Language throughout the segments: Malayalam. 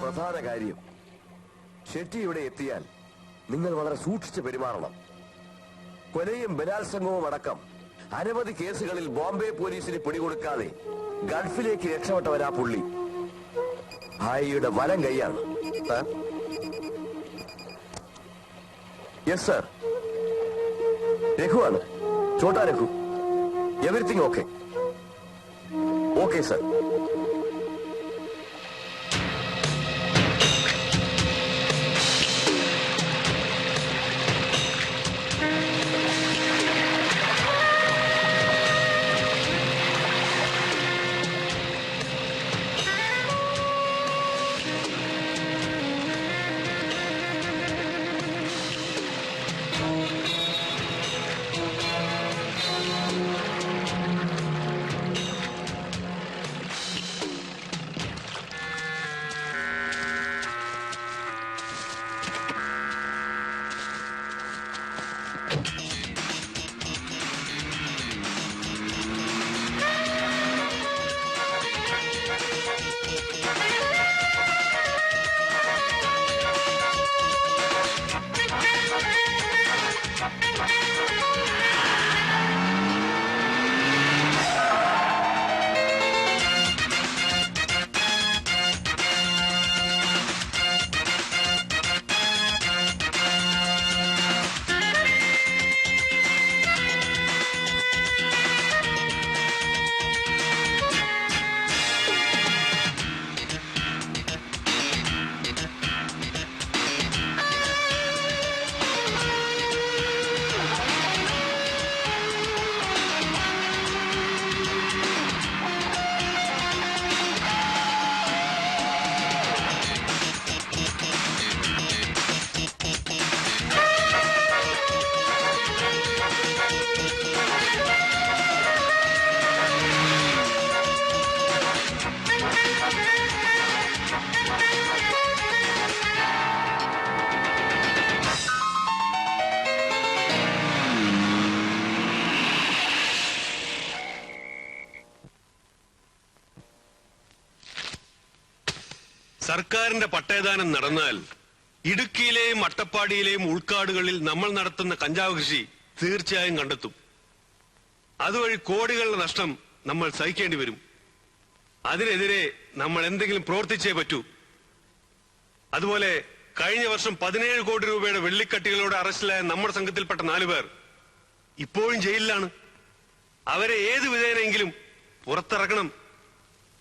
പ്രധാന കാര്യം, ഷെട്ടി ഇവിടെ എത്തിയാൽ നിങ്ങൾ വളരെ സൂക്ഷിച്ച് പെരുമാറണം. കൊലയും ബലാത്സംഗവും അടക്കം അനവധി കേസുകളിൽ ബോംബെ പോലീസിന് പിടികൊടുക്കാതെ ഗൾഫിലേക്ക് രക്ഷപ്പെട്ടവരാ പുള്ളി. ഭായിയുടെ വലം കൈയാണ്. Yes sir. രഘുവാണ്. Chotta Raghu. Everything okay? Okay sir. സർക്കാരിന്റെ പട്ടയദാനം നടന്നാൽ ഇടുക്കിയിലെയും അട്ടപ്പാടിയിലെയും ഉൾക്കാടുകളിൽ നമ്മൾ നടത്തുന്ന കഞ്ചാവ് കൃഷി തീർച്ചയായും കണ്ടെത്തും. അതുവഴി കോടികളുടെ നഷ്ടം നമ്മൾ സഹിക്കേണ്ടി വരും. അതിനെതിരെ നമ്മൾ എന്തെങ്കിലും പ്രവർത്തിച്ചേ പറ്റൂ. അതുപോലെ കഴിഞ്ഞ വർഷം 17 കോടി രൂപയുടെ വെള്ളിക്കട്ടികളോട് അറസ്റ്റിലായ നമ്മുടെ സംഘത്തിൽപ്പെട്ട 4 പേർ ഇപ്പോഴും ജയിലിലാണ്. അവരെ ഏത് വിധേനയെങ്കിലും പുറത്തിറക്കണം.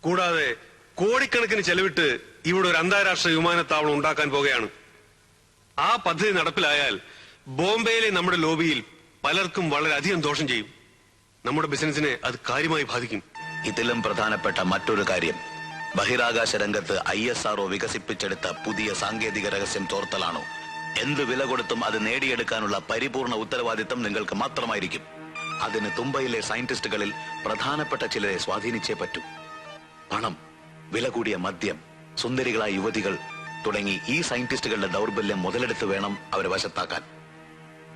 കൂടാതെ കോടിക്കണക്കിന് ചെലവിട്ട് ഇവിടെ ഒരു അന്താരാഷ്ട്ര വിമാനത്താവളം ഉണ്ടാക്കാൻ പോകുകയാണ്. ആ പദ്ധതി നടപ്പിലായാൽ ബോംബെയിലെ നമ്മുടെ ലോബിയിൽ പലർക്കും വളരെയധികം ദോഷം ചെയ്യും. നമ്മുടെ ബിസിനസിനെ അത് കാര്യമായി ബാധിക്കും. ഇതിലും പ്രധാനപ്പെട്ട മറ്റൊരു കാര്യം, ബഹിരാകാശ രംഗത്ത് ISRO വികസിപ്പിച്ചെടുത്ത പുതിയ സാങ്കേതിക രഹസ്യം ചോർത്തലാണോ? എന്ത് വില കൊടുത്തും അത് നേടിയെടുക്കാനുള്ള പരിപൂർണ ഉത്തരവാദിത്തം നിങ്ങൾക്ക് മാത്രമായിരിക്കും. അതിന് തുമ്പയിലെ സയന്റിസ്റ്റുകളിൽ പ്രധാനപ്പെട്ട ചിലരെ സ്വാധീനിച്ചേ പറ്റൂ. പണം, വില കൂടിയ മദ്യം, സുന്ദരികളായ യുവതികൾ തുടങ്ങി ഈ സയന്റിസ്റ്റുകളുടെ ദൗർബല്യം മുതലെടുത്ത് വേണം അവരെ വശത്താക്കാൻ.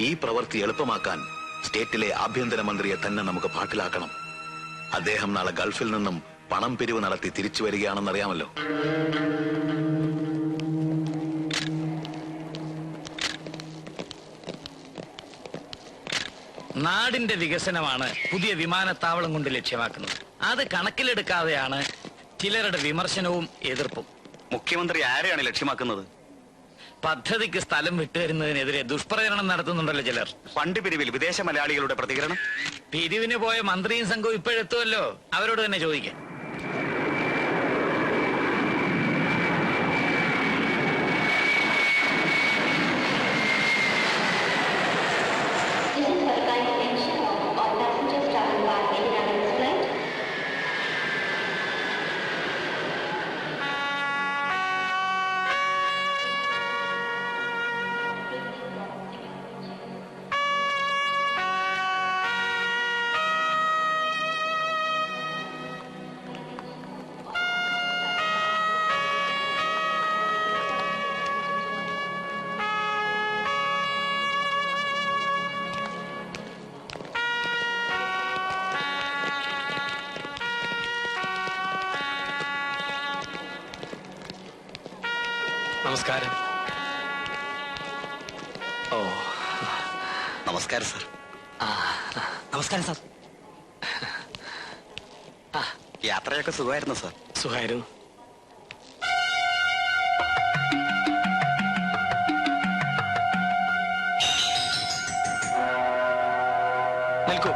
ഈ പ്രവൃത്തി എളുപ്പമാക്കാൻ സ്റ്റേറ്റിലെ ആഭ്യന്തരമന്ത്രിയെ തന്നെ നമുക്ക് പാട്ടിലാക്കണം. അദ്ദേഹം നാളെ ഗൾഫിൽ നിന്നും പണം പിരിവ് നടത്തി തിരിച്ചു വരികയാണെന്നറിയാമല്ലോ. നാടിന്റെ വികസനമാണ് പുതിയ വിമാനത്താവളം കൊണ്ട് ലക്ഷ്യമാക്കുന്നത്. അത് കണക്കിലെടുക്കാതെയാണ് ചിലരുടെ വിമർശനവും എതിർപ്പും. മുഖ്യമന്ത്രി ആരെയാണ് ലക്ഷ്യമാക്കുന്നത്? പദ്ധതിക്ക് സ്ഥലം വിട്ടുവരുന്നതിനെതിരെ ദുഷ്പ്രചരണം നടത്തുന്നുണ്ടല്ലോ ചിലർ. ഫണ്ട് പിരിവിൽ വിദേശ മലയാളികളുടെ പ്രതികരണം? പിരിവിന് പോയ മന്ത്രിയും സംഘവും ഇപ്പോഴെത്തുമല്ലോ, അവരോട് തന്നെ ചോദിക്കാം. നമസ്കാരം. ഓ, നമസ്കാരം സർ. നമസ്കാരം സാർ. യാത്രയൊക്കെ സുഖമായിരുന്നു സർ. സുഖായിരുന്നു. നിൽക്കൂ.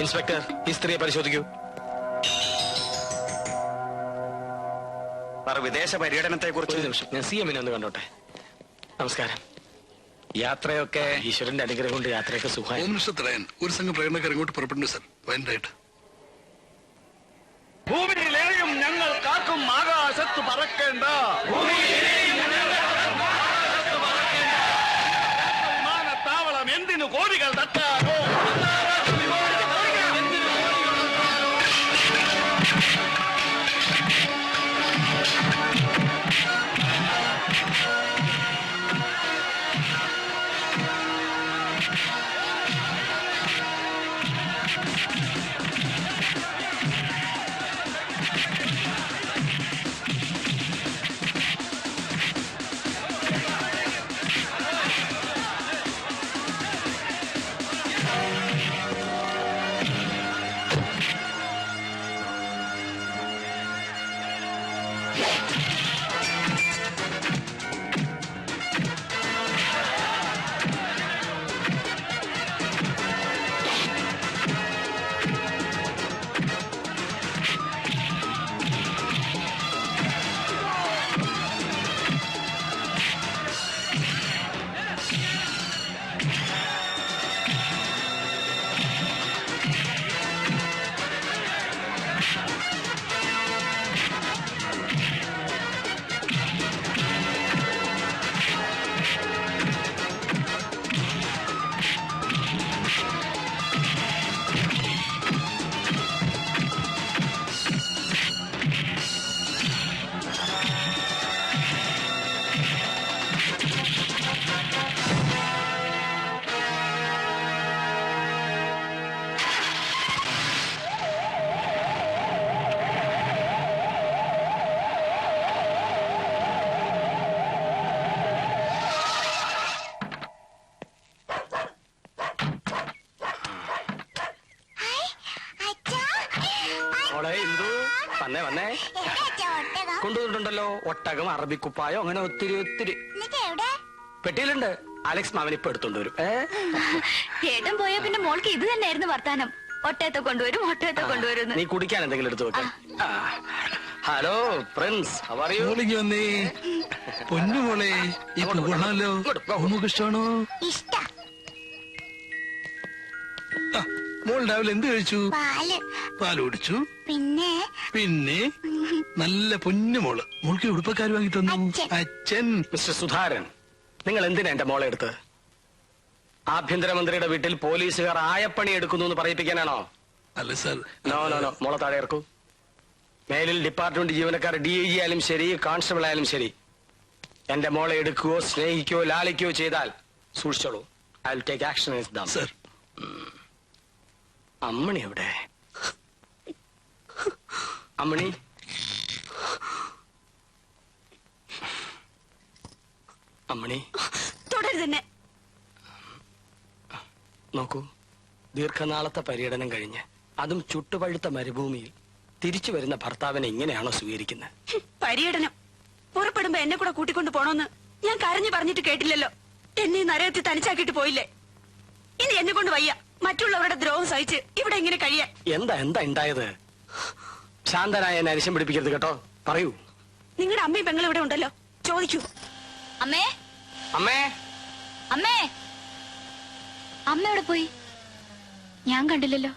ഇൻസ്പെക്ടർ, ഈ സ്ത്രീയെ പരിശോധിക്കൂ. സർ, വിദേശ പര്യടനത്തെ ഒരു കുറിച്ച് നിമിഷം, ഞാൻ CM ഒന്ന് കണ്ടോട്ടെ. നമസ്കാരം. യാത്രയൊക്കെ ഈശ്വരന്റെ അനുഗ്രഹം കൊണ്ട് യാത്രയൊക്കെ സുഖമായി. ഹോം മിനിസ്റ്റർ തടയാൻ ഒരു സംഘം പ്രകടനക്കാർ ഇങ്ങോട്ട് പുറപ്പെടുന്നു സർ. വയനായിട്ട് ഭൂമിയിലെയും ഞങ്ങൾ കാക്കും ആകാശത്ത് പറക്കേണ്ട വിമാനത്താവളം എന്തിനു കോടികൾ തട്ടാനോ? വന്നേ വന്നേ. കൊണ്ടുവന്നിട്ടുണ്ടല്ലോ ഒട്ടകം, അറബിക്കുപ്പായോ, അങ്ങനെ ഒത്തിരി ഒത്തിരി. പെട്ടിയിലുണ്ട്. അലക്സ് മാമൻ ഇപ്പൊ എടുത്തോണ്ട് വരും. ഏട്ടൻ പോയാ പിന്നെ മോൾക്ക് ഇത് തന്നെയായിരുന്നു വർത്താനം. ഒട്ടയത്തെ കൊണ്ടുവരും, ഒട്ടയത്തെ കൊണ്ടുവരും. നീ കുടിക്കാൻ എന്തെങ്കിലും എടുത്തു വെക്കാം. ഹലോ പ്രിൻസ്, മോളിക്ക് വന്നേ. പൊന്നു മോളെ, ഈ പൂവാണല്ലോ. നമുക്ക് ഇഷ്ടമാണോ? മോൾ രാവിലെ എന്ത് കഴിച്ചു? പാല് കുടിച്ചു. പിന്നെ നല്ല പൊന്നു മോള്. മോൾക്ക് ഉടുപ്പക്കാർ വാങ്ങി തന്നു അച്ഛൻ. മിസ്റ്റർ സുധാരൻ, നിങ്ങൾ എന്തിനാ എന്റെ മോളെ എടുത്ത്? ആഭ്യന്തരമന്ത്രിയുടെ വീട്ടിൽ പോലീസുകാർ ആയപ്പണി എടുക്കുന്നു എന്ന് പറയിപ്പിക്കാനാണോ? അല്ല സാർ. നോ നോ നോ, മോളെ താഴെ ഇറക്കൂ. മേലിൽ ഡിപ്പാർട്ട്മെന്റ് ജീവനക്കാർ DIG ആയാലും ശരി, കോൺസ്റ്റബിൾ ആയാലും ശരി, എന്റെ മോളെ എടുക്കുകയോ സ്നേഹിക്കുകയോ ലാളിക്കുകയോ ചെയ്താൽ സൂക്ഷിച്ചോളൂ. I will take action against them. Sir. Ammani എവിടെ? അമ്മണി, അമ്മണി തുടരുതന്നെ. നോക്കൂ, ദീർഘനാളത്തെ പര്യടനം കഴിഞ്ഞ് അതും ചുട്ടുപഴുത്ത മരുഭൂമിയിൽ തിരിച്ചു വരുന്ന ഭർത്താവിനെ ഇങ്ങനെയാണോ സ്വീകരിക്കുന്നത്? പര്യടനം പുറപ്പെടുമ്പോ എന്നെ കൂടെ കൂട്ടിക്കൊണ്ട് പോണോന്ന് ഞാൻ കരഞ്ഞു പറഞ്ഞിട്ട് കേട്ടില്ലല്ലോ. എന്നെ നരകത്തിൽ തനിച്ചാക്കിയിട്ട് പോയില്ലേ? ഇനി എന്നെ കൊണ്ട് വയ്യ മറ്റുള്ളവരുടെ ദ്രോഹം സഹിച്ച് ഇവിടെ ഇങ്ങനെ കഴിയാൻ. എന്താ ഉണ്ടായത്? ശാന്തനായ എന്നെ അരിശം പിടിപ്പിക്കരുത് കേട്ടോ. പറയൂ. നിങ്ങളുടെ അമ്മയും പെങ്ങളും ഇവിടെ ഉണ്ടല്ലോ, ചോദിക്കൂ. അമ്മേ, അമ്മേ, അമ്മേ, അമ്മ എവിടെ പോയി? ഞാൻ കണ്ടില്ലല്ലോ.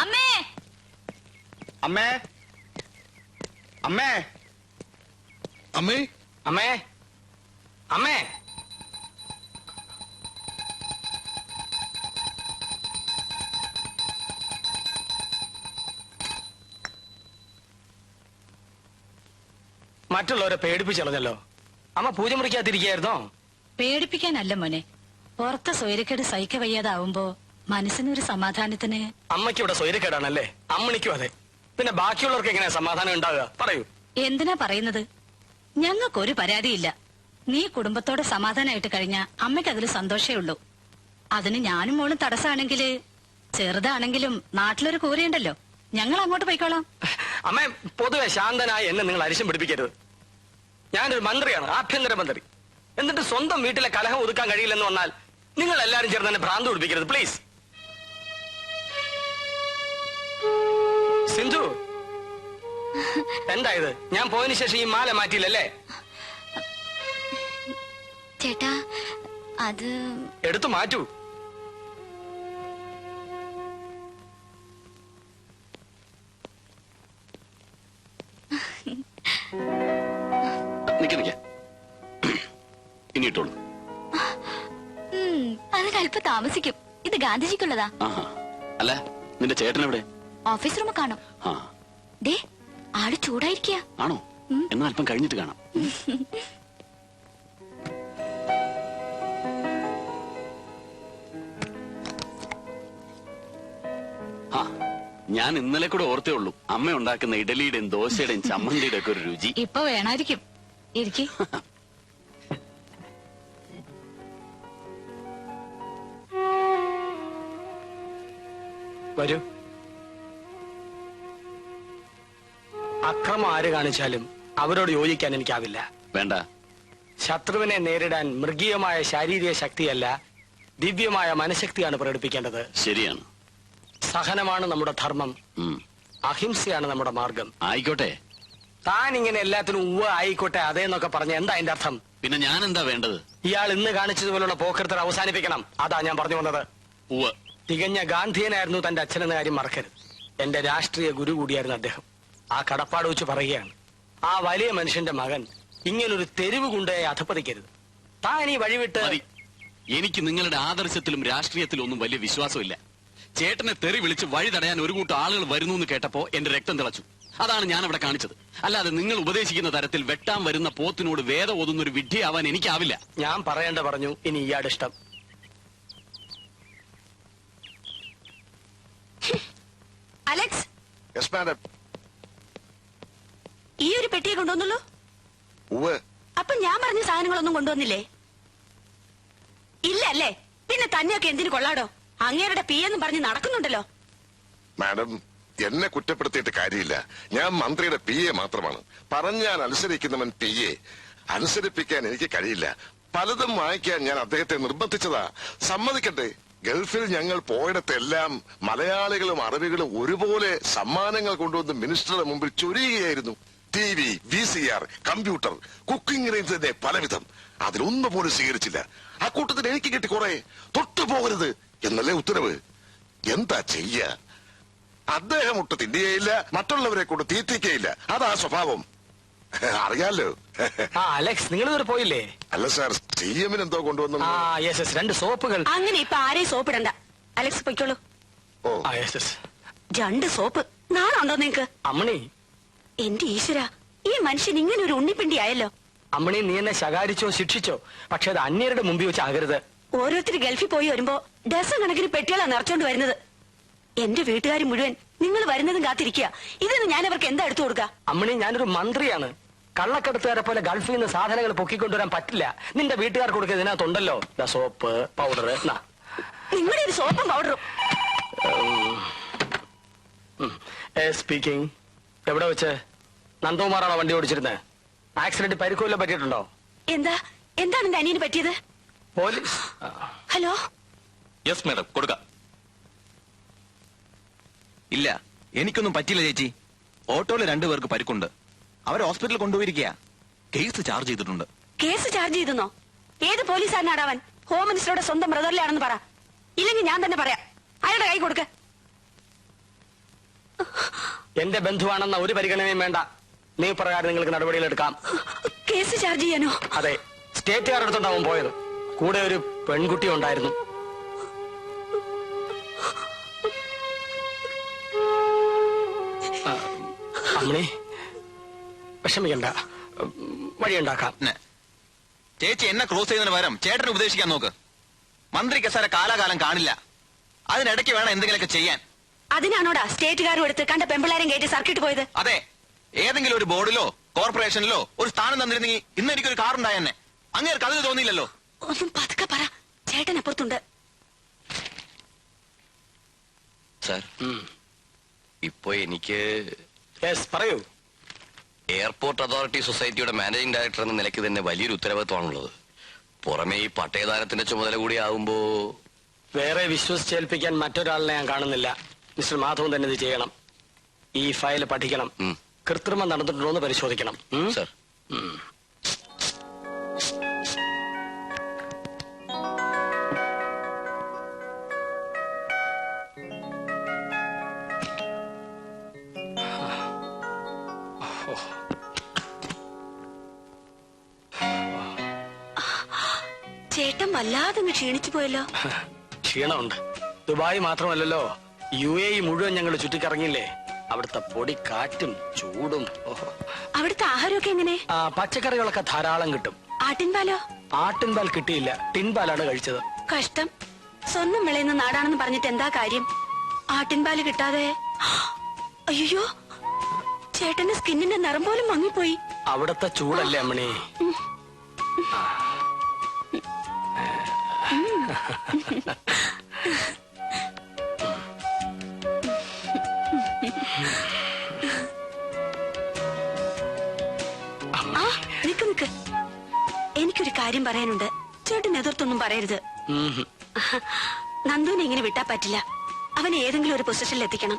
അമ്മേ, അമ്മേ, അമ്മേ, അമ്മേ, അമ്മേ, അമ്മേ. മറ്റുള്ളവരെ പേടിപ്പിച്ചളഞ്ഞല്ലോ. അമ്മ പൂജ മുറിക്കാതിരിക്കായിരുന്നോ? പേടിപ്പിക്കാനല്ല മോനെ, പുറത്തെ സ്വൈരക്കേട് സഹിക്ക വയ്യാതാവുമ്പോ മനസ്സിനൊരു സമാധാനത്തിന്. അമ്മയ്ക്ക് ഇവിടെ സ്വൈരക്കേടാണല്ലേ? അമ്മണിക്കും അതെ. പിന്നെ ബാക്കിയുള്ളവർക്ക് എങ്ങനെയാ സമാധാനം ഉണ്ടാവുക? പറയൂ. എന്തിനാ പറയുന്നത്? ഞങ്ങൾക്കൊരു പരാതിയില്ല. നീ കുടുംബത്തോടെ സമാധാനമായിട്ട് കഴിഞ്ഞ അമ്മയ്ക്ക് അതിൽ സന്തോഷേ ഉള്ളൂ. അതിന് ഞാനും മോളും തടസ്സമാണെങ്കില് ചെറുതാണെങ്കിലും നാട്ടിലൊരു കൂരയുണ്ടല്ലോ, ഞങ്ങൾ അങ്ങോട്ട് പോയിക്കോളാം. അമ്മ പൊതുവെ ശാന്തനായി എന്നെ നിങ്ങൾ അരിശം പിടിപ്പിക്കരുത്. ഞാനൊരു മന്ത്രിയാണ്, ആഭ്യന്തരമന്ത്രി. എന്നിട്ട് സ്വന്തം വീട്ടിലെ കലഹം ഒതുക്കാൻ കഴിയില്ലെന്ന് വന്നാൽ നിങ്ങൾ എല്ലാരും ചേർന്ന് എന്നെ ഭ്രാന്ത് പിടിപ്പിക്കരുത് പ്ലീസ്. സിന്ധു, എന്താ ഇത്? ഞാൻ പോയതിനു ശേഷം ഈ മാല മാറ്റിയില്ലല്ലേ? ചേട്ടാ അത് എടുത്തു മാറ്റൂ. ഇനി ഇട്ടോളൂ. അതിനല്പം താമസിക്കും. ഇത് ഗാന്ധിജിക്കുള്ളതാ. അല്ല, നിന്റെ ചേട്ടൻ എവിടെ? ഓഫീസ് റൂം കാണും. ദേ ആള് ചൂടായിരിക്കുക. ആണോ? എന്നാ അല്പം കഴിഞ്ഞിട്ട് കാണാം. ഞാൻ ഇന്നലെ കൂടെ ഓർത്തേ ഉള്ളൂ അമ്മ ഉണ്ടാക്കുന്ന ഇഡലിയുടെയും ദോശയുടെയും ചമ്മന്തിയുടെ ഒക്കെ ഒരു രുചി. ഇപ്പൊ വേണമായിരിക്കും. ഇരിക്കും. വരൂ. അക്രമം ആര് കാണിച്ചാലും അവരോട് യോജിക്കാൻ എനിക്കാവില്ല. വേണ്ട. ശത്രുവിനെ നേരിടാൻ മൃഗീയമായ ശാരീരിക ശക്തിയല്ല, ദിവ്യമായ മനഃശക്തിയാണ് പ്രകടിപ്പിക്കേണ്ടത്. ശരിയാണ്. സഹനമാണ് നമ്മുടെ ധർമ്മം, അഹിംസയാണ് നമ്മുടെ മാർഗം. ആയിക്കോട്ടെ. താൻ ഇങ്ങനെ എല്ലാത്തിനും ഉവ്വ ആയിക്കോട്ടെ അതേന്നൊക്കെ പറഞ്ഞ എന്താ അതിന്റെ അർത്ഥം? പിന്നെ ഞാൻ എന്താ വേണ്ടത്? ഇയാൾ ഇന്ന് കാണിച്ചതുപോലുള്ള പോക്കൃത്തർ അവസാനിപ്പിക്കണം. അതാ ഞാൻ പറഞ്ഞു വന്നത്. ഉവ്വ്. തികഞ്ഞ ഗാന്ധിയനായിരുന്നു തന്റെ അച്ഛനെന്ന കാര്യം മറക്കരുത്. എന്റെ രാഷ്ട്രീയ ഗുരു കൂടിയായിരുന്നു അദ്ദേഹം. ആ കടപ്പാട് വെച്ച് പറയുകയാണ്, ആ വലിയ മനുഷ്യന്റെ മകൻ ഇങ്ങനൊരു തെരുവ് കൊണ്ടുപോയി അധപ്പതിക്കരുത്. താൻ ഈ വഴിവിട്ട്. എനിക്ക് നിങ്ങളുടെ ആദർശത്തിലും രാഷ്ട്രീയത്തിലും ഒന്നും വലിയ വിശ്വാസമില്ല. ചേട്ടനെ തെറി വിളിച്ച് വഴി തടയാൻ ഒരു കൂട്ടം ആളുകൾ വരുന്നു എന്ന് കേട്ടപ്പോ എന്റെ രക്തം തിളച്ചു. അതാണ് ഞാൻ അവിടെ കാണിച്ചത്. അല്ലാതെ നിങ്ങൾ ഉപദേശിക്കുന്ന തരത്തിൽ വെട്ടാൻ വരുന്ന പോത്തിനോട് വേദം ഓതുന്ന ഒരു വിഡ്ഢിയാവാൻ എനിക്കാവില്ല. ഞാൻ പറയേണ്ട പറഞ്ഞു. ഇനി ഇയാളുടെ ഇഷ്ടം. Alex, yes madam. ഈ ഒരു പെട്ടിയെ കൊണ്ടുവന്നുള്ളൂ? അപ്പൊ ഞാൻ പറഞ്ഞ സാധനങ്ങളൊന്നും കൊണ്ടുവന്നില്ലേ? ഇല്ല അല്ലേ? പിന്നെ തന്നെയൊക്കെ എന്തിനു കൊള്ളാടോ? അങ്ങേരുടെ പി എന്ന് പറഞ്ഞ് നടക്കുന്നുണ്ടല്ലോ. മാഡം, എന്നെ കുറ്റപ്പെടുത്തിയിട്ട് കാര്യമില്ല. ഞാൻ മന്ത്രിയുടെ പി എ മാത്രമാണ്. പറഞ്ഞാൽ അനുസരിക്കുന്നവൻ പി എ. അനുസരിപ്പിക്കാൻ എനിക്ക് കഴിയില്ല. പലതും വായിക്കാൻ ഞാൻ അദ്ദേഹത്തെ നിർബന്ധിച്ചതാ. സമ്മതിക്കട്ടെ, ഗൾഫിൽ ഞങ്ങൾ പോയിടത്തെല്ലാം മലയാളികളും അറബികളും ഒരുപോലെ സമ്മാനങ്ങൾ കൊണ്ടുവന്ന് മിനിസ്റ്ററുടെ മുമ്പിൽ ചൊരിയുകയായിരുന്നു. TV, VCR, computer, cooking range തന്നെ പലവിധം. അതിലൊന്നും പോലും സ്വീകരിച്ചില്ല. ആ കൂട്ടത്തിൽ എനിക്ക് കിട്ടി കുറെ. തൊട്ടുപോകരുത് എന്നല്ലേ ഉത്തരവ്. എന്താ ചെയ്യ? അദ്ദേഹം ഒട്ട് തിന്നുകയില്ല, മറ്റുള്ളവരെ കൊണ്ട് തീറ്റിക്കയില്ല. അതാ സ്വഭാവം. അറിയാലോ. അലക്സ്, നിങ്ങൾ ഇതുവരെ പോയില്ലേ? അല്ല സാർ, CM എന്തോ കൊണ്ടുവന്നു. 2 സോപ്പുകൾ. അങ്ങനെ ഇപ്പൊ ആരെയും സോപ്പിടണ്ട. അലക്സ് പൊയ്ക്കോളൂ. 2 സോപ്പ്. നാണുണ്ടോ നിങ്ങക്ക്? അമ്മണി, എന്റെ ഈശ്വര, ഈ മനുഷ്യൻ ഇങ്ങനെ ഒരു ഉണ്ണിപ്പിണ്ടി ആയല്ലോ. അമ്മണി, നീ എന്നെ ശകാരിച്ചോ ശിക്ഷിച്ചോ, പക്ഷെ അത് അന്യരുടെ മുമ്പിൽ വെച്ച് ആകരുത്. ഓരോരുത്തർ ഗൾഫിൽ പോയി വരുമ്പോ ഡസൻ കണക്കിന് പെട്ടികളാണ് നിറച്ചോണ്ട് വരുന്നത്. എന്റെ വീട്ടുകാർ മുഴുവൻ നിങ്ങൾ വരുന്നതും കാത്തിരിക്കുക. ഇതിന് ഞാൻ അവർക്ക് എന്താ എടുത്തു കൊടുക്കുക? അമ്മണി, ഞാനൊരു മന്ത്രിയാണ്. കള്ളക്കടത്തുകാരെ പോലെ ഗൾഫിൽ നിന്ന് സാധനങ്ങൾ പൊക്കിക്കൊണ്ടുവരാൻ പറ്റില്ല. നിന്റെ വീട്ടുകാർ കൊടുക്കുക ഇതിനകത്തുണ്ടല്ലോ. Soap, powder. നിങ്ങളുടെ ഒരു സോപ്പും പൗഡറും. സ്പീക്കിംഗ്. എവിടെ വെച്ച്? നന്ദകുമാറാണോ വണ്ടി ഓടിച്ചിരുന്നത്? ആക്സിഡന്റ് പരിക്കുവല്ലോ പറ്റിയിട്ടുണ്ടോ? എന്താണ് എന്റെ അനിയന് പറ്റിയത്? പോലീസ്. ഹലോ. യെസ് മാഡം, കൊടുക്കാം. ഇല്ല, എനിക്കൊന്നും പറ്റില്ല ചേച്ചി. ഓട്ടോയില് 2 പേർക്ക് പരിക്കുണ്ട്. അവരെ ഹോസ്പിറ്റലിൽ കൊണ്ടുപോയിരിക്കുക. കേസ് ചാർജ് ചെയ്തിട്ടുണ്ട്. കേസ് ചാർജ് ചെയ്തെന്നോ? ഏത് പോലീസുകാരനാടാവൻ? ഹോം മിനിസ്റ്ററുടെ സ്വന്തം ബ്രദറിലാണെന്ന് പറ. ഇല്ലെങ്കിൽ ഞാൻ തന്നെ പറയാം. അയാളുടെ കൈ കൊടുക്ക. എന്റെ ബന്ധുവാണെന്ന ഒരു പരിഗണനയും വേണ്ട. നീ പ്രകാരം നിങ്ങൾക്ക് നടപടികളെടുക്കാം. കേസ് ചാർജ് ചെയ്യാനോ? അതെ. സ്റ്റേറ്റുകാരുടെ അടുത്തുണ്ടാവും പോയത്. കൂടെ ഒരു പെൺകുട്ടി ഉണ്ടായിരുന്നു. അമ്മേ, വിഷമിക്കണ്ട, വഴിയുണ്ടാക്കാം. ചേച്ചി എന്നെ ക്രോസ് ചെയ്യുന്നതിന് പകരം ചേട്ടനെ ഉപദേശിക്കാൻ നോക്ക്. മന്ത്രി കസേര കാലാകാലം കാണില്ല. അതിനിടയ്ക്ക് വേണം എന്തെങ്കിലുമൊക്കെ ചെയ്യാൻ. അതിനാണോടാ സ്റ്റേറ്റുകാരും എടുത്ത് കണ്ട പെമ്പിളാരും കയറ്റി സർക്കിട്ട് പോയത്? അതെ, ഏതെങ്കിലും ഒരു ബോർഡിലോ കോർപ്പറേഷനിലോ ഒരു സ്ഥാനം തന്നിരുന്നെങ്കിൽ ഇന്ന് എനിക്കൊരു കാർ ഉണ്ടായെന്നെ. അങ്ങേർക്ക് അത് തോന്നിയില്ലല്ലോ. ഒന്നും പതുക്കെ പറ, ചേട്ടൻ അപ്പുറത്തുണ്ട്. സാർ, ഇപ്പോ എനിക്ക് പറയൂ. എയർപോർട്ട് അതോറിറ്റി സൊസൈറ്റിയുടെ മാനേജിംഗ് ഡയറക്ടർ എന്ന നിലയ്ക്ക് തന്നെ വലിയൊരു ഉത്തരവാദിത്വമാണുള്ളത്. പുറമെ ഈ പട്ടയദാനത്തിന്റെ ചുമതല കൂടി ആവുമ്പോ വേറെ വിശ്വസിച്ചേൽപ്പിക്കാൻ മറ്റൊരാളിനെ ഞാൻ കാണുന്നില്ല. മിസ്റ്റർ മാധവൻ തന്നെ ഇത് ചെയ്യണം. ഈ ഫയൽ പഠിക്കണം, കൃത്രിമം നടന്നിട്ടുണ്ടോ എന്ന് പരിശോധിക്കണം. സാർ, ചേട്ടൻ വല്ലാതെ ക്ഷീണിച്ചു പോയല്ലോ. ക്ഷീണമുണ്ട്. ദുബായ് മാത്രമല്ലല്ലോ, UAE മുഴുവൻ ഞങ്ങൾ ചുറ്റിക്കറങ്ങില്ലേ. അവിടുത്തെ പൊടി കാറ്റും ചൂടും. അവിടുത്തെ ആഹാരമൊക്കെ എങ്ങനെ? പച്ചക്കറികളൊക്കെ ധാരാളം കിട്ടും. ആട്ടിൻപാലോ? ആട്ടിൻപാൽ കിട്ടിയില്ല, ടിൻപാലാണ് കഴിച്ചത്. കഷ്ടം. സ്വന്തം വിളയുന്ന നാടാണെന്ന് പറഞ്ഞിട്ട് എന്താ കാര്യം? ആട്ടിൻപാല് കിട്ടാതെ. അയ്യോ, ചേട്ടന്റെ സ്കിന്നിന്റെ നിറം പോലും മങ്ങിപ്പോയി. അവിടുത്തെ ചൂടല്ലേ അമ്മണി. നിക്ക്, എനിക്കൊരു കാര്യം പറയാനുണ്ട്. ചേട്ടൻ എതിർത്തൊന്നും പറയരുത്. നന്ദുവിനെ ഇങ്ങനെ വിട്ടാ പറ്റില്ല. അവനെ ഏതെങ്കിലും ഒരു പൊസിഷനിൽ എത്തിക്കണം.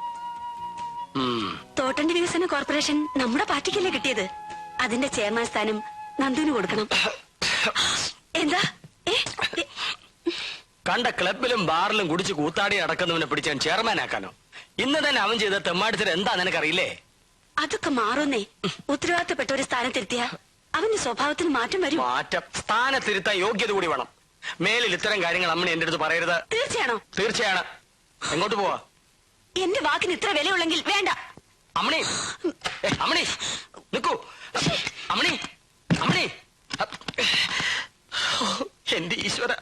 തോട്ടന്റെ വികസന കോർപ്പറേഷൻ നമ്മുടെ പാർട്ടിക്കല്ലേ കിട്ടിയത്. അതിന്റെ ചെയർമാൻ സ്ഥാനം നന്ദുവിന് കൊടുക്കണം. എന്താ? കണ്ട ക്ലബിലും ബാറിലും കുടിച്ച് കൂത്താടി നടക്കുന്നവനെ പിടിച്ചാൻ ചെയർമാനാക്കാനോ? ഇന്ന് തന്നെ അവൻ ചെയ്ത തെമ്മാടിത്തരം എന്താ നിനക്കറിയില്ലേ? അതൊക്കെ മാറുന്നേ. ഉത്തരവാദിത്തപ്പെട്ട ഒരു സ്ഥാനത്തിരുത്തിയ അവന്റെ സ്വഭാവത്തിന് മാറ്റം വരും. മാറ്റം? സ്ഥാനത്തിരുത്താൻ യോഗ്യത കൂടി വേണം. മേലിൽ ഇത്തരം കാര്യങ്ങൾ അമ്മണി എന്റെ അടുത്ത് പറയരുത്. തീർച്ചയാണോ? തീർച്ചയാണ്. എങ്ങോട്ട് പോവാ? എന്റെ വാക്കിന് ഇത്ര വിലയുള്ളെങ്കിൽ വേണ്ട. അമ്മണി, അമ്മണി നിക്കൂ. അമ്മണി, അമ്മണി, എന്റെ ഈശ്വര.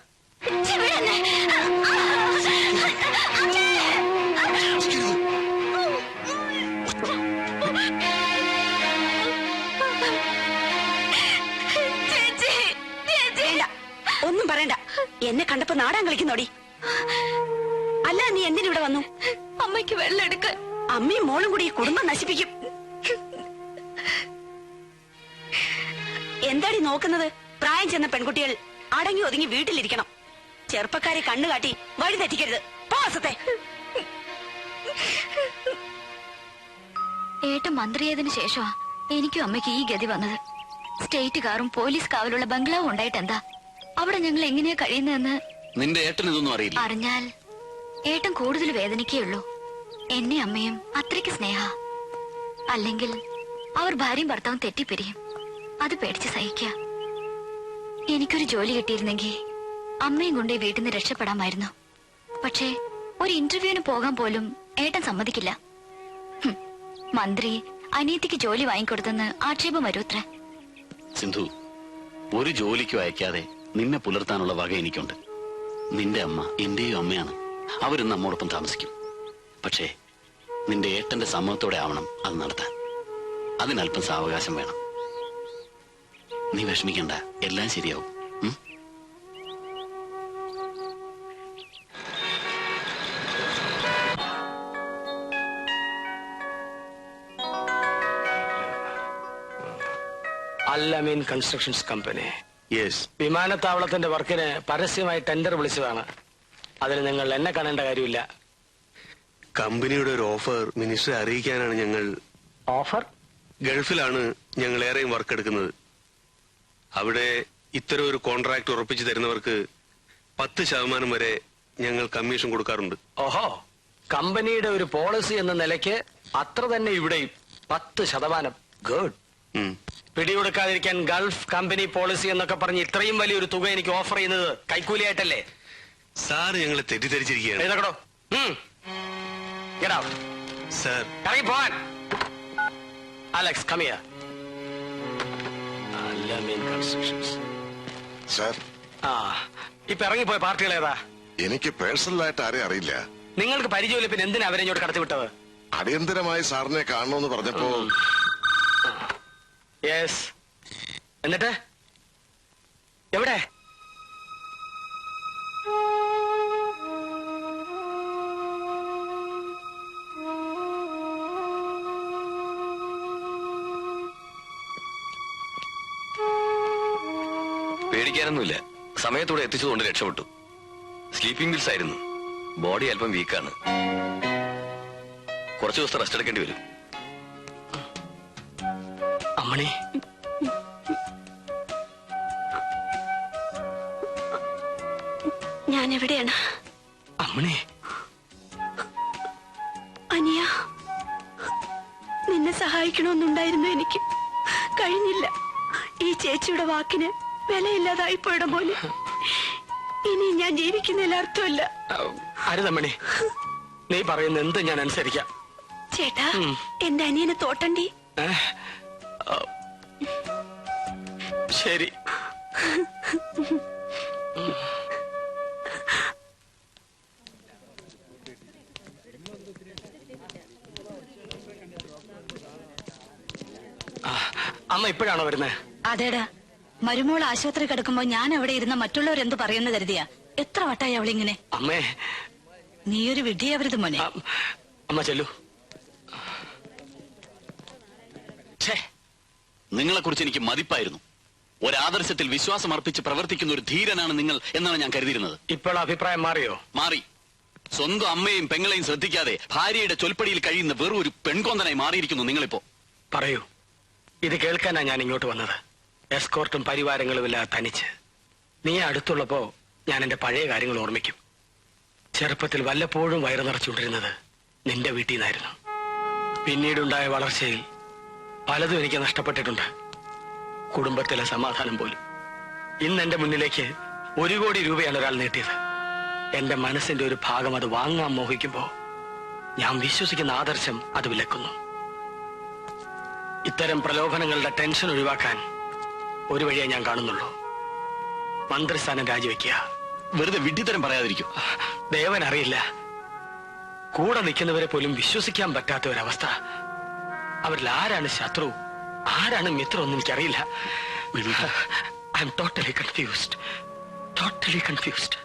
ഒന്നും പറയണ്ട. എന്നെ കണ്ടപ്പോ നാടാൻ കളിക്കുന്നോടി. അല്ല, നീ എന്തിനിവിടെ വന്നു? അമ്മയ്ക്ക് വെള്ളം എടുക്കാൻ. അമ്മയും മോളും കൂടി ഈ കുടുംബം നശിപ്പിക്കും. എന്താടി നോക്കുന്നത്? പ്രായം ചെന്ന പെൺകുട്ടികൾ അടങ്ങി ഒതുങ്ങി വീട്ടിലിരിക്കണം. ചെറുപ്പക്കാരെ കണ്ണുകാട്ടി വഴി തെറ്റിക്കരുത്. പോസത്തെ ഏട്ടൻ മന്ത്രിയായതിനു ശേഷമാ എനിക്കും അമ്മയ്ക്ക് ഈ ഗതി വന്നത്. സ്റ്റേറ്റ് കാറും പോലീസ് കാവലുള്ള ബംഗ്ലാവും ഉണ്ടായിട്ടെന്താ? അവിടെ ഞങ്ങൾ എങ്ങനെയാ കഴിയുന്നതെന്ന് നിന്റെ ഏട്ടൻ ഇതൊന്നും അറിയില്ല. അറിഞ്ഞാൽ ഏട്ടൻ കൂടുതൽ വേദനിക്കേയുള്ളൂ. എന്നെ അമ്മയും അത്രയ്ക്ക് സ്നേഹ. അല്ലെങ്കിൽ അവർ ഭാര്യയും ഭർത്താവും തെറ്റിപ്പിരിയും. അത് പേടിച്ച് സഹിക്ക. എനിക്കൊരു ജോലി കിട്ടിയിരുന്നെങ്കിൽ അമ്മയും കൊണ്ട് വീട്ടിൽ നിന്ന് രക്ഷപ്പെടാമായിരുന്നു. പക്ഷേ ഒരു ഇന്റർവ്യൂവിന് പോകാൻ പോലും ഏട്ടൻ സമ്മതിക്കില്ല. മന്ത്രി അനിയത്തിക്ക് ജോലി വാങ്ങിക്കൊടുത്തെന്ന് ആക്ഷേപം വരൂത്ര. സിന്ധു, ഒരു ജോലിക്കും അയക്കാതെ നിന്നെ പുലർത്താനുള്ള വക എനിക്കുണ്ട്. നിന്റെ അമ്മ എന്റെയും അമ്മയാണ്. അവരും നമ്മോടൊപ്പം താമസിക്കും. പക്ഷേ നിന്റെ ഏട്ടന്റെ സമ്മതത്തോടെ ആവണം അത് നടത്താൻ. അതിനല്പം സാവകാശം വേണം. നീ വിഷമിക്കണ്ട, എല്ലാം ശരിയാവും. Al Ameen constructions company. യെസ്. വിമാനത്താവളത്തിന്റെ വർക്കിന് പരസ്യമായി ടെൻഡർ വിളിച്ചതാണ്. അതിന് നിങ്ങൾ എന്നെ കാണേണ്ട കാര്യമില്ല. കമ്പനിയുടെ ഒരു ഓഫർ മിനിസ്റ്ററെ അറിയിക്കാനാണ് ഞങ്ങൾ. ഓഫർ? ഗൾഫിലാണ് ഞങ്ങൾ ഏറെയും വർക്ക് എടുക്കുന്നത്. അവിടെ ഇത്തരം ഒരു കോൺട്രാക്ട് ഉറപ്പിച്ചു തരുന്നവർക്ക് 10% വരെ ഞങ്ങൾ കമ്മീഷൻ കൊടുക്കാറുണ്ട്. ഓഹോ, കമ്പനിയുടെ ഒരു പോളിസി എന്ന നിലയ്ക്ക് അത്ര തന്നെ ഇവിടെയും 10%. ഗുഡ്. പിടികൊടുക്കാതിരിക്കാൻ ഗൾഫ് കമ്പനി പോളിസി എന്നൊക്കെ പറഞ്ഞ് ഇത്രയും വലിയൊരു തുക എനിക്ക് ഓഫർ ചെയ്യുന്നത് കൈക്കൂലിയായിട്ടല്ലേ? സാർ ഞങ്ങളെ തെറ്റിദ്ധരിച്ചിരിക്കുകയാണ്. സാർ, ഇറങ്ങിപ്പോവാൻ. Alex, come here. Al-Amin Constructions. Sir, ഇപ്പൊ ഇറങ്ങിപ്പോയ പാർട്ടികൾ ഏതാ? എനിക്ക് പേഴ്സണലായിട്ട് ആരെയും അറിയില്ല. നിങ്ങൾക്ക് പരിചയമില്ല, പിന്നെ എന്തിനാ അവരെ ഇങ്ങോട്ട് കടത്തിവിട്ടത്? അടിയന്തരമായി സാറിനെ കാണണമെന്ന് പറഞ്ഞപ്പോ. യെസ്. എന്നിട്ട് എവിടെ? പേടിക്കാനൊന്നുമില്ല. സമയത്തൂടെ എത്തിച്ചതുകൊണ്ട് രക്ഷപ്പെട്ടു. സ്ലീപ്പിംഗ് പിൽസ് ആയിരുന്നു. ബോഡി അല്പം വീക്കാണ്. കുറച്ചു ദിവസത്തെ റെസ്റ്റ് എടുക്കേണ്ടി വരും. അമ്മണി, ഞാൻ എവിടെയാണ്? അമ്മണി, അനിയ, നിന്നെ സഹായിക്കണമെന്നുണ്ടായിരുന്നു എനിക്ക്. കഴിഞ്ഞില്ല. ഈ ചേച്ചിയുടെ വാക്കിന് വിലയില്ലാതായി പോയിട മോനെ. ഇനി ഞാൻ ജീവിക്കുന്നതിൽ അർത്ഥമില്ല. അരുതമ്മണി, നീ പറയുന്ന എന്ത് ഞാൻ അനുസരിക്കാം. ചേട്ടാ, എന്റെ അനിയനെ തോട്ടണ്ടി. ശരി. അമ്മ ഇപ്പോഴാണോ വരുന്നത്? അതേടാ, മരുമോൾ ആശുപത്രി കിടക്കുമ്പോ ഞാൻ അവിടെ ഇരുന്ന മറ്റുള്ളവർ എന്ത് പറയുന്നു കരുതിയാ? എത്ര വട്ടായി അവളിങ്ങനെ? അമ്മേ, നീയൊരു വിഡ്ഢിയാവരുത് മോനെ. അമ്മ ചെല്ലു. നിങ്ങളെ കുറിച്ച് എനിക്ക് മതിപ്പായിരുന്നു. ഒരാദർശത്തിൽ വിശ്വാസം അർപ്പിച്ച് പ്രവർത്തിക്കുന്ന ഒരു ധീരനാണ് നിങ്ങൾ എന്നാണ് ഞാൻ കരുതിയിരുന്നത്. ഇപ്പോൾ അഭിപ്രായം മാറിയോ? മാറി. സ്വന്തം അമ്മയും പെങ്ങളെയും ശ്രദ്ധിക്കാതെ ഭാര്യയുടെ ചൊൽപ്പടിയിൽ കഴിയുന്ന വെറും ഒരു പെൺകൊന്തനായി മാറിയിരിക്കുന്നു നിങ്ങളിപ്പോ. പറയൂ. ഇത് കേൾക്കാനാ ഞാൻ ഇങ്ങോട്ട് വന്നത്. എസ്കോർട്ടും പരിവാരങ്ങളും ഇല്ലാതെ തനിച്ച്. നീ അടുത്തുള്ളപ്പോ ഞാൻ എന്റെ പഴയ കാര്യങ്ങൾ ഓർമ്മിക്കും. ചെറുപ്പത്തിൽ വല്ലപ്പോഴും വയറ് നിറച്ചുകൊണ്ടിരുന്നത് നിന്റെ വീട്ടിൽ നിന്നായിരുന്നു. പിന്നീടുണ്ടായ വളർച്ചയിൽ പലതും എനിക്ക് നഷ്ടപ്പെട്ടിട്ടുണ്ട്. കുടുംബത്തിലെ സമാധാനം പോലും. ഇന്ന് എന്റെ മുന്നിലേക്ക് 1 കോടി രൂപയാണ് ഒരാൾ നീട്ടിയത്. എന്റെ മനസ്സിന്റെ ഒരു ഭാഗം അത് വാങ്ങാൻ മോഹിക്കുമ്പോ ഞാൻ വിശ്വസിക്കുന്ന ആദർശം അത് വിലക്കുന്നു. ഇത്തരം പ്രലോഭനങ്ങളുടെ ടെൻഷൻ ഒഴിവാക്കാൻ ഒരു വഴിയെ ഞാൻ കാണുന്നുള്ളൂ. മന്ത്രിസ്ഥാനം രാജിവെക്കുക. വെറുതെ വിഡ്ഢിത്തരം പറയാതിരിക്കും. ദേവൻ അറിയില്ല, കൂടെ നിൽക്കുന്നവരെ പോലും വിശ്വസിക്കാൻ പറ്റാത്ത ഒരവസ്ഥ. അവരിൽ ആരാണ് ശത്രു, ആരാണ് മിത്രം എന്ന് എനിക്കറിയില്ല. I am totally confused.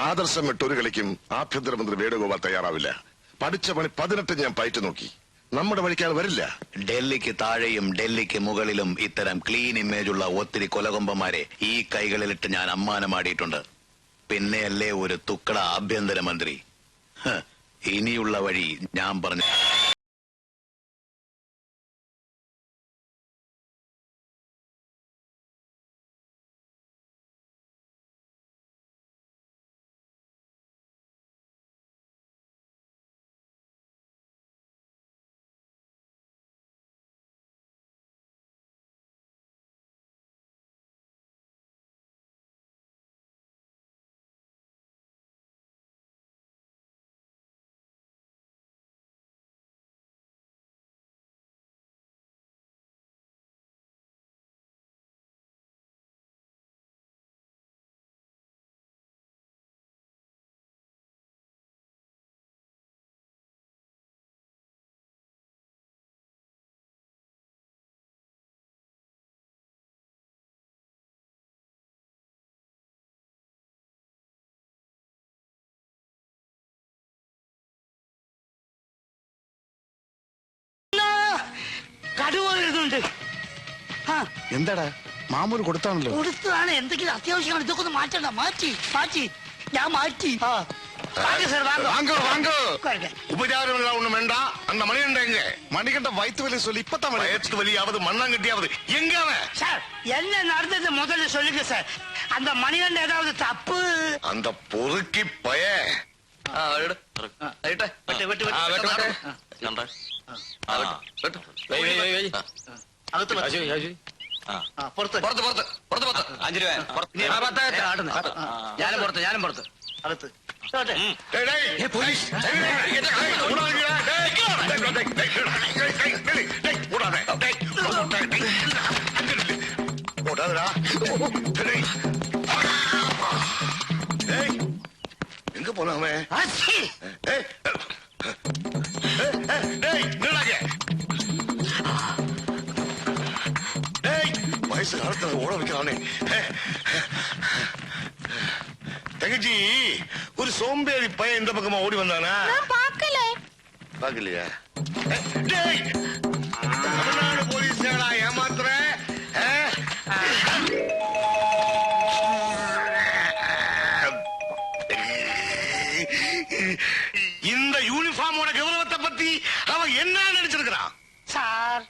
ആദർശം വിട്ടൊരു കളിക്കും ആഭ്യന്തരമന്ത്രി വേണുഗോപാൽ തയ്യാറാവില്ല. പഠിച്ച പണി 18 ഞാൻ പയറ്റു നോക്കി. നമ്മുടെ വഴിക്കാൾ വരില്ല. ഡൽഹിക്ക് താഴെയും ഡൽഹിക്ക് മുകളിലും ഇത്തരം ക്ലീൻ ഇമേജുള്ള ഒത്തിരി കൊലകൊമ്പന്മാരെ ഈ കൈകളിലിട്ട് ഞാൻ അമ്മാനമാടിയിട്ടുണ്ട്. പിന്നെയല്ലേ ഒരു തുക്കട ആഭ്യന്തരമന്ത്രി. ഇനിയുള്ള വഴി ഞാൻ പറഞ്ഞു. എന്താടാ മാമൂല് കൊടുത്താണല്ലോ? കൊടുത്തതാണ്. എന്തെങ്കിലും അത്യാവശ്യമാണ്. ഇതൊക്കെ ഒന്ന് മാറ്റണ്ട. മാറ്റി ഞാൻ മാറ്റി. ഉപചാരമെല്ലാം ഒന്നും വേണ്ട. അന്ന മണികണ്ഠ മണികണ്ഠ വയറ്റ് വലിയ சொல்லி இப்பதான் வயத்து வலியாவது மண்ணாங்கட்டியாவது எங்க சார் என்ன நடந்தது முதல்ல சொல்லுங்க சார். அந்த மணிகண்ட ஏதாவது தப்பு? அந்த பொறுக்கி பய ഞാനും പുറത്ത് അകത്ത്. எங்க போனாமே? വയസ്സുകാലത്ത് ഓട വെക്കണേ. தங்கச்சி ஒரு சோம்பேறி பையன் இந்த பக்கமா ஓடி வந்தானா? பாக்கலையா? தமிழ்நாடு போலீஸ் ஏமாத்துற? இந்த யூனிஃபார்மோட கௌரவத்தை பத்தி அவன் என்ன நினைச்சிருக்கிறான்? Sir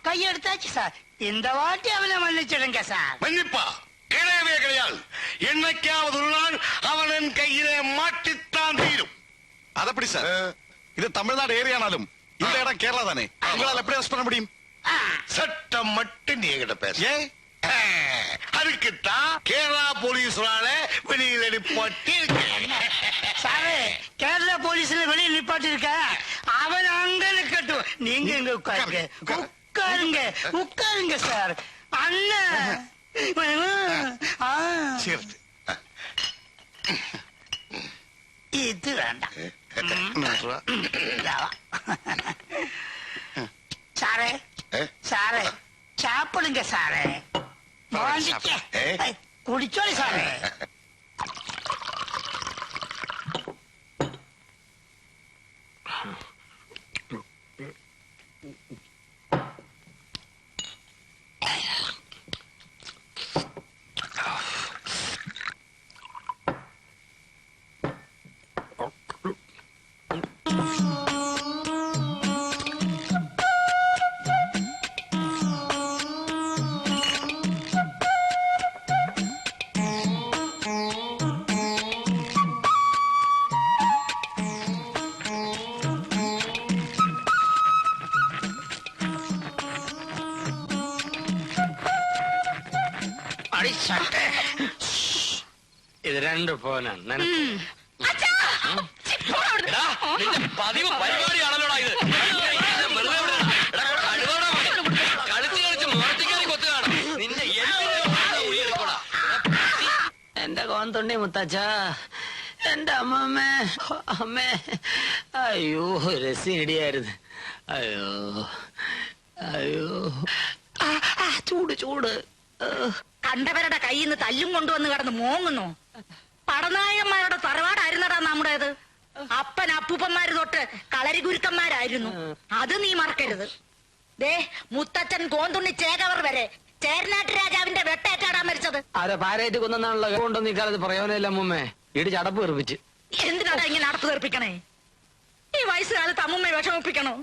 கையெடுத்தாச்சு sir. இந்த வாட்டி அவனை மன்னிச்சிடுங்க சார். மன்னிப்பா? கிடையவே கிடையாது. என்னைக்காவது ஒரு நாள் அவன் கையிலே மாட்டித்தான் தீரும். അതപ്പടി സാർ ഇത് തമിഴ്നാട് ഏരിയാണാലും இந்த இடம் கேரளா தானே, உங்களால் எப்படி அரெஸ்ட் பண்ண முடியும்? சட்டம் மட்டும் நீ என்கிட்ட பேச. அதுக்குத்தான் கேரளா போலீஸ்னால வெளியில நிப்பாட்டி சாரு, கேரளா போலீஸ்ல வெளியில் நிப்பாட்டி இருக்க. அவன் அங்க நிக்கட்டும், நீங்க இங்க உட்காருங்க. உட்காருங்க உட்காருங்க சார். அண்ணன் இது வேண்டாம். சாரே சாரே சாப்பிடுங்க சாரே. குடிச்சோடி சாரே. ഇത് 2 ഫോനാണ്. പതിവ് പരിപാടിയാണല്ലോടാ ഇത്. കളിച്ച് കളിച്ച് മുറത്തിക്കാരി കൊത്തു കാണും. നിന്റെ എന്റെ കോന്തൊണ്ടി മുത്തച്ഛ, എന്റെ അമ്മമ്മേ, അമ്മേ, അയ്യോ രസിടിയായിരുന്നു. അയ്യോ അയ്യോ ചൂട് ചൂട്. കണ്ടവരുടെ കയ്യിൽ നിന്ന് തല്ലും കൊണ്ടുവന്ന് കിടന്ന് മോങ്ങുന്നു. പടനായന്മാരുടെ തറവാടായിരുന്നടാ നമ്മുടേത്. അപ്പൻ അപ്പൂപ്പന്മാര് തൊട്ട് കളരി ഗുരുക്കന്മാരായിരുന്നു. അത് നീ മറക്കരുത്. ദേ മുത്തച്ഛൻ കോന്തുണ്ണി ചേകവർ വരെ ചേരനാട്ട് രാജാവിന്റെ വെട്ടേറ്റാടാ മരിച്ചത്. ആരെ പാരേറ്റ് കൊന്നാണല്ലോ കൊണ്ടൊന്നും ഇക്കാലത്ത് പ്രയോജനമില്ല അമ്മൂമ്മേ. ഇടി ചടപ്പ് തെറിപ്പിച്ച്. എന്തിനാടാ ഇങ്ങനെ അടപ്പ് തെറിപ്പിക്കണേ? ഈ വയസ്സുകാലത്ത് അമ്മുമ്മയെ വിഷമിപ്പിക്കണോ?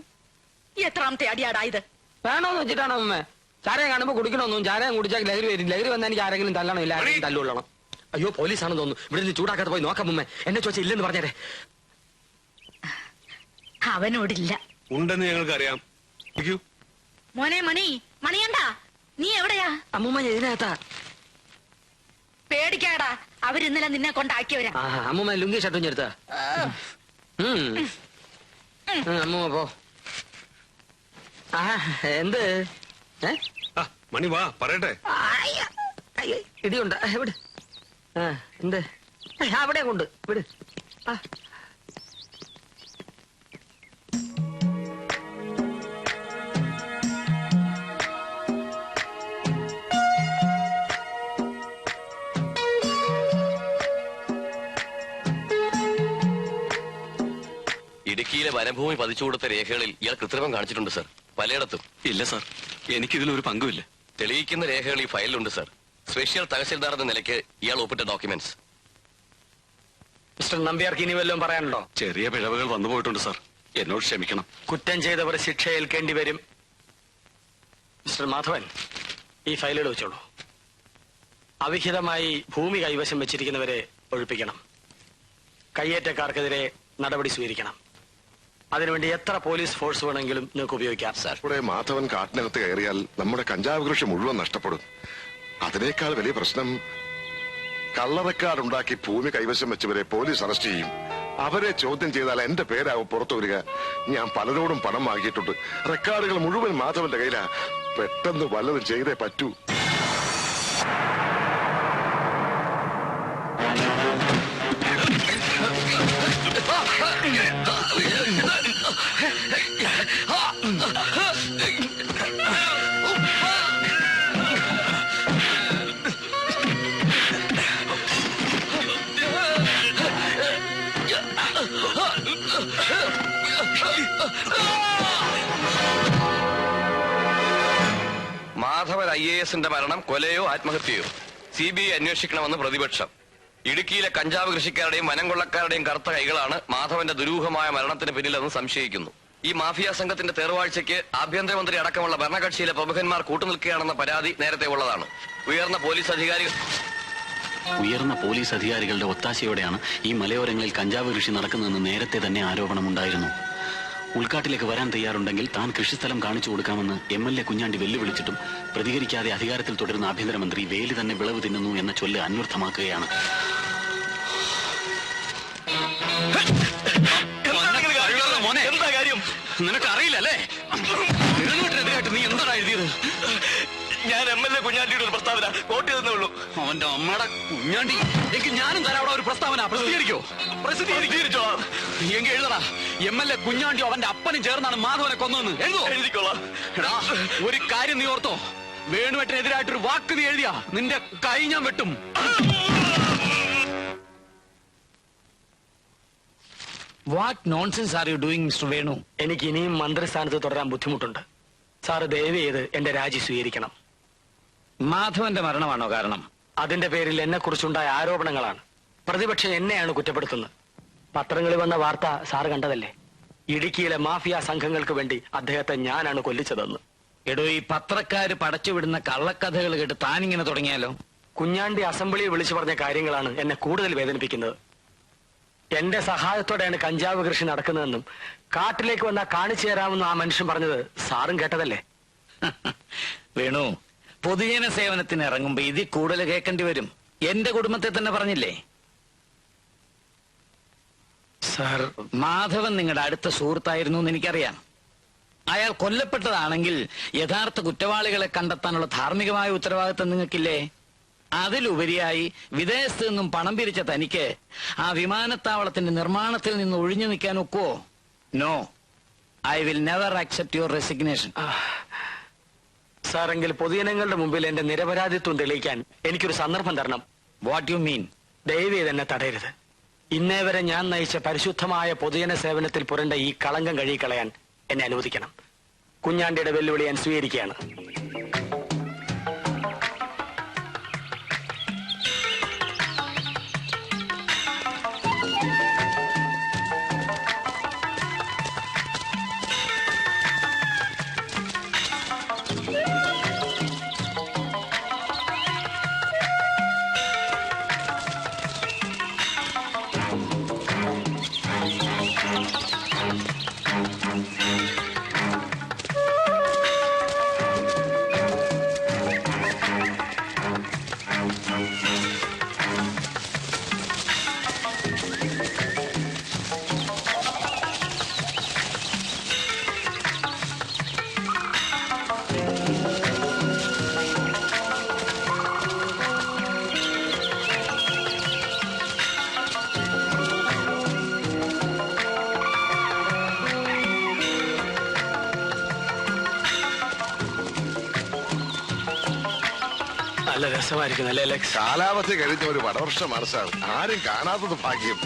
എത്രാമത്തെ അടിയാടാ ഇത്? വേണോന്ന് വെച്ചിട്ടാണ് അമ്മൂമ്മേ. ചാരയം കാണുമ്പോ കുടിക്കണമെന്നും ചാരയം കുടിച്ചാൽ ലഹരി വരും. ലഹരി വന്നാൽ എനിക്ക് ആരെങ്കിലും തല്ലണം, ഇല്ല ആരെങ്കിലും തല്ലുകൊള്ളണം. അയ്യോ പോലീസാണെന്ന് തോന്നുന്നു. ഇവിടെ നിന്ന് ചൂടാക്കാതെ പോയി നോക്കാം മുമ്മേ. എന്നെ ചോദിച്ചാൽ ഇല്ലെന്ന് പറഞ്ഞേരെ. അവനോടില്ല. ഉണ്ടെന്ന് ഞങ്ങൾക്കറിയാം. മോനെ മണി, മണിയണ്ടാ, നീ എവിടെയാ? അമ്മൂമ്മ ഇതിനകത്താ. പേടിക്കാടാ, അവരിന്നലെ നിന്നെ കൊണ്ടാക്കിയവരാ. അമ്മൂമ്മ ലുങ്കി ഷർട്ടും ചെറുത്ത. അമ്മൂമ്മ പോ. എന്ത് മണി വാ പറയട്ടെ. ഇടിയുണ്ട എവിടെ? എന്ത് അവിടെ കൊണ്ട് വിട്. ഇടുക്കിയിലെ വനഭൂമി പതിച്ചു കൊടുത്ത രേഖകളിൽ ഇയാൾ കൃത്രിമം കാണിച്ചിട്ടുണ്ട് സർ. പലയിടത്തും. ഇല്ല സാർ, എനിക്കിതിലൊരു പങ്കുമില്ല. തെളിയിക്കുന്ന രേഖകൾ ഈ ഫയലിലുണ്ട് സർ. സ്പെഷ്യൽ തഹസിൽദാർ എന്ന നിലയ്ക്ക് ഇയാൾ ഒപ്പിട്ട ഡോക്യുമെന്റ്സ്. മിസ്റ്റർ നമ്പ്യാർക്ക് ഇനി വല്ലതും പറയാനുണ്ടോ? ചെറിയ പിഴവുകൾ വന്നു പോയിട്ടുണ്ട് സാർ, എന്നോട് ക്ഷമിക്കണം. കുറ്റം ചെയ്തവർ ശിക്ഷ ഏൽക്കേണ്ടി വരും. മിസ്റ്റർ മാധവൻ, ഈ ഫയലുകൾ വെച്ചോളൂ. അവിഹിതമായി ഭൂമി കൈവശം വെച്ചിരിക്കുന്നവരെ ഒഴിപ്പിക്കണം. കയ്യേറ്റക്കാർക്കെതിരെ നടപടി സ്വീകരിക്കണം. അതിനുവേണ്ടി എത്ര പോലീസ് ഫോഴ്സ് വേണമെങ്കിലും നിങ്ങൾക്ക് ഉപയോഗിക്കാം സാർ. ഇവിടെ മാധവൻ കാട്ടിനകത്ത് കയറിയാൽ നമ്മുടെ കഞ്ചാവ് കൃഷി മുഴുവൻ നഷ്ടപ്പെടും. അതിനേക്കാൾ വലിയ പ്രശ്നം കള്ളറക്കാടുണ്ടാക്കി ഭൂമി കൈവശം വെച്ചവരെ പോലീസ് അറസ്റ്റ് ചെയ്യും. അവരെ ചോദ്യം ചെയ്താൽ എന്റെ പേരാവും പുറത്തു വരിക. ഞാൻ പലരോടും പണം വാങ്ങിയിട്ടുണ്ട്. റെക്കോർഡുകൾ മുഴുവൻ മാധവന്റെ കയ്യിലാ. പെട്ടെന്ന് വല്ലതും ചെയ്തേ പറ്റൂ. മാധവൻ IASന്റെ മരണം കൊലയോ ആത്മഹത്യയോ CBI അന്വേഷിക്കണമെന്ന് പ്രതിപക്ഷം. ഇടുക്കിയിലെ കഞ്ചാവ് കൃഷിക്കാരുടെയും വനം കൊള്ളക്കാരുടെയും കറുത്ത കൈകളാണ് മാധവന്റെ ദുരൂഹമായ മരണത്തിന് പിന്നിലെന്ന് സംശയിക്കുന്നു. ഈ മാഫിയ സംഘത്തിന്റെ തേർവാഴ്ചയ്ക്ക് ആഭ്യന്തരമന്ത്രി അടക്കമുള്ള ഭരണകക്ഷിയിലെ പ്രമുഖന്മാർ കൂട്ടുനിൽക്കുകയാണെന്ന പരാതി നേരത്തെ ഉള്ളതാണ്. ഉയർന്ന പോലീസ് അധികാരികളുടെ ഒത്താശയോടെയാണ് ഈ മലയോരങ്ങളിൽ കഞ്ചാവ് കൃഷി നടക്കുന്നതെന്ന് നേരത്തെ തന്നെ ആരോപണമുണ്ടായിരുന്നു. ഉൾക്കാട്ടിലേക്ക് വരാൻ തയ്യാറുണ്ടെങ്കിൽ താൻ കൃഷിസ്ഥലം കാണിച്ചു കൊടുക്കാമെന്ന് MLA കുഞ്ഞാണ്ടി വെല്ലുവിളിച്ചിട്ടും പ്രതികരിക്കാതെ അധികാരത്തിൽ തുടരുന്ന ആഭ്യന്തരമന്ത്രി വേലി തന്നെ വിളവ് തിന്നുന്നു എന്ന ചൊല്ല് അന്വർത്ഥമാക്കുകയാണ്. എന്താ കാര്യം? നിനക്ക് അറിയില്ലല്ലേ? എതിരായിട്ട് നീ എന്താ എഴുതിയത്? ഞാൻ MLA കുഞ്ഞാണ്ടിയുടെ ഒരു പ്രസ്താവന കോട്ട് ചെയ്തേ ഉള്ളൂ. അവന്റെ അമ്മയുടെ കുഞ്ഞാണ്ടി. എങ്കിൽ ഞാനും തരാം അവിടെ ഒരു പ്രസ്താവന. പ്രസിദ്ധീകരിച്ചോ? എങ്കിൽ എഴുതടാ, MLA കുഞ്ഞാണ്ടി അവന്റെ അപ്പനും ചേർന്നാണ് മാധവനെ കൊന്നതെന്ന് എഴുതിക്കോളാം. എടാ, ഒരു കാര്യം നീ ഓർത്തോ, വേണുവെട്ടിനെതിരായിട്ടൊരു വാക്ക് നീ എഴുതിയാ നിന്റെ കൈ ഞാൻ വെട്ടും. What nonsense are you doing mister Venu? എനിക്ക് ഇനിയും മന്ത്രിസ്ഥാനത്ത് തുടരാൻ ബുദ്ധിമുട്ടുണ്ട്. സാറ് ദയവ് ചെയ്ത് എന്റെ രാജി സ്വീകരിക്കണം. മാധവന്റെ മരണമാണോ കാരണം? അതിന്റെ പേരിൽ എന്നെ കുറിച്ചുണ്ടായ ആരോപണങ്ങളാണ്. പ്രതിപക്ഷം എന്നെയാണ് കുറ്റപ്പെടുത്തുന്നത്. പത്രങ്ങളിൽ വന്ന വാർത്ത സാറ് കണ്ടതല്ലേ? ഇടുക്കിയിലെ മാഫിയ സംഘങ്ങൾക്ക് വേണ്ടി അദ്ദേഹത്തെ ഞാനാണ് കൊല്ലിച്ചതെന്ന്. എടോ, ഈ പത്രക്കാര് പടച്ചുവിടുന്ന കള്ളക്കഥകൾ കേട്ട് താനിങ്ങനെ തുടങ്ങിയാലോ? കുഞ്ഞാണ്ടി അസംബ്ലിയിൽ വിളിച്ചു പറഞ്ഞ കാര്യങ്ങളാണ് എന്നെ കൂടുതൽ വേദനിപ്പിക്കുന്നത്. എന്റെ സഹായത്തോടെയാണ് കഞ്ചാവ് കൃഷി നടക്കുന്നതെന്നും കാട്ടിലേക്ക് വന്നാൽ കാണിച്ചു തരാമെന്നും ആ മനുഷ്യൻ പറഞ്ഞത് സാറും കേട്ടതല്ലേ? വേണു, പൊതുജന സേവനത്തിന് ഇറങ്ങുമ്പോ ഇതിൽ കൂടുതൽ കേൾക്കേണ്ടി വരും. എന്റെ കുടുംബത്തെ തന്നെ പറഞ്ഞില്ലേ സാർ? മാധവൻ നിങ്ങളുടെ അടുത്ത സുഹൃത്തായിരുന്നു എന്ന് എനിക്കറിയാം. അയാൾ കൊല്ലപ്പെട്ടതാണെങ്കിൽ യഥാർത്ഥ കുറ്റവാളികളെ കണ്ടെത്താനുള്ള ധാർമ്മികമായ ഉത്തരവാദിത്തം നിങ്ങൾക്കില്ലേ? അതിലുപരിയായി വിദേശത്ത് നിന്നും പണം പിരിച്ച തനിക്ക് ആ വിമാനത്താവളത്തിന്റെ നിർമ്മാണത്തിൽ നിന്ന് ഒഴിഞ്ഞു നിൽക്കാൻ ഒക്കുവോ? No, I will never accept your resignation. സാറെങ്കിൽ പൊതുജനങ്ങളുടെ മുമ്പിൽ എന്റെ നിരപരാധിത്വം തെളിയിക്കാൻ എനിക്കൊരു സന്ദർഭം തരണം. What you mean? ദയവ് ചെയ്ത് എന്നെ തടയരുത്. ഇന്നേ വരെ ഞാൻ നയിച്ച പരിശുദ്ധമായ പൊതുജന സേവനത്തിൽ പുരണ്ട ഈ കളങ്കം കഴുകിക്കളയാൻ എന്നെ അനുവദിക്കണം. കുഞ്ഞാണ്ടിയുടെ വെല്ലുവിളി ഞാൻ സ്വീകരിക്കുകയാണ്. നല്ല രസമായിരിക്കുന്നല്ലേ അലക്സ്? കാലാവധി കഴിഞ്ഞ ഒരു വടവർഷമാണ് സാർ. ആരും കാണാത്തത് ഭാഗ്യം.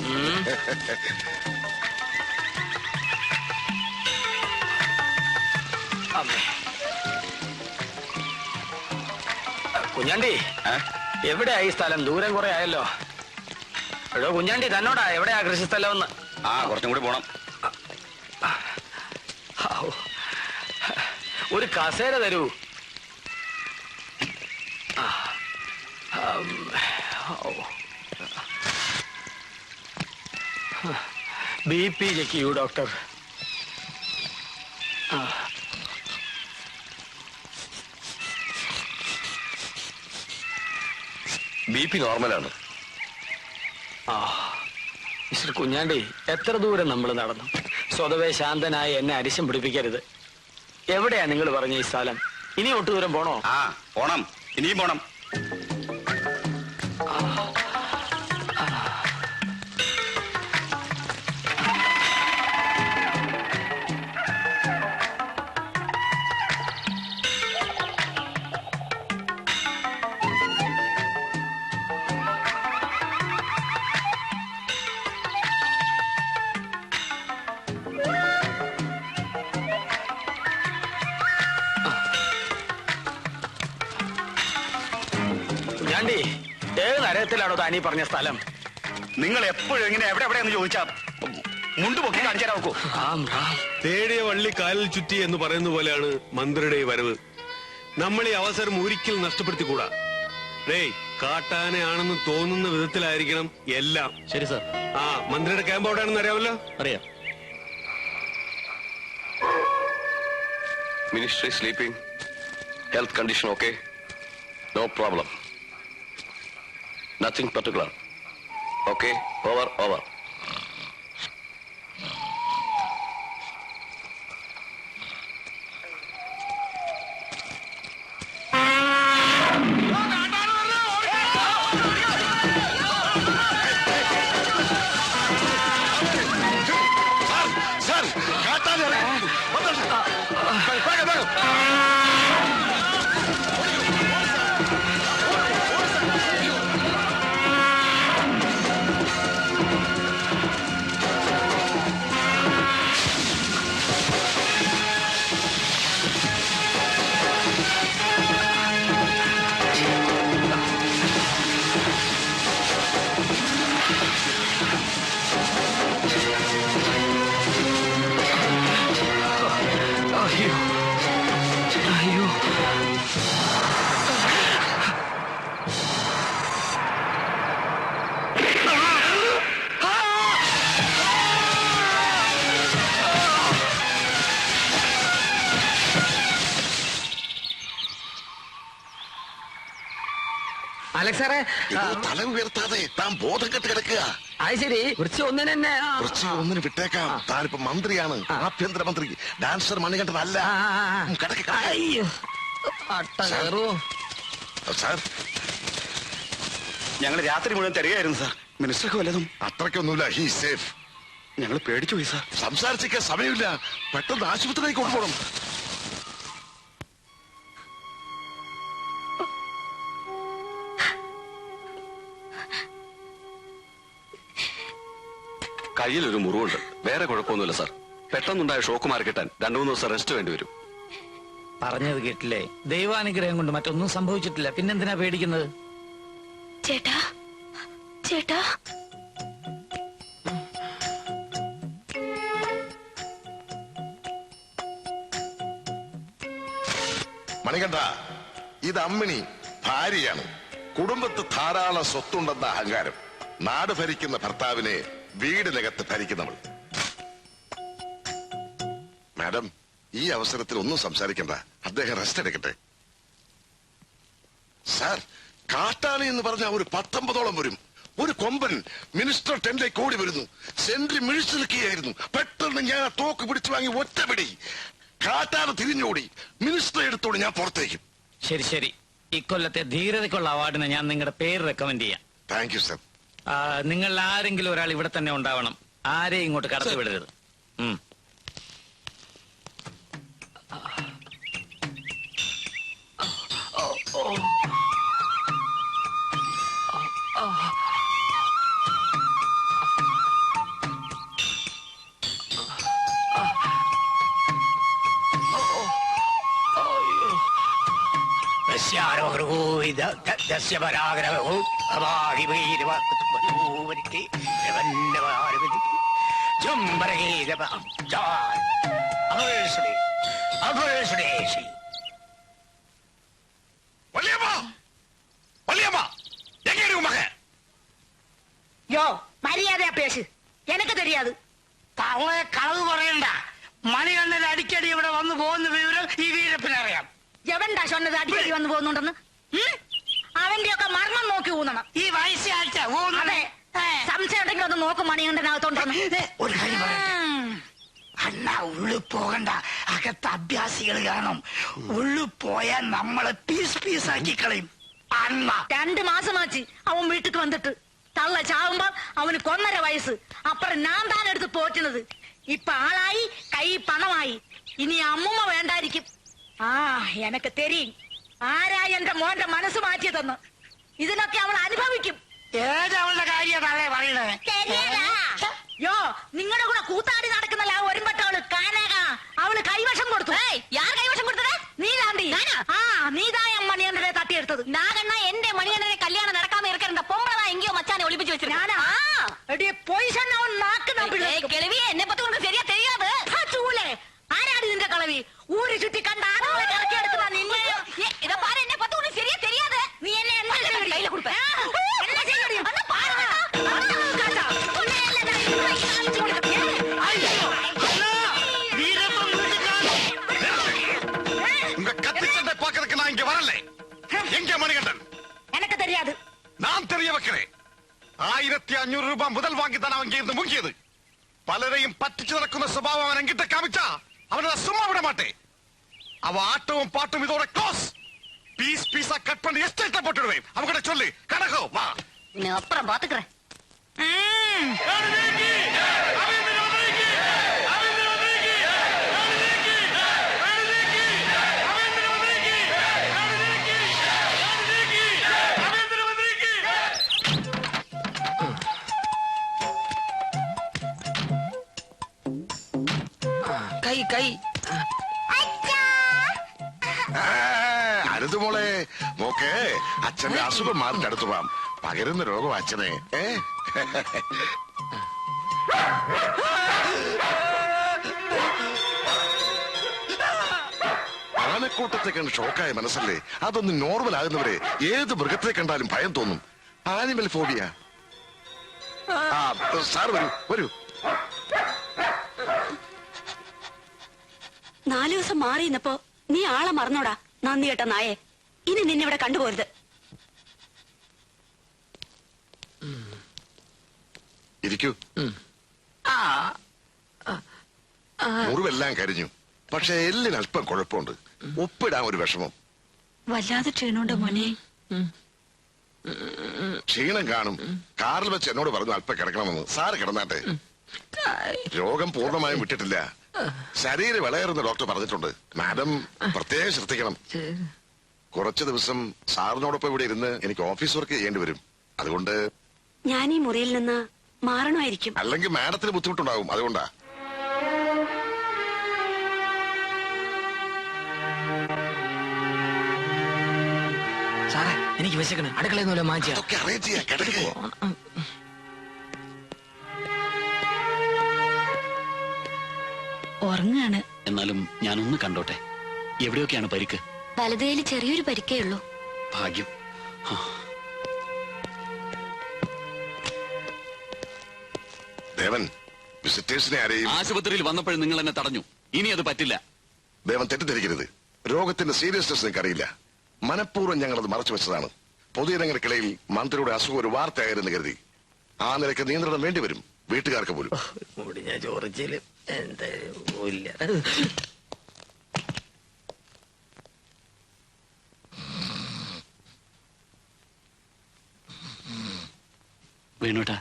കുഞ്ഞാണ്ടി, എവിടെയാ ഈ സ്ഥലം? ദൂരം കുറെ ആയല്ലോ. എടോ കുഞ്ഞാണ്ടി, തന്നോടാ എവിടെയാ കൃഷിസ്ഥലം എന്ന്? കുറച്ചും കൂടി പോണം. ഒരു കസേര തരൂ. BP ചെക്ക് ചെയ്യൂ ഡോക്ടർ. BP നോർമലാണ്. മിസ്റ്റർ കുഞ്ഞാണ്ടി, എത്ര ദൂരം നമ്മൾ നടന്നു? സ്വതവേ ശാന്തനായി എന്നെ അരിശം പിടിപ്പിക്കരുത്. എവിടെയാ നിങ്ങൾ പറഞ്ഞ ഈ സ്ഥലം? ഇനി ഒട്ടു ദൂരം പോണോ? പോണം, ഇനിയും പോണം. മുഞ്ഞാണ്ടി ഏത് നരകത്തിലാണോ താനീ പറഞ്ഞ സ്ഥലം? നിങ്ങൾ എപ്പോഴും എങ്ങനെ എവിടെ എവിടെയെന്ന് ചോദിച്ചാ മുണ്ടുപൊക്കി കാണിച്ചാൽ നോക്കൂ. തേടിയ വള്ളി കാലിൽ ചുറ്റി എന്ന് പറയുന്ന പോലെയാണ് മന്ത്രിയുടെ ഈ വരവ്. നമ്മൾ ഈ അവസരം ഒരിക്കലും നഷ്ടപ്പെടുത്തിക്കൂടാ. ഡേയ്, കാട്ടാനയാണെന്ന് തോന്നുന്ന വിധത്തിലായിരിക്കണം എല്ലാം. ശരി സാർ. ആ, മന്ത്രിയുടെ ക്യാമ്പ് എവിടെയാണെന്ന് അറിയാമല്ലോ? അറിയാം. Ministry sleeping. Health condition okay? No problem. Nothing particular. Okay, over. അലക്സാറേ, തല ഉയർത്താതെ താൻ ബോധം കെട്ട് കിടക്കുക. അത് ശരി, വൃശ്ചി ഒന്നിന് തന്നെ. വൃശ്ചി ഒന്നിന് വിട്ടേക്കാം. താനിപ്പോ മന്ത്രിയാണ്, ആഭ്യന്തരമന്ത്രി. ഡാൻസർ മണികണ്ഠനല്ല. സാർ, ഞങ്ങൾ രാത്രി മുഴുവൻ തിരയായിരുന്നു സാർ. മിനിസ്റ്റർക്ക് വല്ലതും? അത്രയ്ക്കൊന്നുമില്ല. He safe. ഞങ്ങൾ പേടിച്ചു പോയി സാർ. സംസാരിച്ചിരിക്കാൻ സമയമില്ല. പെട്ടെന്ന് ആശുപത്രിയിലേക്ക് കൊണ്ടുപോകണം. കയ്യിലൊരു മുറിവുണ്ട്. വേറെ കുഴപ്പമൊന്നുമില്ല സാർ. പെട്ടെന്നുണ്ടായ ഷോക്ക് മാറി കിട്ടാൻ 2-3 ദിവസം റെസ്റ്റ് വേണ്ടിവരും. പറഞ്ഞത് കേട്ടില്ലേ? ദൈവാനുഗ്രഹം കൊണ്ട് മറ്റൊന്നും സംഭവിച്ചിട്ടില്ല. പിന്നെന്തിനാ പേടിക്കുന്നത്? ചേട്ടാ, ചേട്ടാ, മണികണ്ഠ, ഇത് അമ്മിണി ഭാര്യയാണ്. കുടുംബത്ത് ധാരാളം സ്വത്തുണ്ടെന്ന അഹങ്കാരം. നാട് ഭരിക്കുന്ന ഭർത്താവിനെ വീടിനകത്ത് ഭരിക്കുന്നവൾ. മാഡം, ഈ അവസരത്തിൽ ഒന്നും സംസാരിക്കണ്ട. അദ്ദേഹം റെസ്റ്റ് എടുക്കട്ടെ. സാർ, കാട്ടാന എന്ന് പറഞ്ഞാൽ ഒരു 19ഓളം വരും. ഒരു കൊമ്പൻ മിനിസ്റ്റർ ടെന്റിലേക്ക് ഓടി വരുന്നു. സെന്റി മിഴിച്ചു നിൽക്കുകയായിരുന്നു. പെട്ടെന്ന് ഞാൻ ആ തോക്ക് പിടിച്ചു വാങ്ങി ഒറ്റപിടി. കാട്ടാന തിരിഞ്ഞോടി. മിനിസ്റ്റർ എടുത്തോടി ഞാൻ പുറത്തേക്കും. ശരി ശരി, ഇക്കൊല്ലത്തെ ധീരതയ്ക്കുള്ള അവാർഡിന് ഞാൻ നിങ്ങളുടെ പേര് റെക്കമെൻഡ് ചെയ്യാം. Thank you sir. നിങ്ങൾ ആരെങ്കിലും ഒരാൾ ഇവിടെ തന്നെ ഉണ്ടാവണം. ആരെയും ഇങ്ങോട്ട് കടത്തി വിടരുത്. മര്യാദ പേശ്, എനക്ക് தெரியாது. തവളെ കളവ് പറയണ്ട. മണികണ്ഠൻ അടിക്കടി ഇവിടെ വന്നു പോകുന്ന വിവരം ഈ വീരപ്പനറിയാം. എവൻടാ சொன்னது അടിക്കടി വന്നു പോകുന്നുണ്ടെന്ന്? അവന്റെ ഒക്കെ മരണം നോക്കി ഊന്നണം. ഈ വയസ്സാഴ്ച സംശയം ഉണ്ടെങ്കിൽ ഒന്ന് നോക്കും മണികണ്ഠനകത്തോണ്ടെന്ന്. ഒരു കാര്യം പറയട്ടെ, അണ്ണ ഉള്ളു പോകണ്ട. അകത്ത് അഭ്യാസികൾ കാണും. ഉള്ളു പോയാൽ നമ്മളെ പീസ് ആക്കി കളയും. അണ്ണ 2 മാസമാச்சு അവൻ വീട്ടിക്ക് വന്നിട്ട്. തള്ള ചാവുമ്പോ അവന് 1.5 വയസ്സ്. അപ്പുറം ഞാൻ താൻ എടുത്ത് പോറ്റുന്നത്. ഇപ്പൊ ആളായി, കൈ പണമായി. ഇനി അമ്മുമ്മ വേണ്ടായിരിക്കും. എനക്ക് തെരിയും ആരാ എന്റെ മോന്റെ മനസ്സ് മാറ്റിയതെന്ന്. ഇതിനൊക്കെ അവൾ അനുഭവിക്കും. ഏതവളുടെ കാര്യമാണ് പറയണത്? യോ, നിങ്ങളുടെ കൂടെ കൂത്താടി നടക്കുന്നല്ല ഒരുമ്പട്ടവള് കാനക. അവള് കൈവശം കൊടുത്തു. யார் கைவசம் கொடுத்தது? നീ താണ്ടി. നീതായ മണികണ്ഠനെ തട്ടിയെടുത്തത്. நான் எந்த மணிகண்டனை கல்யாணம் எங்க மணிகண்டன்? எனக்கு தெரியாது. நான் தெரிய வைக்கிறேன். 1500 രൂപ മുതൽ വാങ്ങിത്താണ് അവൻ ഇന്ന് മുങ്ങിയത്. പലരെയും പറ്റിച്ചു നടക്കുന്ന സ്വഭാവം അവൻ എങ്കിട്ട് കാമിച്ചാ അവനെ സുമ്മാ വിട മാട്ടേ. അവ ആട്ടവും പാട്ടും ഇതോടെ ക്ലോസ്. பீஸ் பீஸா கட் பண்ணி எஸ்டேட்ல போட்டுடுவேன். அவங்கிட்ட சொல்லு கணக்கோ வா. நான் அப்புறம் பாத்துக்கிறேன். കൈ കൈ അരുത് മോളെ, മോക്കെ അച്ഛന്റെ അസുഖം മാറിന്റെ അടുത്ത് പോവാം. പകരുന്ന രോഗം അച്ഛനെ. ആനക്കൂട്ടത്തെ കണ്ട് ഷോക്കായ മനസ്സല്ലേ, അതൊന്ന് നോർമൽ ആകുന്നവരെ ഏത് മൃഗത്തെ കണ്ടാലും ഭയം തോന്നും. Animal phobia. സാർ വരൂ വരൂ. 4 ദിവസം മാറി നിന്നപ്പോ നീ ആളെ മറന്നോടാ നന്ദി കേട്ട നായെ. ഇനി നിന്നിവിടെ കണ്ടുപോരുത്. ഇരിക്കൂ. മുറിവെല്ലാം കരിഞ്ഞു, പക്ഷെ എല്ലിന് അല്പം കുഴപ്പമുണ്ട്. ഒപ്പിടാൻ ഒരു വിഷമം. വല്ലാതെ ക്ഷീണുണ്ടോ മോനെ? ക്ഷീണം കാണും. കാറിൽ വെച്ച് എന്നോട് പറഞ്ഞു അല്പം കിടക്കണമെന്ന്. സാറ് കിടന്നാട്ടെ. രോഗം പൂർണ്ണമായും വിട്ടിട്ടില്ല. ശരീരം വിളയേറുന്ന ഡോക്ടർ പറഞ്ഞിട്ടുണ്ട്. മാഡം പ്രത്യേകം ശ്രദ്ധിക്കണം. കുറച്ചു ദിവസം സാറിനോടൊപ്പം ഇവിടെ ഇരുന്ന് എനിക്ക് ഓഫീസ് വർക്ക് ചെയ്യേണ്ടി വരും. അതുകൊണ്ട് ഞാൻ ഈ മുറിയിൽ നിന്ന് മാറണമായിരിക്കും. അല്ലെങ്കിൽ മാഡത്തിന് ബുദ്ധിമുട്ടുണ്ടാകും. അതുകൊണ്ടാ. സാറേ എനിക്ക് വിശക്കണം. അടുക്കളയിൽ മാറ്റിയാ അറേഞ്ച് ചെയ്യാം. കിടക്കോ. ഉറങ്ങാണ്. എന്നാലും ഞാനൊന്ന് കണ്ടോട്ടെ. എവിടെയൊക്കെയാണ് പരിക്ക്? വലതുകൈയിൽ ചെറിയൊരു പരിക്കേ ഉള്ളൂ. ഭാഗ്യം. ദേവൻ, വിസിറ്റേഴ്സിനെ ആരെയും ആശുപത്രിയിൽ വന്നപ്പോൾ നിങ്ങൾ എന്നെ തടഞ്ഞു. ഇനി അത് പറ്റില്ല. ദേവൻ തെറ്റിദ്ധരിക്കരുത്. രോഗത്തിന്റെ സീരിയസ്നെസ് നിങ്ങൾക്ക് അറിയില്ല. മനഃപൂർവ്വം ഞങ്ങളത് മറച്ചു വെച്ചതാണ്. പൊതുജനങ്ങൾക്കിടയിൽ മന്ത്രിയുടെ അസുഖം ഒരു വാർത്തയായിരുന്നു കരുതി. ആ നിലയ്ക്ക് നിയന്ത്രണം വേണ്ടിവരും വീട്ടുകാർക്ക് പോലും. ഞാൻ ചോറിച്ചില്ല. വേണോട്ടാ,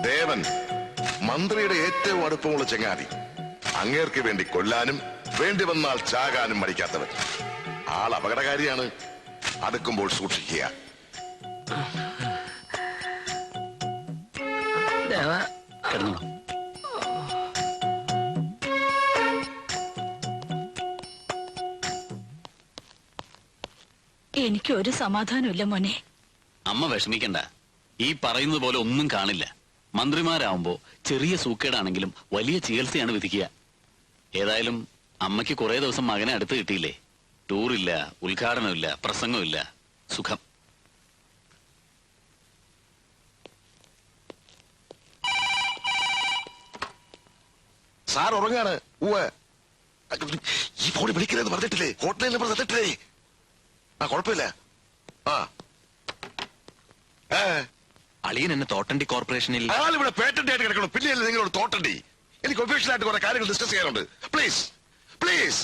ദേവൻ മന്ത്രിയുടെ ഏറ്റവും അടുപ്പമുള്ള ചങ്ങാതി. അങ്ങേർക്ക് വേണ്ടി കൊല്ലാനും വേണ്ടി വന്നാൽ ചാകാനും മടിക്കാത്തവൻ. ആൾ അപകടകാരിയാണ്. അടുക്കുമ്പോൾ സൂക്ഷിക്കുക. കിടന്നോളൂ. എനിക്ക് ഒരു സമാധാനമില്ല മോനെ. അമ്മ വിഷമിക്കണ്ട. ഈ പറയുന്നത് പോലെ ഒന്നും കാണില്ല. മന്ത്രിമാരാവുമ്പോ ചെറിയ സൂക്കേടാണെങ്കിലും വലിയ ചികിത്സയാണ് വിധിക്കുക. ഏതായാലും അമ്മയ്ക്ക് കുറെ ദിവസം മകനെ അടുത്ത് കിട്ടിയില്ലേ. ടൂറില്ല, ഉദ്ഘാടനമില്ല, പ്രസംഗമില്ല. സുഖം. സാർ ഉറങ്ങാണ്. ഈ ഫോണിൽ വിളിക്കരുതെന്ന് പറഞ്ഞിട്ടില്ലേ? ഹോട്ട്ലൈൻ നമ്പർ തന്നിട്ടില്ലേ? കുഴപ്പമില്ല. അളിയൻ എന്നെ തോട്ടണ്ടി കോർപ്പറേഷനിൽ ആളിവിടെ പേറ്റന്റ് ആയിട്ട് കിടക്കണം. പിന്നെയല്ലേ നിങ്ങളോട് തോട്ടണ്ടി? എനിക്ക് ഒഫീഷ്യലായിട്ട് കുറെ കാര്യങ്ങൾ ഡിസ്കസ് ചെയ്യാനുണ്ട്. Please please.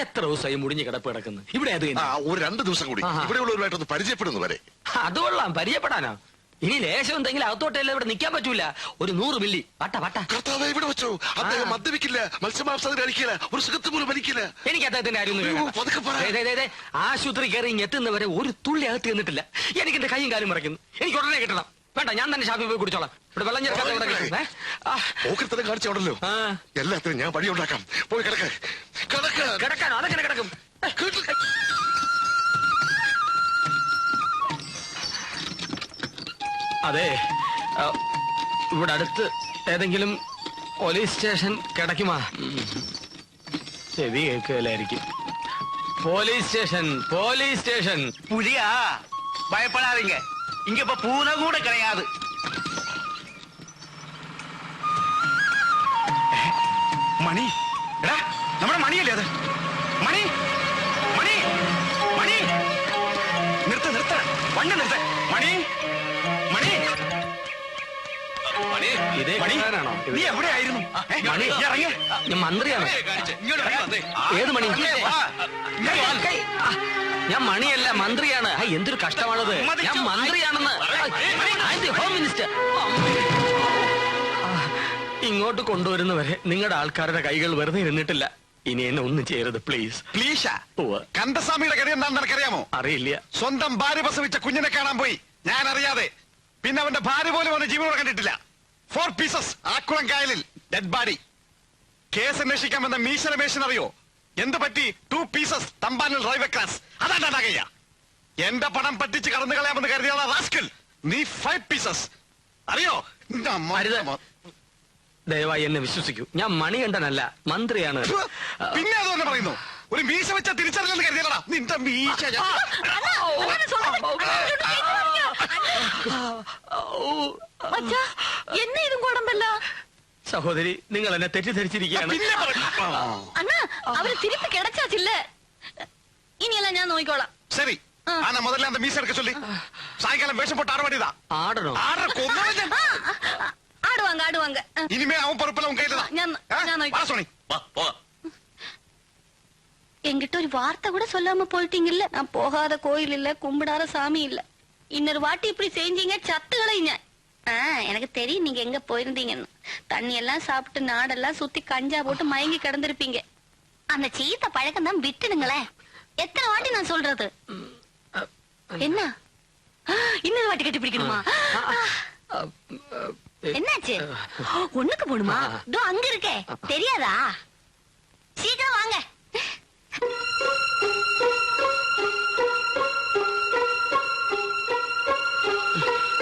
എത്ര ദിവസമായി മുടിഞ്ഞ് കിടപ്പ് കിടക്കുന്നു ഇവിടെ? അത് ഒരു 2 ദിവസം കൂടി ഇവിടെയുള്ളവരുമായിട്ടൊന്ന് പരിചയപ്പെടുന്നു വരെ. അത് കൊള്ളാം. പരിചയപ്പെടാനോ? ഇനി ലേശം എന്തെങ്കിലും അകത്തോട്ടല്ല ഇവിടെ നിൽക്കാൻ പറ്റൂല. ഒരു 100 മില്ലി വട്ട വട്ട. കർത്താവേ, ഇവിടെ വെച്ചോ. അദ്ദേഹം മദ്യപിക്കില്ല, മത്സ്യമാംസം കഴിക്കില്ല, ഒരു സുഖത്ത് പോലും വലിക്കില്ല. എനിക്ക് അദ്ദേഹത്തിന്റെ കാര്യം ആശുപത്രി കയറി എത്തുന്നവരെ ഒരു തുള്ളി അകത്ത് ചെന്നിട്ടില്ല. എനിക്ക് എന്റെ കൈയും കാലും മറയ്ക്കുന്നു. എനിക്ക് ഉടനെ കിട്ടണം. വേണ്ട, ഞാൻ തന്നെ ഷാപ്പിൽ പോയി കുടിച്ചോളാം. ഇവിടെ വെള്ളം ചേർക്കാതെ കാണിച്ചോടല്ലോ. എല്ലാത്തിനും ഞാൻ വഴി ഉണ്ടാക്കാം. പോയി കിടക്കാനോ? അതെങ്ങനെ കിടക്കും? അതെ, ഇവിടെ അടുത്ത് ഏതെങ്കിലും പോലീസ് സ്റ്റേഷൻ കിടക്കുമാ? ചെവി കേൾക്കലായിരിക്കും. Police station, police station. புலியா பயப்படாதீங்க, இங்க இப்ப பூனை கூட கிடையாது. മണി എടാ നമ്മുടെ മണിയല്ലേ അത്? മണി മണി മണി നിർത്ത് നിർത്ത വണ്ടി നിർത്ത മണി മണി ഇതേ മണി, കാണാനാണോ? നീ എവിടെയായിരുന്നു? മണി, ഇറങ്ങി ഞാൻ മന്ത്രിയാണ്. ഏത് മണി? ഞാൻ മണിയല്ല, മന്ത്രിയാണ്. എന്തൊരു കഷ്ടമാണത്. ഞാൻ മന്ത്രിയാണെന്ന്. Home minister. ഇങ്ങോട്ട് കൊണ്ടുവരുന്നവരെ നിങ്ങളുടെ ആൾക്കാരുടെ കൈകൾ വെറുതെ ഇരുന്നിട്ടില്ല. ഇനി എന്നെ ഒന്നും ചെയ്യരുത് പ്ലീസ്. പ്ലീഷാ കന്തസ്വാമിയുടെ കാര്യം എന്താണെന്ന് നിനക്കറിയാമോ? അറിയില്ല. സ്വന്തം ഭാര്യ പ്രസവിച്ച കുഞ്ഞിനെ കാണാൻ പോയി, ഞാൻ അറിയാതെ. പിന്നെ അവന്റെ ഭാര്യ പോലും അവന്റെ ജീവനോടെ കണ്ടിട്ടില്ല. 4 പീസസ് ആക്കുളം കായലിൽ ഡെഡ് ബോഡി. കേസ് അന്വേഷിക്കാൻ വന്ന മീശ രമേശൻ അറിയോ എന്ത് പറ്റി? 2 പീസസ് തമ്പാനിൽ റെയിൽവേ ക്രാസ്. അതാണ്ടാകയ്യ എന്റെ പണം പറ്റിച്ച് കടന്നു കളയാമെന്ന് കരുതിയാണ് റാസ്കൽ. നീ 5 പീസസ് അറിയോ? ദയവായി എന്നെ വിശ്വസിക്കൂ. ഞാൻ മണികണ്ഠനല്ല, മന്ത്രിയാണ്. പിന്നെ അതുതന്നെ പറയുന്നു. ഒരു മീശ വെച്ച തിരിച്ചറിഞ്ഞെന്ന് കരുതിയല്ലടാ നിന്റെ മീശ. என்ன இதும் குழம்பல்ல സഹോദരി, നിങ്ങൾ എന്നെ തെറ്റിദ്ധരിച്ചിരിക്കുകയാണ്. അണ്ണാ, അവര് തിരിപ്പ് കിടച്ചാച്ചില്ല. ഇനിയെല്ലാം ഞാൻ നോക്കിക്കോളാം. ശരി, ആന മുതലേ അന്ത മീശ എടുക്ക ചൊല്ലി സായങ്കാലം വേഷം പോട്ട് ആടുവാടിയതാ. ആടണോ? ஆடுவாங்க ஆடுவாங்க. இனிமே அவன் பொறுப்புல உன் கையில தான். என்கிட்ட ஒரு வார்த்தை கூட சொல்லாம போயிட்டீங்கல்ல. நான் போகாத கோயில் இல்ல, கும்பிடாத சாமி இல்ல. இன்னொரு வாட்டி இப்படி செஞ்சீங்க சத்துக்களை நான். எனக்கு தெரியும் நீங்க எங்க போயிருந்தீங்கன்னு. தண்ணி எல்லாம் சாப்பிட்டு நாடெல்லாம் சுத்தி கஞ்சா போட்டு மயங்கி கிடந்திருப்பீங்க. அந்த சீத்த பழக்கம் தான் விட்டுடுங்களேன். எத்தனை வாட்டி நான் சொல்றது? என்ன இன்னொரு வாட்டி கட்டி பிடிக்கணுமா? என்னாச்சு? ஒண்ணுக்கு போடுமா? இதோ அங்க இருக்கே, தெரியாதா? சீக்கிரம் வாங்க.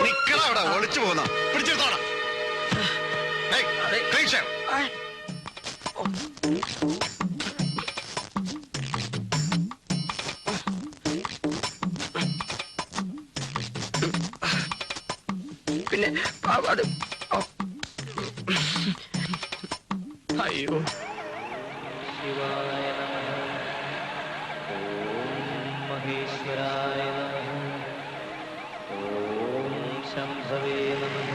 നിക്കടാ അവിടെ, ഒളിച്ചു പോകുന്ന പിടിച്ചെടുത്തോടാ. പിന്നെ അത് അയ്യോ. ശിവായ മഹേശ്വരായ ഓം ശംഭവേ നമഃ.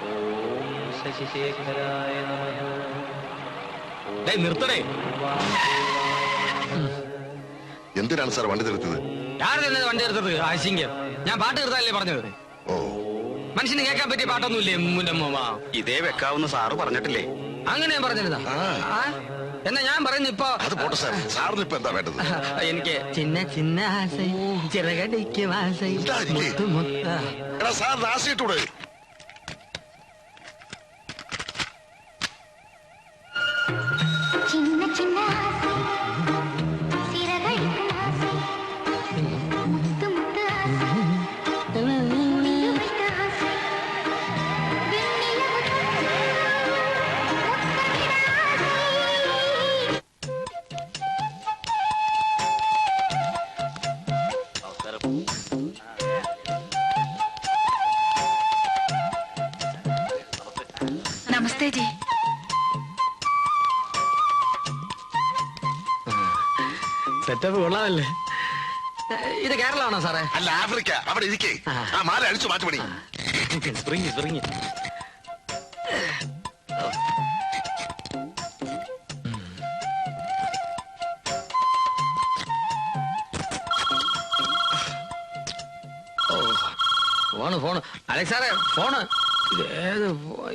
ഓം ശശിശേഖരായ നമഃ. നിർത്തണേ. എന്തിനാണ് സാർ വണ്ടി നിർത്തിയത്? ആരുടെ വണ്ടി നിർത്തത്? ആശിങ്കം. ഞാൻ പാട്ട് നിർത്താനല്ലേ പറഞ്ഞത്? മനുഷ്യന് കേൾക്കാൻ പറ്റിയ പാട്ടൊന്നുമില്ലേ? ഇതേ വെക്കാവുന്ന സാറ് പറഞ്ഞിട്ടില്ലേ? അങ്ങനെ ഞാൻ പറഞ്ഞിരുന്നാ? എന്നാ ഞാൻ പറയുന്നു ഇപ്പൊ. അത് പോട്ടെ സാർ, സാറിന് ഇപ്പൊ എന്താ വേണ്ടത്? എനിക്ക് ചിന്ന ചിന്ന ആസൈ ചിറകടിക്കും ആസൈ മുത്തു മുത്ത. എടാ സാർ ആശയിട്ടൂടെ? ചിന്ന ചിന്ന ആസൈ ചിറകടിക്കും ആസൈ മുത്തു മുത്ത ആസൈ മിന്നുവിട്ട ആസൈ നമസ്തേ ജി. സെറ്റപ്പ് കൊള്ളാമല്ലേ? ഇത് കേരളമാണോ സാറേ? അല്ല, ആഫ്രിക്ക. അവിടെ ഇരിക്കേ. ആ മാല അഴിച്ചു മാറ്റുപണി. Spring spring. Phone phone Alex സാറേ, ഫോണ്. ഇത് ഏത്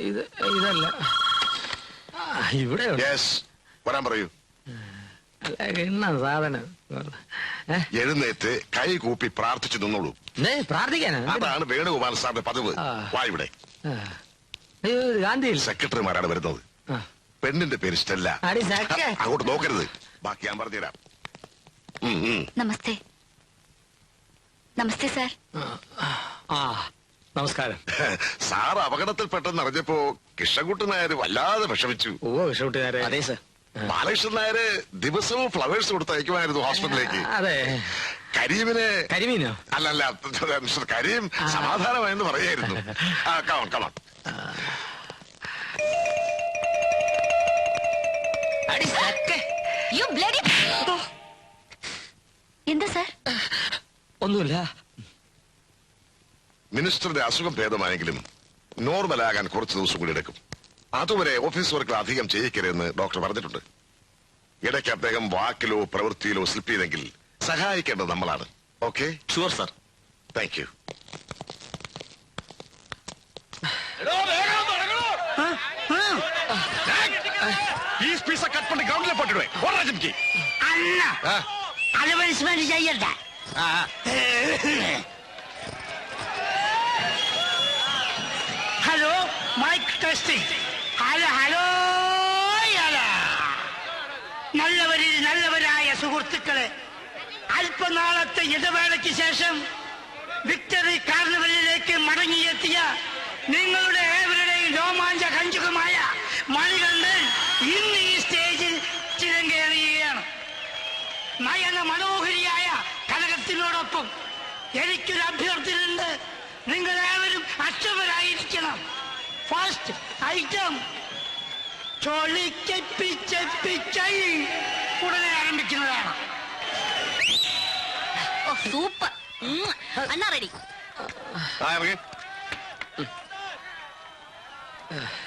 ഇത്? ഇതല്ല, ഇവിടെ വരാൻ പറയൂ. എന്നാ സാധനം? എഴുന്നേറ്റ് കൈ കൂപ്പി പ്രാർത്ഥിച്ചു നിന്നോളൂ. പ്രാർത്ഥിക്കാനാ? അതാണ് വേണുഗോപാൽ സാറിന്റെ പതിവ്. വാ ഇവിടെ. ഗാന്ധിയിൽ സെക്രട്ടറിമാരാണ് വരുന്നത്. പെണ്ണിന്റെ പേര് സ്റ്റെല്ല. അങ്ങോട്ട് നോക്കരുത്, ബാക്കി ഞാൻ പറഞ്ഞുതരാം. നമസ്തേ. നമസ്തേ സാർ. നമസ്കാരം. സാർ അപകടത്തിൽപ്പെട്ടെന്ന് അറിഞ്ഞപ്പോ കൃഷ്ണൻകുട്ടി നായർ വല്ലാതെ വിഷമിച്ചു. ഓ, കൃഷ്ണൻകുട്ടി നായർ. അതെ സാർ. ബാലകൃഷ്ണൻ നായര് ദിവസവും ഫ്ലവേഴ്സ് കൊടുത്തയക്കുമായിരുന്നു ഹോസ്പിറ്റലിലേക്ക്. അതെ. കരീമിനെ കരിമീനോ? അല്ലല്ല മിസ്റ്റർ കരീം സമാധാനമായെന്ന് പറയായിരുന്നു. Come on come on. എന്താ സാർ? ഒന്നുമില്ല. മിനിസ്റ്ററുടെ അസുഖം ഭേദമായെങ്കിലും നോർമലാകാൻ കുറച്ച് ദിവസം കൂടി എടുക്കും. അതുവരെ ഓഫീസ് വർക്കുകൾ അധികം ചെയ്യിക്കരുതെന്ന് ഡോക്ടർ പറഞ്ഞിട്ടുണ്ട്. ഇടയ്ക്ക് അദ്ദേഹം വാക്കിലോ പ്രവൃത്തിയിലോ സ്ലിപ്പ് ചെയ്തെങ്കിൽ സഹായിക്കേണ്ടത് നമ്മളാണ്. Okay? Sure sir. Thank you. ഈ പീസ കട്ട് പണി ഗ്രൗണ്ടിലെ പോട്ടിടുവേ. അണ്ണ അലവൻസ്മെന്റ് ചെയ്യണ്ട. Hello mike testing. Hello hello. നല്ലവരിൽ നല്ലവരായ സുഹൃത്തുക്കളെ, അല്പനാളത്തെ ഇടവേളയ്ക്ക് ശേഷം വിക്ടറി കാർണിവലിലേക്ക് മടങ്ങിയെത്തിയ നിങ്ങളുടെ ഏവരുടെയും രോമാഞ്ച കഞ്ചുകമായ മണികണ്ഠൻ ഇന്ന് ഈ സ്റ്റേജിൽ ചിരങ്കേറിയുകയാണ്. നയന മനോഹരിയായ കനകത്തിനോടൊപ്പം എനിക്കൊരു അഭ്യർത്ഥനയുണ്ട്. നിങ്ങൾ ഏവരും അക്ഷമരായിരിക്കണം. ഫസ്റ്റ് ഐറ്റം ചൊളിക്കപ്പിച്ചപ്പിച്ചൈ ഉടനെ ആരംഭിക്കുന്നതാണ്. സൂപ്പർ. അണ്ണാ റെഡി.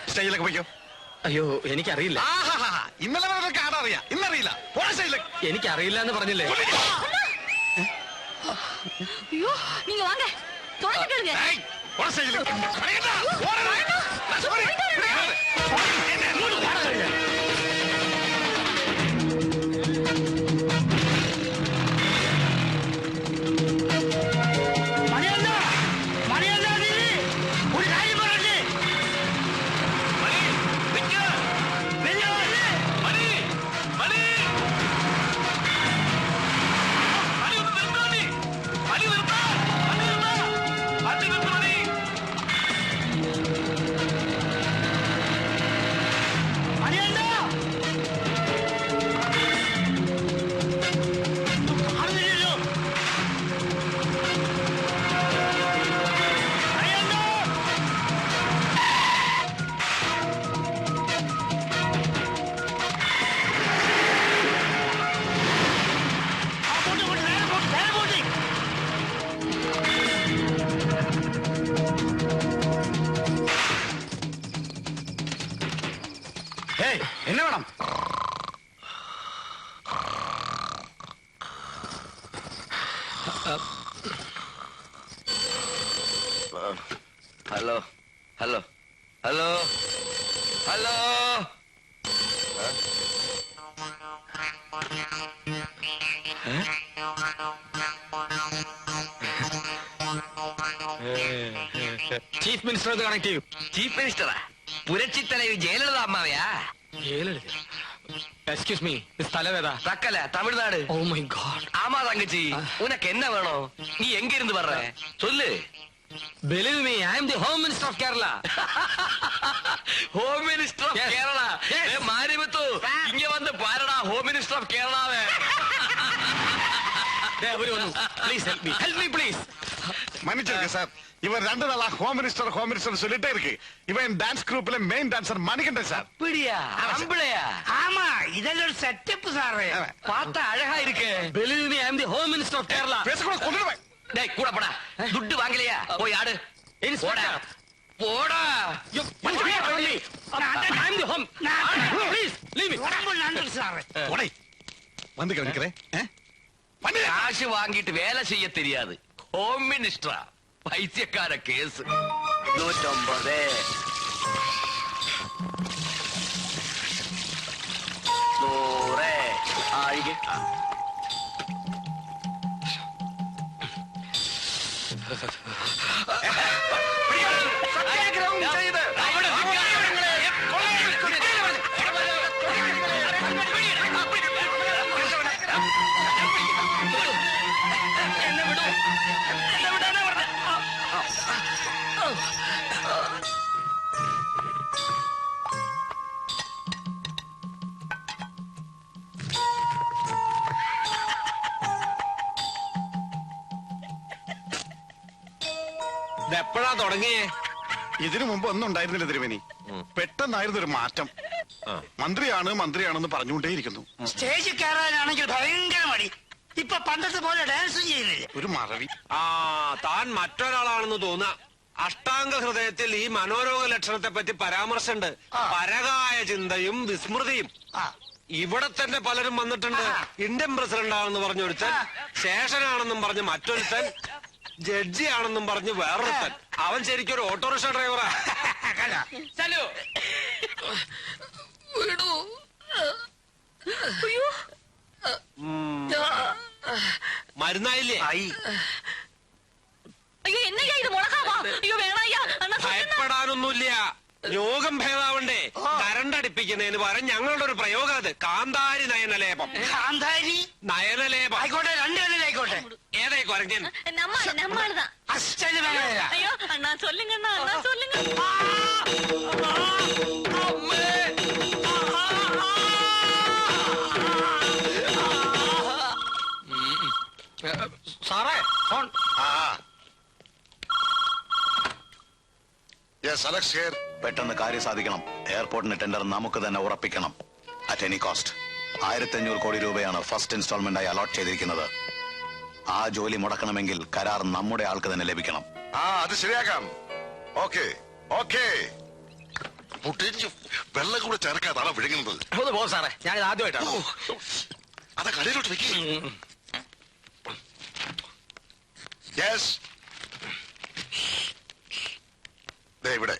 സ്റ്റേജിലേക്ക് പോയിക്കോ. അയ്യോ എനിക്കറിയില്ല. ഇന്നലെ വരെ ആടറിയാം, ഇന്നറിയില്ല. എനിക്കറിയില്ല എന്ന് പറഞ്ഞില്ലേ? ஐயோ நீங்க வாங்க தொடர்ந்துடுங்க. என்ன வேணும்? Hello hello hello hello. Chief minister connect ചെയ്യൂ. ചീഫ് മിനിസ്റ്ററാ? പുരட்சி தலைவி ஜெயலலிதா அம்மாவையா? எக்ஸ்கியூஸ் மீ, தலைவேதா? Thuckalay, Tamil Nadu. Oh my god. ஆமா தங்கச்சி, உனக்கு என்ன வேணும்? நீ எங்க இருந்து வர்ற சொல்லு. Believe me, I am the Home Minister of Kerala. Home Minister of Kerala? ஏ மாரிமுத்து, இங்க வந்து பாருடா Home Minister of Kerala-வே. Everyone, please help me. Help me please. மன்னிச்சிருங்க சார். இவர் 2 நாளா ஹோம் மினிஸ்டர் சொல்லிட்டே இருக்கு. இவன் டான்ஸ் குரூப்ல மெயின் டான்சர் மணிகண்டன் சார். அப்படியா? அம்பளையா? ஆமா, இதெல்லாம் ஒரு செட்டப் சார். பார்த்தா அழகா இருக்கு. Believe me, I am the Home Minister of Kerala. பேசக்கூட கொன்னுடுவேன். டேய் கூட போடா. துட்டு வாங்கலையா? போய் ஆடு. போடா. போடா. I am the home. Please leave me. ரொம்ப நன்றி சார். போடை. வந்து கவனிக்கிறேன். காசு வாங்கிட்டு வேலை செய்ய தெரியாது. ஹோம் மினிஸ்டரா? பைத்தியக்கார கேஸ். 150. 100. ஆயிಗೆ. ഇതെപ്പോഴാ തുടങ്ങിയേ? ഇതിനു മുമ്പ് ഒന്നും ഉണ്ടായിരുന്നില്ല തിരുമേനി. പെട്ടെന്നായിരുന്നു ഒരു മാറ്റം. മന്ത്രിയാണെന്ന് പറഞ്ഞുകൊണ്ടേയിരിക്കുന്നു. സ്റ്റേജിൽ കയറാനാണെങ്കിൽ ഭയങ്കര മടി. ഇപ്പൊ പണ്ടത്തെ പോലെ ഡാൻസും ചെയ്യുന്നില്ല. ഒരു മറവി. താൻ മറ്റൊരാളാണെന്ന് തോന്നുക. അഷ്ടാംഗ ഹൃദയത്തിൽ ഈ മനോരോഗ ലക്ഷണത്തെ പറ്റി പരാമർശമുണ്ട്. പരകായ ചിന്തയും വിസ്മൃതിയും. ഇവിടെ തന്നെ പലരും വന്നിട്ടുണ്ട്. ഇന്ത്യൻ പ്രസിഡന്റ് ആണെന്ന് പറഞ്ഞൊരുത്തൻ, ശേഷനാണെന്നും പറഞ്ഞ് മറ്റൊരുത്തൻ, ജഡ്ജി ആണെന്നും പറഞ്ഞ് വേറൊരുത്തൻ. അവൻ ശരിക്കും ഒരു ഓട്ടോറിക്ഷ ഡ്രൈവറാ. മരുന്നായില്ലേ? അയ്യോ എന്നയ്യാ ഇത് മുളകാവാ? അയ്യോ വേണയ്യാ. ഭയപ്പെടാനൊന്നുമില്ല. രോഗം ഭേദാവണ്ടേ? കരണ്ടടിപ്പിക്കുന്നതിന് പകരം ഞങ്ങളുടെ ഒരു പ്രയോഗം അത്. കാന്താരി നയനലേപം. കാന്താരി നയനലേപം ആയിക്കോട്ടെ, രണ്ടുപേരായിക്കോട്ടെ. ഏതായി കുരങ്ങൻ? நம்மளுதான். ஐயோ அண்ணா சொல்லுங்க அண்ணா, அண்ணா சொல்லுங்க. സാറേ ഫോൺ. പെട്ടെന്ന് കാര്യം സാധിക്കണം. എയർപോർട്ടിന് ടെൻഡർ നമുക്ക് തന്നെ ഉറപ്പിക്കണം. At any cost. 1500 കോടി രൂപയാണ് ഫസ്റ്റ് ഇൻസ്റ്റാൾമെന്റായി അലോട്ട് ചെയ്തിരിക്കുന്നത്. ആ ജോലി മുടക്കണമെങ്കിൽ കരാർ നമ്മുടെ ആൾക്ക് തന്നെ ലഭിക്കണം. അത് ശരിയാക്കാം. Okay okay. വെള്ളം കൂടെ ചേർക്കാതാണ് വിഴുങ്ങുന്നത്. ഒന്ന് പോ സാറേ, ഞാനിത് ആദ്യമായിട്ടാണ്. അതാ കടയിലോട്ട് വെക്കേ. ഇവിടെ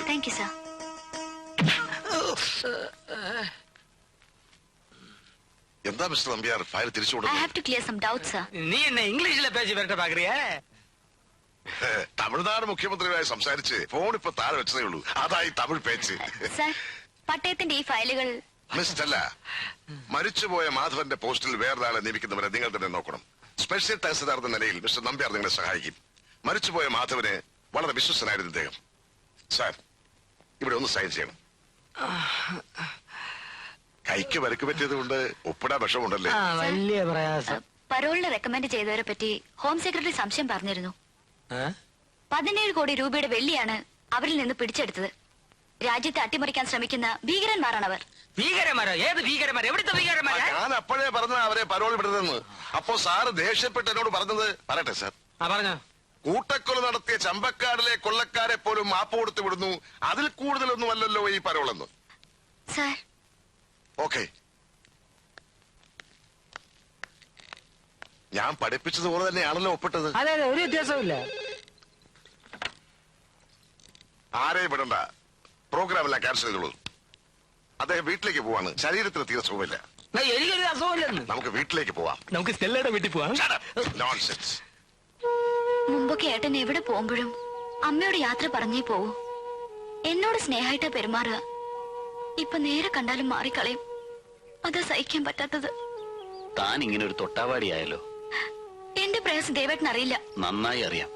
താങ്ക് യു സാർ. എന്താ മിസ്റ്റർ നമ്പ്യാർ ഫയൽ തിരിച്ചു I have to clear some doubts, sir. നീ എന്നെ ഇംഗ്ലീഷിലെ പേജ് വരട്ടെ പാക്കറിയേ? തമിഴ്നാട് മുഖ്യമന്ത്രിയുമായി സംസാരിച്ച് ഫോൺ ഇപ്പൊ താഴെ വെച്ചതേ ഉള്ളൂ. അതായി തമിഴ് പേച്ച്. സർ, പട്ടയത്തിന്റെ ഈ ഫയലുകൾ മിസ്റ്റല്ല, മരിച്ചുപോയ മാധവന്റെ പോസ്റ്റിൽ വേറൊരാളെ നിയമിക്കുന്നവരെ നിങ്ങൾ തന്നെ നോക്കണം. സ്പെഷ്യൽ തഹസിൽദാർ എന്ന നിലയിൽ മിസ്റ്റർ നമ്പ്യാർ നിങ്ങളെ സഹായിക്കും. മരിച്ചുപോയ മാധവന് വളരെ വിശ്വസനായിരുന്നു ഇദ്ദേഹം. സാർ, ഇവിടെ ഒന്ന് സൈൻ ചെയ്യണം. കൈക്ക് വരക്ക് പറ്റിയത് കൊണ്ട് ഒപ്പിടാൻ വിഷമുണ്ടല്ലേ? വലിയ പ്രയാസം. പരോളിന് റെക്കമെൻഡ് ചെയ്തവരെ പറ്റി ഹോം സെക്രട്ടറി സംശയം പറഞ്ഞിരുന്നു. 17 കോടി രൂപയുടെ വെള്ളിയാണ് അവരിൽ നിന്ന് പിടിച്ചെടുത്തത്. രാജ്യത്തെ അട്ടിമറിക്കാൻ ശ്രമിക്കുന്ന ഭീകരന്മാരാണ് അവർ. ഭീകരന്മാരോ? ഏത് ഭീകരന്മാർ? എവിടുത്തെ ഭീകരന്മാരാ? ഞാൻ അപ്പോഴേ പറഞ്ഞ അവരെ പരോൾ വിടരുതെന്ന്. അപ്പോ സാറ് ദേഷ്യപ്പെട്ട് എന്നോട് പറഞ്ഞത് പറയട്ടെ സാർ. പറഞ്ഞോ. കൂട്ടക്കൊല നടത്തിയ ചമ്പക്കാടിലെ കൊള്ളക്കാരെ പോലും മാപ്പ് കൊടുത്തു വിടുന്നു. അതിൽ കൂടുതലൊന്നും അല്ലല്ലോ ഈ പരോളെന്ന്. സാർ, ഓക്കെ, ഞാൻ പഠിപ്പിച്ചതുപോലെ തന്നെയാണല്ലോ ഒപ്പിട്ടത്. അതെ അതെ, ഒരു വ്യത്യാസമില്ല. ആരെയും വിടണ്ട. പ്രോഗ്രാം എല്ലാം ക്യാൻസൽ ചെയ്തോളൂ. അദ്ദേഹം വീട്ടിലേക്ക് പോവാണ്. ശരീരത്തിന് തീരെ സുഖമില്ല. എനിക്കൊരു അസുഖമില്ലെന്ന്. നമുക്ക് വീട്ടിലേക്ക് പോവാം. നമുക്ക് സ്റ്റെല്ലയുടെ വീട്ടിൽ പോവാം. നോൺസെൻസ്. മുമ്പൊക്കെ ഏട്ടൻ എവിടെ പോകുമ്പോഴും അമ്മയോട് യാത്ര പറഞ്ഞേ പോവൂ. എന്നോട് സ്നേഹമായിട്ടാ പെരുമാറുക. ഇപ്പൊ നേരെ കണ്ടാലും മാറിക്കളയും. അതാ സഹിക്കാൻ പറ്റാത്തത്. താൻ ഇങ്ങനെ ഒരു തൊട്ടാവാടിയായല്ലോ. എന്റെ പ്രയാസം ദേവേട്ടൻ അറിയില്ല. നന്നായി അറിയാം.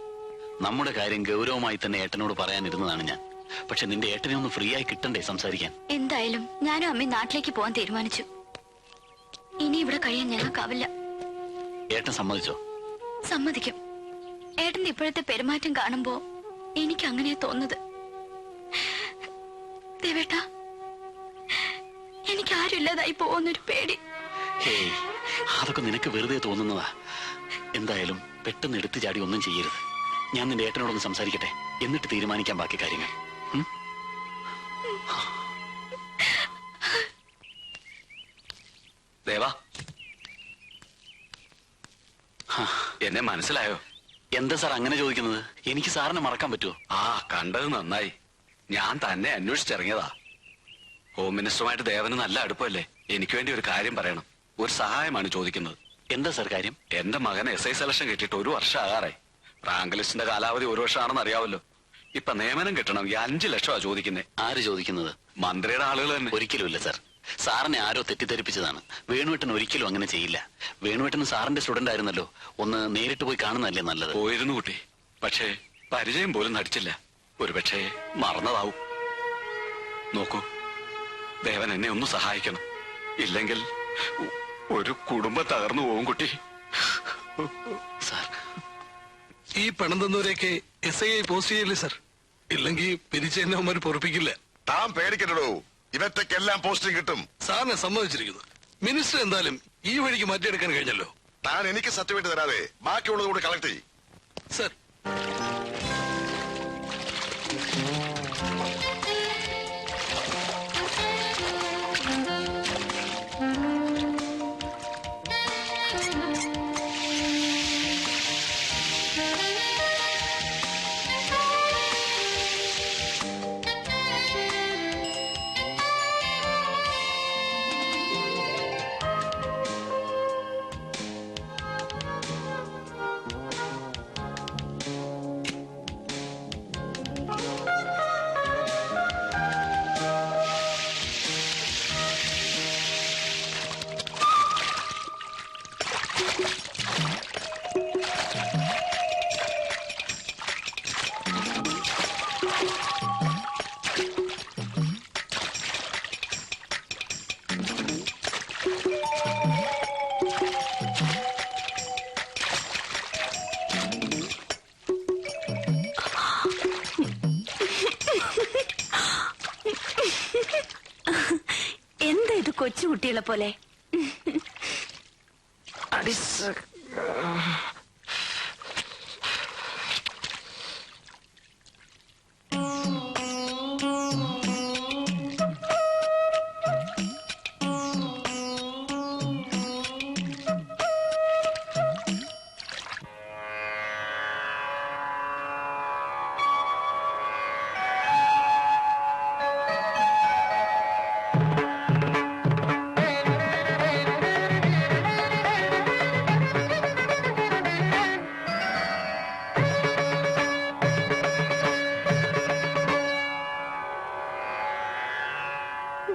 നമ്മുടെ കാര്യം ഗൗരവമായി തന്നെ ഏട്ടനോട് പറയാനിരുന്നതാണ് ഞാൻ. പക്ഷെ നിന്റെ ഏട്ടനെ ഒന്ന് ഫ്രീ ആയി കിട്ടണ്ടേ സംസാരിക്കാൻ? എന്തായാലും ഞാനും അമ്മയും നാട്ടിലേക്ക് പോകാൻ തീരുമാനിച്ചു. ഇനി ഇവിടെ കഴിയാൻ ഞങ്ങൾക്കാവില്ല. ഏട്ടൻ സമ്മതിച്ചോ? സമ്മതിക്കും. ഏട്ടന്റെ ഇപ്പോഴത്തെ പെരുമാറ്റം കാണുമ്പോ എനിക്ക് അങ്ങനെയാ തോന്നുന്നത്. ദേവേട്ട, എനിക്ക് ആരുമില്ലാതായി പോകുന്നൊരു പേടി. ഹേയ്, അതൊക്കെ നിനക്ക് വെറുതെ തോന്നുന്നതാ. എന്തായാലും പെട്ടെന്ന് എടുത്തു ചാടി ഒന്നും ചെയ്യരുത്. ഞാൻ നിന്റെ ഏട്ടനോടൊന്ന് സംസാരിക്കട്ടെ, എന്നിട്ട് തീരുമാനിക്കാൻ ബാക്കി കാര്യങ്ങൾ. ദേവാ, എന്നെ മനസ്സിലായോ? എന്താ സാർ അങ്ങനെ ചോദിക്കുന്നത്? എനിക്ക് സാറിനെ മറക്കാൻ പറ്റുമോ? കണ്ടത് നന്നായി. ഞാൻ തന്നെ അന്വേഷിച്ചിറങ്ങിയതാ. ഹോം മിനിസ്റ്ററുമായിട്ട് ദേവന് നല്ല അടുപ്പമല്ലേ? എനിക്ക് വേണ്ടി ഒരു കാര്യം പറയണം. ഒരു സഹായമാണ് ചോദിക്കുന്നത്. എന്താ സാർ കാര്യം? എന്റെ മകൻ SI സെലക്ഷൻ കിട്ടിയിട്ട് 1 വർഷം ആകാറായി. റാങ്ക് ലിസ്റ്റിന്റെ കാലാവധി 1 വർഷമാണെന്ന് അറിയാവല്ലോ. ഇപ്പൊ നിയമനം കിട്ടണമെങ്കിൽ 5 ലക്ഷമാണ് ചോദിക്കുന്നത്. ആര് ചോദിക്കുന്നത്? മന്ത്രിയുടെ ആളുകൾ തന്നെ. ഒരിക്കലുമില്ല സാർ. സാറിനെ ആരോ തെറ്റിദ്ധരിപ്പിച്ചതാണ്. വേണുവേട്ടൻ ഒരിക്കലും അങ്ങനെ ചെയ്യില്ല. വേണുവേട്ടൻ സാറിന്റെ സ്റ്റുഡന്റ് ആയിരുന്നല്ലോ. ഒന്ന് നേരിട്ട് പോയി കാണുന്നതല്ലേ നല്ലത്. പോയിരുന്നു കുട്ടി, പക്ഷേ പരിചയം പോലും നടിച്ചില്ല. ഒരുപക്ഷെ മറന്നതാവും. നോക്കൂ, ദേവൻ എന്നെ ഒന്ന് സഹായിക്കണം. ഇല്ലെങ്കിൽ ഒരു കുടുംബം തകർന്നു പോകും കുട്ടി. സാർ, ഈ പണം തന്നവരെയൊക്കെ SI പോസ്റ്റ് ചെയ്യില്ലേ സാർ? ഇല്ലെങ്കിൽ പിരിച്ച് എന്നെ അവന്മാർ പൊറപ്പിക്കില്ല. താൻ പേടിക്കണ്ടോ, ഇവറ്റക്കെല്ലാം പോസ്റ്റിംഗ് കിട്ടും. സാറിനെ സമ്മതിച്ചിരിക്കുന്നു. മിനിസ്റ്റർ എന്തായാലും ഈ വഴിക്ക് മാറ്റിയെടുക്കാൻ കഴിഞ്ഞല്ലോ. താൻ എനിക്ക് സർട്ടിഫിക്കറ്റ് തരാതെ ബാക്കിയുള്ളത് കൂടി കളക്ട് ചെയ്യും. സാർ, എന്താ ഇത് കൊച്ചുകുട്ടികളെ പോലെ?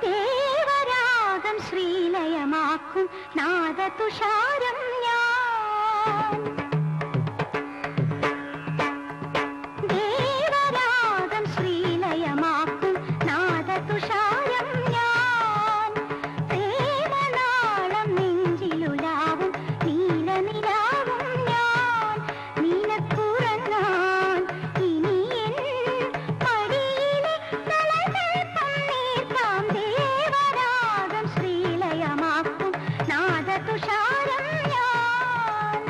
ദേവരാഗം ശ്രീലയമാക്കും നാദതുഷാരം ഞാൻ. ദേവരാഗം ശ്രീലയമാക്കും നാദതുഷാരം ഞാൻ. പ്രേമനാളം നെഞ്ചിലുലാവും നീലനിലാവും ഞാൻ. നിനക്കുറങ്ങാൻ ഇനി എൻ മടിയിലെ തലകൾപ്പം നീർത്താം. ദേവരാഗം ശ്രീലയമാക്കും നാദതുഷാരം ഞാൻ.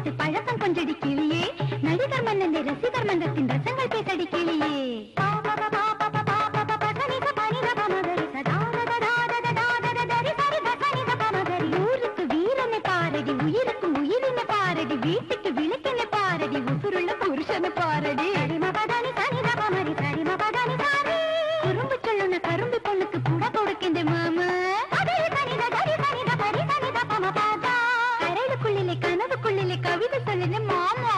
கேட்டு பழக்கம் கொஞ்சடி கிளியே நடிகர் மன்னன் ரசிகர் மன்றத்தின் ரசங்கள் பேசடி கிளியே ஊருக்கு வீரனை பாரடி உயிருக்கும் உயிரினை பாரடி வீட்டுக்கு விளக்கினை பாரடி உசுருள்ள புருஷனை பாரடி சரிமபதானி சனித பமரி சரிமபதானி சாரி குறும்பு சொல்லுன கரும்பு பொண்ணுக்கு கூட கொடுக்கின்ற மாமா கரைகளுக்குள்ளிலே கனவுக்குள்ளிலே கவிதை சொல்லுன மாமா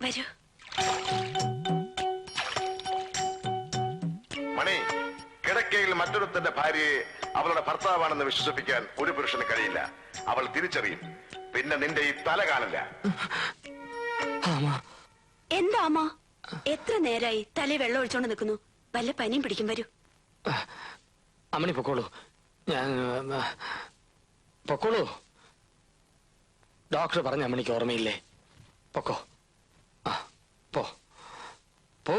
വരൂ. മണി, കിടക്കയിൽ മറ്റൊരുത്തന്റെ ഭാര്യയെ അവളുടെ ഭർത്താവാണെന്ന് വിശ്വസിപ്പിക്കാൻ ഒരു പുരുഷന് കഴിയില്ല. അവൾ തിരിച്ചറിയും. പിന്നെ നിന്റെ ഈ തല കാണില്ല. എന്താ അമ്മ, എത്ര നേരായി തലേ വെള്ളം ഒഴിച്ചോണ്ട് നിൽക്കുന്നു? വല്ല പനിയും പിടിക്കും. വരൂ. അമ്മണി പൊക്കോളൂ. ഞാൻ പൊക്കോളൂ. ഡോക്ടർ പറഞ്ഞ അമ്മണിക്ക് ഓർമ്മയില്ലേ? പൊക്കോ. പോ പോ.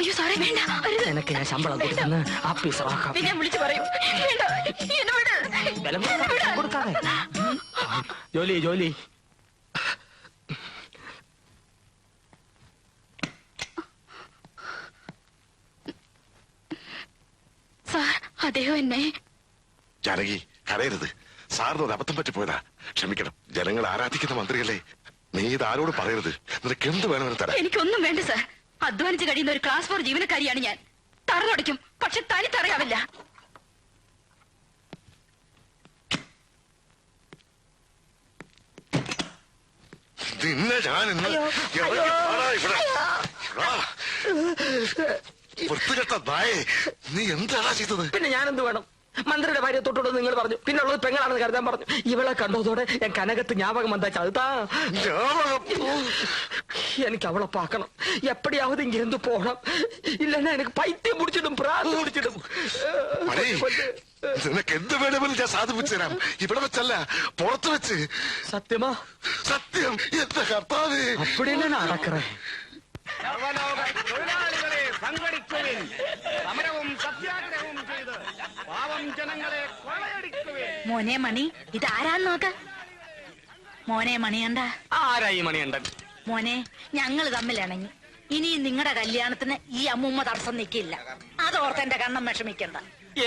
അയ്യോ സാറേ, വേണ്ട. നിനക്ക് ഞാൻ ശമ്പളം കൊടുക്കുന്ന ആഫീസറാക്കാം. ഞാൻ വിളിച്ചു പറയും. വേണ്ട, എന്നെ വിട്. കൊടുക്കാതെ ജോലി ജോലി. സാർ, അദ്ദേഹം എന്നെ ജാനകി, കരയരുത്. സാറിന് ഒരു അബദ്ധം പറ്റിപ്പോയതാ. ക്ഷമിക്കണം. ജനങ്ങൾ ആരാധിക്കുന്ന മന്ത്രിയല്ലേ. നീ ഇത് ആരോട് പറയരുത്. നിനക്ക് എന്ത് വേണമെന്ന് തരാം. എനിക്കൊന്നും വേണ്ട സാർ. അധ്വാനിച്ച് കഴിയുന്ന ഒരു ക്ലാസ് 4 ജീവനക്കാരിയാണ് ഞാൻ. തറന്നൊടിക്കും, പക്ഷെ തനി തറയാവില്ല. നിന്നെ ഞാൻ ഇന്ന് വൃത്തികെട്ട നായേ, നീ എന്താടാ ചെയ്തത്? പിന്നെ ഞാനെന്ത് വേണം? മന്ത്രിയുടെ ഭാര്യ തൊട്ടോട് നിങ്ങൾ പറഞ്ഞു. പിന്നെ ഉള്ളത് പെങ്ങളാണെന്ന് കരുതാൻ പറഞ്ഞു. ഇവളെ കണ്ടതോടെ ഞാൻ കനകത്ത് ஞாபகம் വന്നാ ചതുതാ. എനിക്ക് അവളെ പാക്കണം. എപ്പടിയാവത് ഇങ്ങിരുന്ന് പോണം. ഇല്ലെന്നാ എനിക്ക് പൈത്യം പിടിച്ചിടും, പ്രാന്ത് പിടിച്ചിടും. നിനക്ക് എന്ത് വേണമെങ്കിലും ഞാൻ സാധിപ്പിച്ചു തരാം. ഇവിടെ വെച്ചല്ല, പുറത്ത് വെച്ച്. സത്യമാ? സത്യം. എന്റെ കർത്താവേ, അപ്പടിയല്ലേ നടക്കറേ. തൊഴിലാളികളെ സംഘടിക്കുവിൻ. സമരവും സത്യാഗ്രഹവും ചെയ്ത് പാവം ജനങ്ങളെ കൊള്ളയടിക്കുവിൻ. മോനെ മണി, ഇതാരാന്ന് നോക്ക. മോനെ മണിയണ്ട. ആരായി മണിയണ്ടൻ? മോനെ, ഞങ്ങൾ തമ്മിലിണങ്ങി. ഇനിയും നിങ്ങളുടെ കല്യാണത്തിന് ഈ അമ്മൂമ്മ തടസ്സം നിൽക്കില്ല. അതോർത്ത് എന്റെ കണ്ണം വിഷമിക്കണ്ട.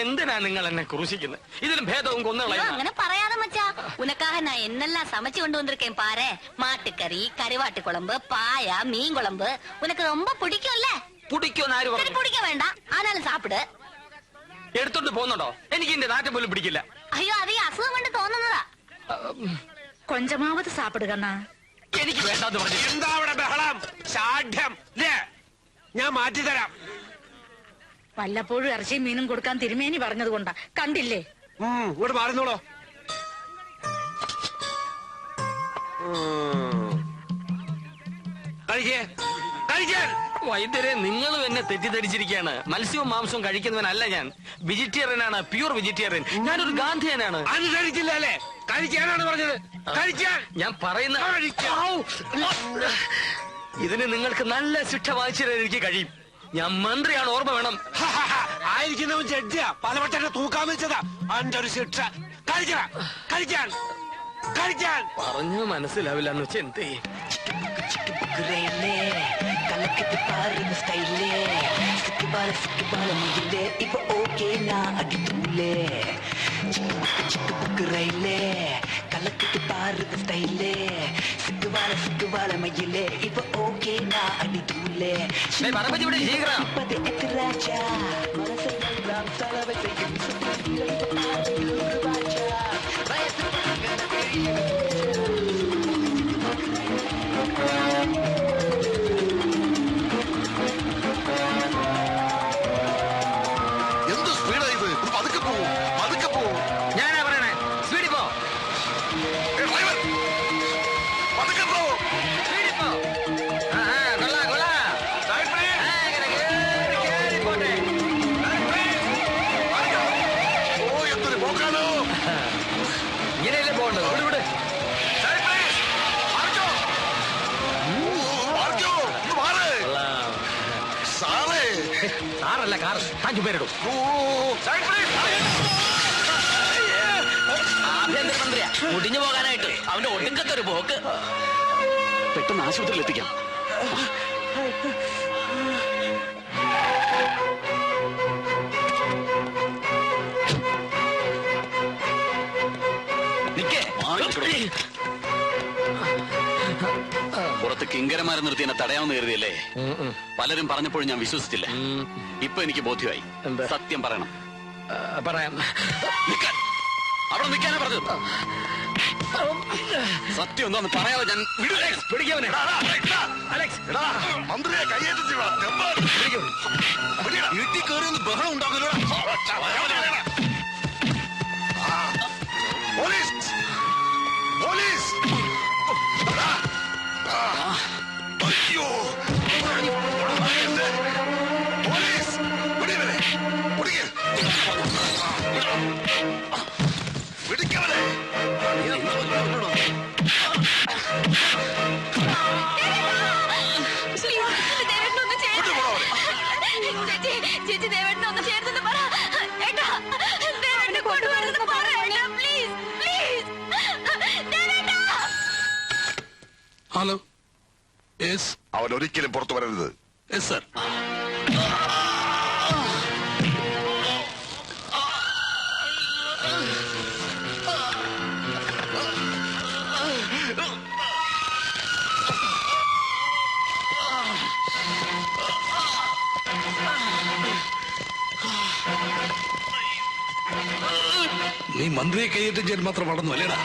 എന്തിനാ നിങ്ങൾ എന്നെ ക്രൂശിക്കുന്നത്? ഇതിലും ഭേദവും കൊന്നുകളയും. അങ്ങനെ പറയാതെ മച്ചാ. ഉനക്കാக நான் என்னெல்லாம் சமைச்சு கொண்டு வந்திருக்கேன் பாரு. மாட்டுக்கறி, கருவாட்டு குழம்பு, பாயா, மீன் குழம்பு. உனக்கு ரொம்ப பிடிக்கும்ல? പിടിക്കുമെന്ന് ആര് പറഞ്ഞു? பிடிக்க வேண்டாம், ஆனாலும் சாப்பிடு. എടുത്തോണ്ട് പോകുന്നുണ്ടോ? എനിക്ക് എന്റെ നാറ്റം പോലും പിടിക്കില്ല. അയ്യോ, അത് ഈ അസുഖം കൊണ്ട് തോന്നുന്നതാ. കൊഞ്ചമാവത് സാപ്പിടുകണ്ണ. എനിക്ക് വേണ്ടാന്ന് പറഞ്ഞു. എന്താ അവിടെ ബഹളം? ഷാഠ്യം ല്ലേ? ഞാൻ മാറ്റിത്തരാം. വല്ലപ്പോഴും ഇറച്ചിയും മീനും കൊടുക്കാൻ തിരുമേനി പറഞ്ഞത് കൊണ്ടാ. കണ്ടില്ലേ? ഇവിടെ മാറുന്നോളോ. കഴിക്കേ കഴിക്കാൻ. വൈദ്യരെ, നിങ്ങളും എന്നെ തെറ്റിദ്ധരിച്ചിരിക്കുകയാണ്. മത്സ്യവും മാംസവും കഴിക്കുന്നവനല്ല ഞാൻ. വെജിറ്റേറിയനാണ്, പ്യൂർ വെജിറ്റേറിയൻ. ഞാനൊരു ഗാന്ധിയനാണ്. അനുസരിച്ചില്ല അല്ലേ? കഴിക്കാനാണ് പറഞ്ഞത്. കഴിക്കാൻ. ഞാൻ പറയുന്ന ഇതിന് നിങ്ങൾക്ക് നല്ല ശിക്ഷ വാങ്ങിച്ചു തരാൻ എനിക്ക് കഴിയും. ഞാൻ മന്ത്രിയാണ്, ഓർമ്മ വേണം. ആയിരിക്കുന്നവൻ ജഡ്ജിയാ. പലവട്ടം തൂക്കാൻ വെച്ചതാ. അന്റെ ഒരു ശിക്ഷ. കഴിക്കാൻ. കഴിക്കാൻ പറഞ്ഞു മനസ്സിലാവില്ല എന്ന് വെച്ചാൽ എന്ത് ചെയ്യും? കലക്കത്തി പാറുന്ന സ്റ്റൈലേ സിക്കുപാല മുയിലേ ഇപ്പൊ ഓക്കേ നാ അടിത്തൂലേ ചിക്ക് ബുക്ക് റൈലേ കലക്കത്തി പാറുന്ന സ്റ്റൈലേ സിക്കുപാല മയിലേ ഇപ്പൊ ഓക്കേ നാ അടിത്തൂലേ ഇപ്പത്തെ എത്തിരാച്ച മനസ്സെല്ലാം തലവെച്ചയും എന്ത് സ്പീഡാ ഇത്? പതുക്കെ പോവും, പതുക്കെ പോവും. ഞാനാ പറയണേ സ്പീഡിൽ പോ. ഡ്രൈവർ പതുക്കെ പോവും. ഓ എന്തൊരു പോക്കാണോ. ഇങ്ങനെയല്ലേ പോകണ്ടത്? ഇവിടെ കാറല്ല കാർ. താൻ ചുമരിടും. ആഭ്യന്തരമന്ത്രിയാ മുടിഞ്ഞു പോകാനായിട്ട് അവന്റെ ഒടുക്കത്തെ ഒരു പോക്ക്. പെട്ടെന്ന് ആശുപത്രിയിൽ എത്തിക്കാം. പുറത്ത് കിങ്കരന്മാരെ നിർത്തി എന്നെ തടയാമെന്ന് കരുതിയല്ലേ? പലരും പറഞ്ഞപ്പോഴും ഞാൻ വിശ്വസിച്ചില്ല. ഇപ്പൊ എനിക്ക് ബോധ്യമായി. സത്യം പറയണം. പറയാം. അവിടെ നിൽക്കാനാ പറഞ്ഞത്. സത്യം എന്താന്ന് പറയാതെ ഞാൻ പിടിക്കവനെ. മന്ത്രിയെ കയ്യേറ്റി വീട്ടിൽ കയറി ഒന്ന് ബഹളം ഉണ്ടാകുമല്ലോ. Police police. അയ്യോ പോലീസ് പിടിക്കവനെ പിടിക്കവനെ. ചേച്ചി ദേവേട്ടനൊന്ന് ചേർത്തെന്ന് പറ. ഏട്ടാ ദേവേട്ടനെ കൊണ്ടുവരുന്നത് പറ ഏട്ടാ, പ്ലീസ് പ്ലീസ്. ദേവേട്ടാ. ഹലോ. യെസ്. അവൻ ഒരിക്കലും പുറത്തു വരരുത്. Yes sir. നീ മന്ത്രിയെ കൈയേറ്റം ചെയ്യാൻ മാത്രം വളർന്നു അല്ലേടാ?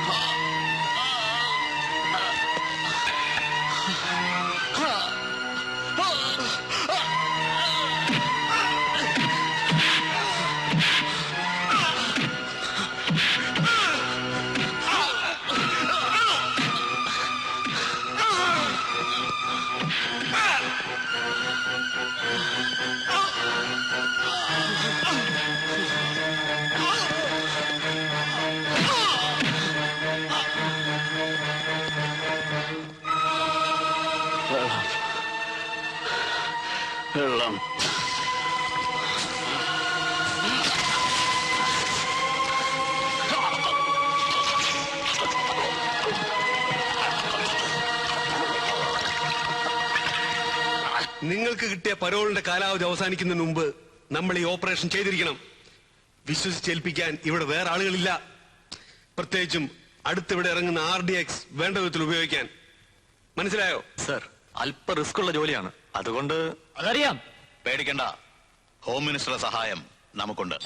വെള്ളം. നിങ്ങൾക്ക് കിട്ടിയ പരോളിന്റെ കാലാവധി അവസാനിക്കുന്നതിന് മുമ്പ് നമ്മൾ ഈ ഓപ്പറേഷൻ ചെയ്തിരിക്കണം. വിശ്വസിച്ചേൽപ്പിക്കാൻ ഇവിടെ വേറെ ആളുകളില്ല. പ്രത്യേകിച്ചും അടുത്തിവിടെ ഇറങ്ങുന്ന RDX വേണ്ട വിധത്തിൽ ഉപയോഗിക്കാൻ. മനസ്സിലായോ? സർ, അല്പ റിസ്ക് ഉള്ള ജോലിയാണ്. അതുകൊണ്ട് അതറിയാം. പേടിക്കണ്ട. ഹോം മിനിസ്റ്ററുടെ സഹായം നമുക്കുണ്ട്.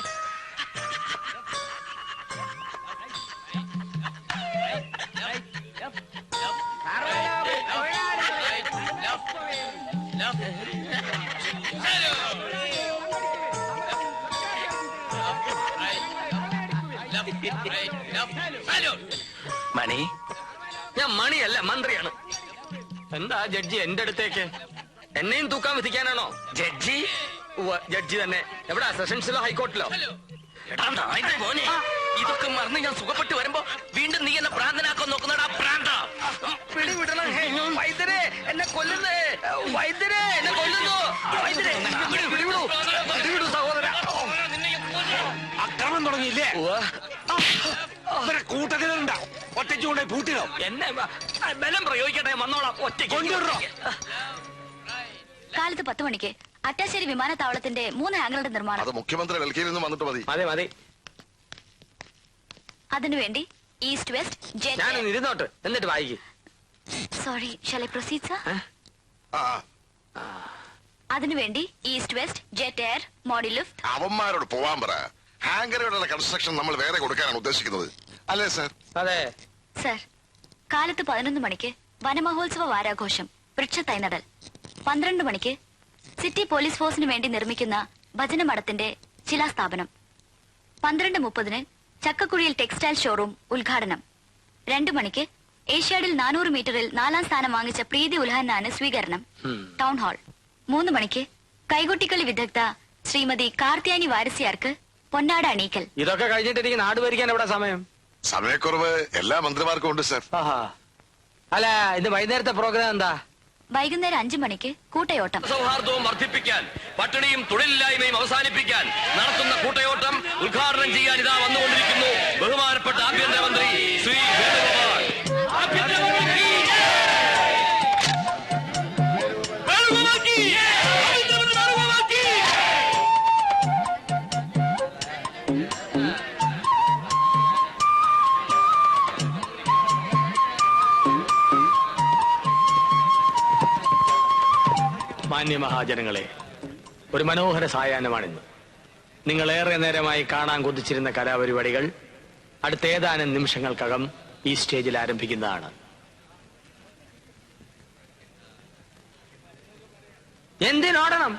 മണി, ഞാൻ മണിയല്ല മന്ത്രിയാണ്. എന്താ ജഡ്ജി എന്റെ അടുത്തേക്ക്? എന്നെയും തൂക്കാൻ വിധിക്കാനാണോ? ജഡ്ജി? ജഡ്ജി തന്നെ. എവിടാ? സെഷൻസിലോ ഹൈക്കോർട്ടിലോ? ഇതൊക്കെ മറന്ന് ഞാൻ സുഖപ്പെട്ട് വരുമ്പോ വീണ്ടും നീ എന്നെ ഭ്രാന്തനാക്കാൻ നോക്കുന്നടാ ഭ്രാന്ത. പിടിവിടണം. വൈദ്യരെ എന്നെ കൊല്ലുന്നേ. വൈദ്യരെ എന്നെ കൊല്ലുന്നു. വൈദ്യരെ പിടിവിടൂ. പിടിവിടൂ സഹോദര. അക്രമം ഓടാൻ തുടങ്ങിയില്ലേ? കൂട്ടത്തിലുണ്ടാ ഒറ്റയ്ക്ക് കൊണ്ടേ പൂട്ടിടോ. എന്നെ ബലം പ്രയോഗിക്കട്ടെ, വന്നോളാം. ഒറ്റയ്ക്ക് കൊണ്ടുവരോ. കാലത്ത് 10 മണിക്ക് അട്ടാശ്ശേരി വിമാനത്താവളത്തിന്റെ 3 ഹാങ്ങറുടെ നിർമ്മാണം. അത് മുഖ്യമന്ത്രി ഡൽഹിയിൽ നിന്ന് വന്നിട്ട് മതി. മതി മതി. അതിനുവേണ്ടി ഈസ്റ്റ് വെസ്റ്റ് ഞാനൊന്ന് ഇരുന്നോട്ട്, എന്നിട്ട് വായിക്കും. Sorry, shall I proceed sir? അതിനുവേണ്ടി east west jet air Modi lift. അവന്മാരോട് പോവാൻ പറ. ഹാങ്കറുകളുടെ കൺസ്ട്രക്ഷൻ നമ്മൾ വേറെ കൊടുക്കാനാണ് ഉദ്ദേശിക്കുന്നത്, അല്ലേ സർ? അതെ സർ. കാലത്ത് 11 മണിക്ക് വനമഹോത്സവ വാരാഘോഷം, വൃക്ഷത്തൈ നടൽ. 12 മണിക്ക് സിറ്റി പോലീസ് ഫോഴ്സിന് വേണ്ടി നിർമ്മിക്കുന്ന ഭജനമഠത്തിന്റെ ശിലാസ്ഥാപനം. 12:30 ചക്കക്കുഴിയിൽ ടെക്സ്റ്റൈൽ ഷോറൂം ഉദ്ഘാടനം. 2 മണിക്ക് ഏഷ്യാഡിൽ 400 മീറ്ററിൽ 4ാം സ്ഥാനം വാങ്ങിച്ച പ്രീതി ഉൽഹന്നാന് സ്വീകരണം, ടൗൺ ഹാൾ. 3 മണിക്ക് കൈകൊട്ടിക്കളി വിദഗ്ധ ശ്രീമതി കാർത്തിയാനി വാരസ്യാർക്ക് പൊന്നാട അണീക്കൽ. ഇതൊക്കെ കഴിഞ്ഞിട്ട് എനിക്ക് നാട് ഭരിക്കാൻ എവിടെ സമയം? സമയക്കുറവ് എല്ലാ മന്ത്രിമാർക്കും ഉണ്ട് സർ. അല്ല, ഇത് വൈകുന്നേരത്തെ പ്രോഗ്രാം എന്താ? വൈകുന്നേരം 5 മണിക്ക് കൂട്ടയോട്ടം. സൗഹാർദ്ദവും വർദ്ധിപ്പിക്കാൻ, പട്ടിണിയും തൊഴിലില്ലായ്മയും അവസാനിപ്പിക്കാൻ നടത്തുന്ന കൂട്ടയോട്ടം ഉദ്ഘാടനം ചെയ്യാൻ ഇതാ വന്നുകൊണ്ടിരിക്കുന്നു ബഹുമാനപ്പെട്ട ആഭ്യന്തരമന്ത്രി ശ്രീ വേണുഗോപാൽ. മാന്യ മഹാജനങ്ങളെ, ഒരു മനോഹര സായാഹ്നമാണിന്ന്. നിങ്ങളേറെ നേരമായി കാണാൻ കൊതിച്ചിരുന്ന കലാപരിപാടികൾ അടുത്ത ഏതാനും നിമിഷങ്ങൾക്കകം ഈ സ്റ്റേജിൽ ആരംഭിക്കുന്നതാണ്. എന്തിനോടണം?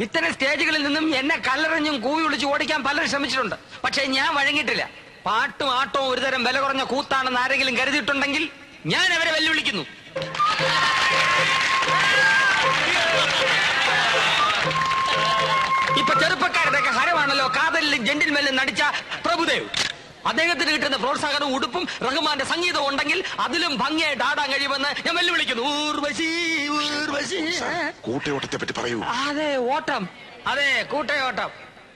ഇത്തരം സ്റ്റേജുകളിൽ നിന്നും എന്നെ കല്ലെറിഞ്ഞും കൂവി വിളിച്ച് ഓടിക്കാൻ പലരും ശ്രമിച്ചിട്ടുണ്ട്. പക്ഷേ ഞാൻ വഴങ്ങിയിട്ടില്ല. പാട്ടും ആട്ടവും ഒരുതരം വില കുറഞ്ഞ കൂത്താണെന്ന് ആരെങ്കിലും കരുതിയിട്ടുണ്ടെങ്കിൽ ഞാൻ അവരെ വെല്ലുവിളിക്കുന്നു. ഇപ്പൊ ചെറുപ്പക്കാരുടെയൊക്കെ ഹരമാണല്ലോ കാതലിലും ജെന്റിൽമെല്ലും നടിച്ച പ്രഭുദേവ്. അദ്ദേഹത്തിന് കിട്ടുന്ന പ്രോത്സാഹനവും ഉടുപ്പും റഹ്മാന്റെ സംഗീതവും ഉണ്ടെങ്കിൽ അതിലും ഭംഗിയായിട്ട് ആടാൻ കഴിയുമെന്ന് ഞാൻ വെല്ലുവിളിക്കുന്നു. കൂട്ടയോട്ടത്തെ പറ്റി പറയൂ. അതെ, ഓട്ടം. അതെ, കൂട്ടയോട്ടം.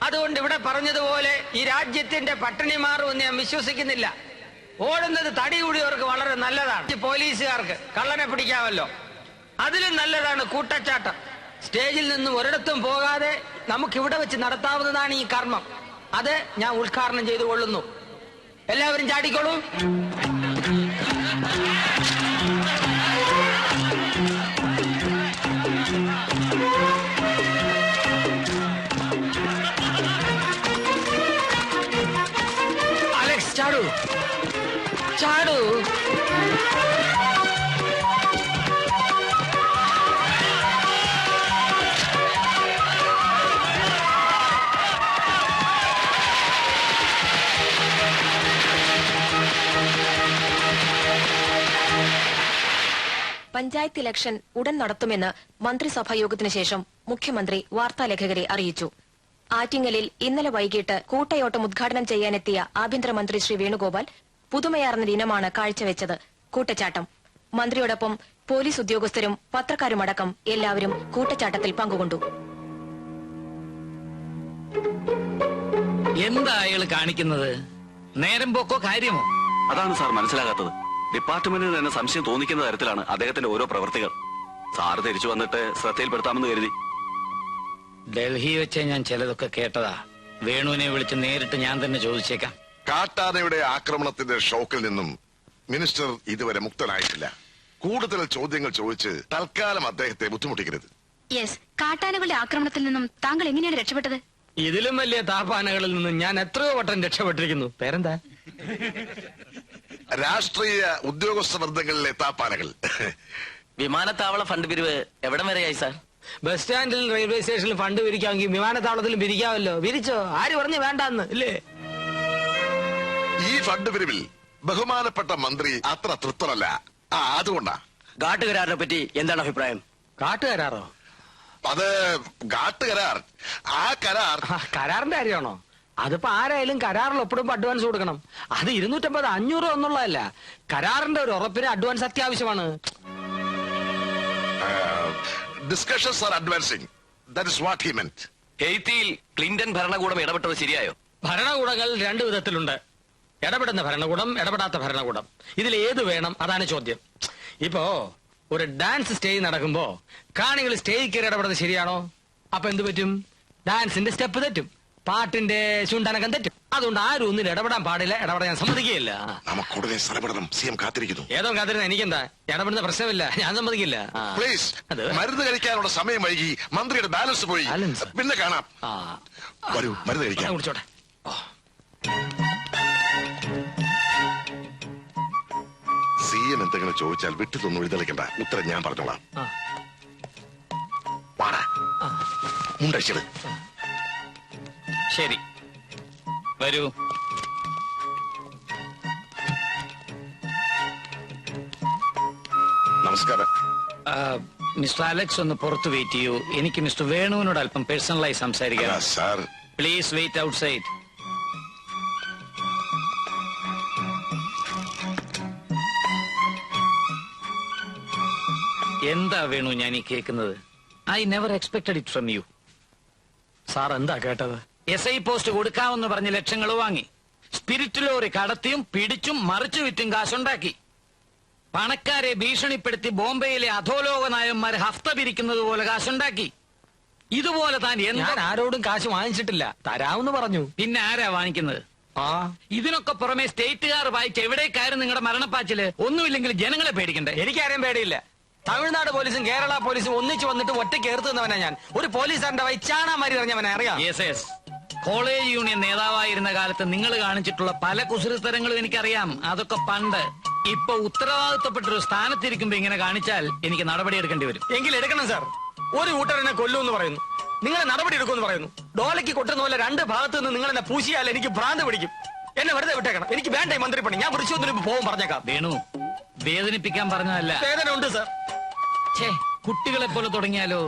അതുകൊണ്ട് ഇവിടെ പറഞ്ഞതുപോലെ ഈ രാജ്യത്തിന്റെ പട്ടിണി മാറുമെന്ന് ഞാൻ വിശ്വസിക്കുന്നില്ല. ഓടുന്നത് തടി കൂടിയവർക്ക് വളരെ നല്ലതാണ്. പോലീസുകാർക്ക് കള്ളനെ പിടിക്കാമല്ലോ. അതിലും നല്ലതാണ് കൂട്ടച്ചാട്ടം. സ്റ്റേജിൽ നിന്നും ഒരിടത്തും പോകാതെ നമുക്കിവിടെ വെച്ച് നടത്താവുന്നതാണ് ഈ കർമ്മം. അത് ഞാൻ ഉദ്ഘാടനം ചെയ്തു കൊള്ളുന്നു. എല്ലാവരും ചാടിക്കോളൂ. അലക്സ്, ചാടൂ ചാടൂ. പഞ്ചായത്ത് ഇലക്ഷൻ ഉടൻ നടത്തുമെന്ന് മന്ത്രിസഭാ യോഗത്തിനു ശേഷം മുഖ്യമന്ത്രി വാർത്താലേഖകരെ അറിയിച്ചു. ആറ്റിങ്ങലിൽ ഇന്നലെ വൈകിട്ട് കൂട്ടയോട്ടം ഉദ്ഘാടനം ചെയ്യാനെത്തിയ ആഭ്യന്തരമന്ത്രി ശ്രീ വേണുഗോപാൽ പുതുമയാർന്ന ഇനമാണ് കാഴ്ചവെച്ചത്. കൂട്ടച്ചാട്ടം. മന്ത്രിയോടൊപ്പം പോലീസ് ഉദ്യോഗസ്ഥരും പത്രക്കാരുമടക്കം എല്ലാവരും കൂട്ടച്ചാട്ടത്തിൽ പങ്കുകൊണ്ടു. എന്താ അയാൾ കാണിക്കുന്നത്? നേരം പോക്കോ കാര്യമോ? അതാണ് സാർ മനസ്സിലാകാത്തത്. ഡിപ്പാർട്ട്മെന്റിന് തന്നെ സംശയം തോന്നിക്കുന്ന തരത്തിലാണ് അദ്ദേഹത്തിന്റെ ഓരോ പ്രവൃത്തികൾ. സാറ് തിരിച്ചു വന്നിട്ട് ശ്രദ്ധയിൽപ്പെടുത്താമെന്ന് കരുതി. ഡൽഹി വെച്ച് ഞാൻ ചിലതൊക്കെ കേട്ടതാ. വേണുവിനെ വിളിച്ച് നേരിട്ട് ഞാൻ തന്നെ ചോദിച്ചേക്കാം. കാട്ടാനയുടെ ആക്രമണത്തിന്റെ ഷോക്കിൽ നിന്നും മിനിസ്റ്റർ ഇതുവരെ മുക്തനായിട്ടില്ല. കൂടുതൽ ചോദ്യങ്ങൾ ചോദിച്ച് തൽക്കാലം അദ്ദേഹത്തെ ബുദ്ധിമുട്ടിക്കരുത്. യെസ്, കാട്ടാനകളുടെ ആക്രമണത്തിൽ നിന്നും താങ്കൾ എങ്ങനെയാണ് രക്ഷപ്പെട്ടത്? ഇതിലും വലിയ താപ്പാനകളിൽ നിന്നും ഞാൻ എത്രയോ വട്ടം രക്ഷപ്പെട്ടിരിക്കുന്നു. പേരെന്താ? രാഷ്ട്രീയ ഉദ്യോഗസ്ഥ ബന്ധങ്ങളിലെ താപ്പാനകൾ. വിമാനത്താവള ഫണ്ട് പിരിവ് എവിടം വരെയായി സാർ? ബസ് സ്റ്റാൻഡിലും റെയിൽവേ സ്റ്റേഷനിലും ഫണ്ട് പിരിക്കാമെങ്കിൽ വിമാനത്താവളത്തിലും പിരിക്കാമല്ലോ. പിരിച്ചോ? ആര് പറഞ്ഞു വേണ്ടാന്ന്? ഇല്ലേ? ഈ ഫണ്ട് പിരിവിൽ ബഹുമാനപ്പെട്ട മന്ത്രി അത്ര തൃപ്തനല്ല. അതുകൊണ്ടാ. കാട്ടുകരാറിനെ പറ്റി എന്താണ് അഭിപ്രായം? കാട്ടുകരാറോ? അത് കാട്ടുകരാർ. ആ കരാറിന്റെ കാര്യമാണോ? അതിപ്പോ ആരായാലും കരാറിൽ ഒപ്പിടുമ്പോ അഡ്വാൻസ് കൊടുക്കണം. അത് 250, 500 എന്നുള്ളതല്ല. കരാറിന്റെ ഒരു ഉറപ്പിന് അഡ്വാൻസ് അത്യാവശ്യമാണ്. Discussions are advancing. That is what he meant. ഹെയ്ത്തിയിൽ ക്ലിന്റൺ ഭരണകൂടം ഇടപെട്ടത് ശരിയായോ? ഭരണകൂടങ്ങൾ രണ്ടു വിധത്തിലുണ്ട്. ഇടപെടുന്ന ഭരണകൂടം, ഇടപെടാത്ത ഭരണകൂടം. ഇതിൽ ഏത് വേണം? അതാണ് ചോദ്യം. ഇപ്പോ ഒരു ഡാൻസ് സ്റ്റേജ് നടക്കുമ്പോ കാണികൾ സ്റ്റേജിൽ കയറി ഇടപെടുന്നത് ശരിയാണോ? അപ്പൊ എന്ത് പറ്റും? ഡാൻസിന്റെ സ്റ്റെപ്പ് തെറ്റും, പാട്ടിന്റെ ചുണ്ടനക്കം തെറ്റും. അതുകൊണ്ട് ആരും ഒന്നിൽ ഇടപെടാൻ പാടില്ല, ഇടപെടാൻ ഞാൻ സമ്മതിക്കുകയില്ല. നമുക്കുടനെ സ്ഥലപ്പെടണം. CM കാത്തിരിക്കുന്നു. ഏതോ കാത്തിരുന്ന എനിക്കെന്താ? ഇടപെടുന്ന പ്രശ്നമില്ല, ഞാൻ സമ്മതിക്കില്ല. പ്ലീസ്, മരുന്ന് കഴിക്കാനുള്ള സമയം വൈകി, മന്ത്രിയുടെ ബാലൻസ് പോയി. പിന്നെ കാണാം. വരൂ, മരുന്ന് കഴിക്കാം. കുടിച്ചോട്ടെ. CM എന്തെങ്കിലും ചോദിച്ചാൽ വിട്ടു തൊന്നും എഴുതളിക്കണ്ട. ഉത്തരം ഞാൻ പറഞ്ഞോളാം. പാടാ മുണ്ടടിച്ചത്. ശരി, വരൂ. നമസ്കാരം. മിസ്റ്റർ അലക്സ് ഒന്ന് പുറത്ത് വെയിറ്റ് ചെയ്യൂ. എനിക്ക് മിസ്റ്റർ വേണുവിനോട് അല്പം പേഴ്സണലായി സംസാരിക്കാം. Sir please wait outside. എന്താ വേണു ഞാൻ ഈ കേൾക്കുന്നത്? I never expected it from you. Sir എന്താ കേട്ടത്? SI പോസ്റ്റ് കൊടുക്കാമെന്ന് പറഞ്ഞ് ലക്ഷങ്ങൾ വാങ്ങി, സ്പിരിറ്റ് ലോറി കടത്തിയും പിടിച്ചും മറിച്ചു വിറ്റും കാശുണ്ടാക്കി, പണക്കാരെ ഭീഷണിപ്പെടുത്തി ബോംബെയിലെ അധോലോക നായന്മാർ ഹഫ്ത പിരിക്കുന്നത് പോലെ കാശുണ്ടാക്കി. ഇതുപോലെ താൻ ഞാൻ ആരോടും കാശ് വാങ്ങിച്ചിട്ടില്ല, തരാമെന്ന് പറഞ്ഞു. പിന്നെ ആരാ വാങ്ങിക്കുന്നത്? ഇതിനൊക്കെ പുറമെ സ്റ്റേറ്റുകാർ വായിച്ച് എവിടേക്കാരും നിങ്ങളുടെ മരണപ്പാച്ചില്? ഒന്നുമില്ലെങ്കിൽ ജനങ്ങളെ പേടിക്കണ്ടേ? എനിക്കാരെയും പേടിയില്ല. തമിഴ്നാട് പോലീസും കേരള പോലീസും ഒന്നിച്ചു വന്നിട്ട് ഒറ്റ കേർത്ത് നിന്നവനാ ഞാൻ. ഒരു പോലീസുകാരന്റെ വൈ ചാണാമാരി പറഞ്ഞവനെ അറിയാം. കോളേജ് യൂണിയൻ നേതാവായിരുന്ന കാലത്ത് നിങ്ങൾ കാണിച്ചിട്ടുള്ള പല കുസൃത്തരങ്ങളും എനിക്കറിയാം. അതൊക്കെ പണ്ട്. ഇപ്പൊ ഉത്തരവാദിത്തപ്പെട്ടൊരു സ്ഥാനത്തിരിക്കുമ്പോ ഇങ്ങനെ കാണിച്ചാൽ എനിക്ക് നടപടി എടുക്കേണ്ടി വരും. എങ്കിൽ എടുക്കണം സാർ. ഒരു കൂട്ടരെന്നെ കൊല്ലുമെന്ന് പറയുന്നു, നിങ്ങൾ നടപടി എടുക്കുമെന്ന് പറയുന്നു. ഡോലയ്ക്ക് കൊട്ടുന്ന പോലെ രണ്ട് ഭാഗത്ത് നിന്ന് നിങ്ങൾ എന്നെ പൂശിയാൽ എനിക്ക് ഭ്രാന്ത് പിടിക്കും. എന്നെ വെറുതെ വിട്ടേക്കണം. എനിക്ക് വേണ്ടേ മന്ത്രിപ്പണി. ഞാൻ വൃശ്ചികത്തിന് പോകും, പറഞ്ഞേക്കാം. വേണു, വേദനിപ്പിക്കാൻ പറഞ്ഞതല്ല. വേദന ഉണ്ട് സാർ. കുട്ടികളെ പോലെ തുടങ്ങിയാലോ?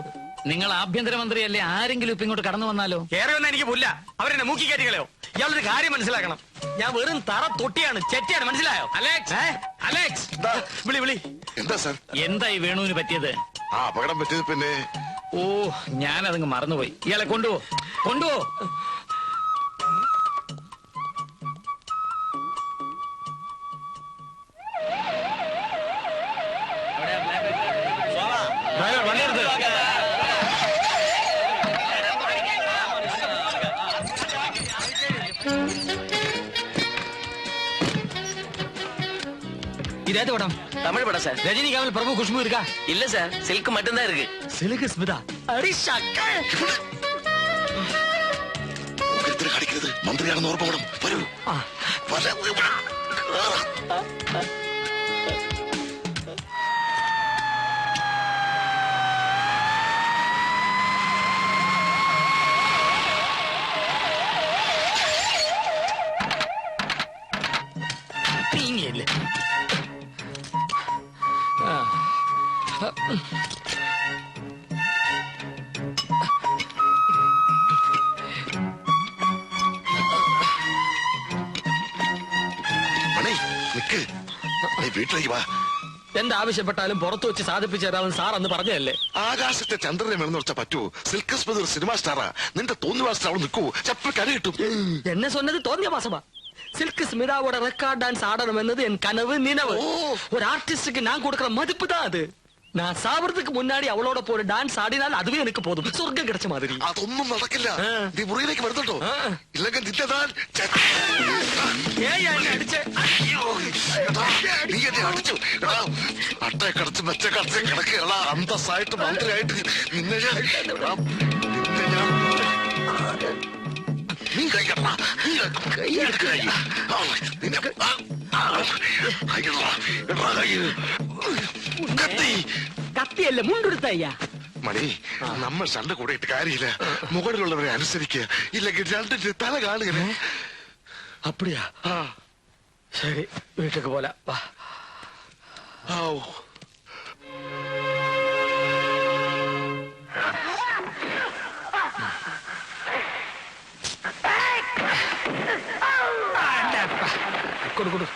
നിങ്ങൾ ആഭ്യന്തരമന്ത്രിയല്ലേ? ആരെങ്കിലും ഇപ്പൊ ഇങ്ങോട്ട് കടന്നു വന്നാലോ? കേറി വന്ന എനിക്ക് പുല്ല. അവരെന്നെ മൂക്കി കയറ്റികളയോ? ഇയാളൊരു കാര്യം മനസ്സിലാക്കണം. ഞാൻ വെറും തറ തൊട്ടിയാണ്, ചെറ്റിയാണ്. മനസ്സിലായോ? അലക്സ്, അലക്സ്, വിളി വിളി. എന്താ സാർ? എന്തായി വേണുവിന് പറ്റിയത്? അപകടം പറ്റിയത് പിന്നെ ഞാനതങ്ങ് മറന്നുപോയി. ഇയാളെ കൊണ്ടുപോ, കൊണ്ടുപോ. இது ஏது படம்? தமிழ் படம் சார். ரஜினி கமல் பிரபு குஷ்பு இருக்கா? இல்ல சார், சில்க் மட்டும்தான் இருக்கு. சில்க் ஸ்மிதா அடி ஷக்கா. ഒരിടത്തിൽ കളിക്കരുത്. മന്ത്രിയാണെന്ന് ഓർമ്മ വേണം. വരൂ. വീട്ടിലേക്ക് വാ. എന്താവശ്യപ്പെട്ടാലും പുറത്തു വെച്ച് സാധിപ്പിച്ചു തരാമെന്ന് സാർ അന്ന് പറഞ്ഞതല്ലേ? ആകാശത്തെ ചന്ദ്രനെ വേണമെന്ന് വെച്ചാൽ പറ്റുമോ? സിൽക്ക് സ്മിത ഒരു സിനിമ സ്റ്റാറാ. നിന്റെ തോന്നിവാസത്തിൽ അവിടെ നിൽക്കൂ. ചപ്പ കര കിട്ടും. എന്നെ சொன்னது തോന്നിയ മാസമാ. சில்க் ஸ்மிதாவோட ரெக்கார்ட் டான்ஸ் ஆடணும் என்னது என் கனவு நினைவு. ஒரு ஆர்டிஸ்டுக்கு நான் கொடுக்கிற மதிப்பு தான் அது. நான் சாவறதுக்கு முன்னாடி அவளோட போற டான்ஸ் ஆடினால் அதுவே எனக்கு போதும். சொர்க்கம் கிடைச்ச மாதிரி. അതൊന്നും നടക്കില്ല. നീ മുറിയിലേക്ക് വരുന്നുണ്ടോ? ഇല്ലെങ്കിൽ നിന്റെതാൻ നീ എന്നെ അടിച്ചു. അട്ടയെ കടച്ച് മെച്ച കടച്ച് കിടക്കുക. അന്തസ്സായിട്ട് മന്ത്രിയായിട്ട് നിന്നെ നീ കഴിക്കണ. നീ എടുക്കുക. കത്തിയല്ല മുണ്ടെടുത്തയ്യ. മണി, നമ്മൾ സണ്ട കൂടെ ഇട്ട് കാര്യമില്ല. മുകളിലുള്ളവരെ അനുസരിക്കുക. ഇല്ലെങ്കിൽ രണ്ടിന്റെ തല കാണുക. അപ്പടിയാ? ശരി, വീട്ടിലേക്ക് പോലെ വാ. കൊടു കൊടു.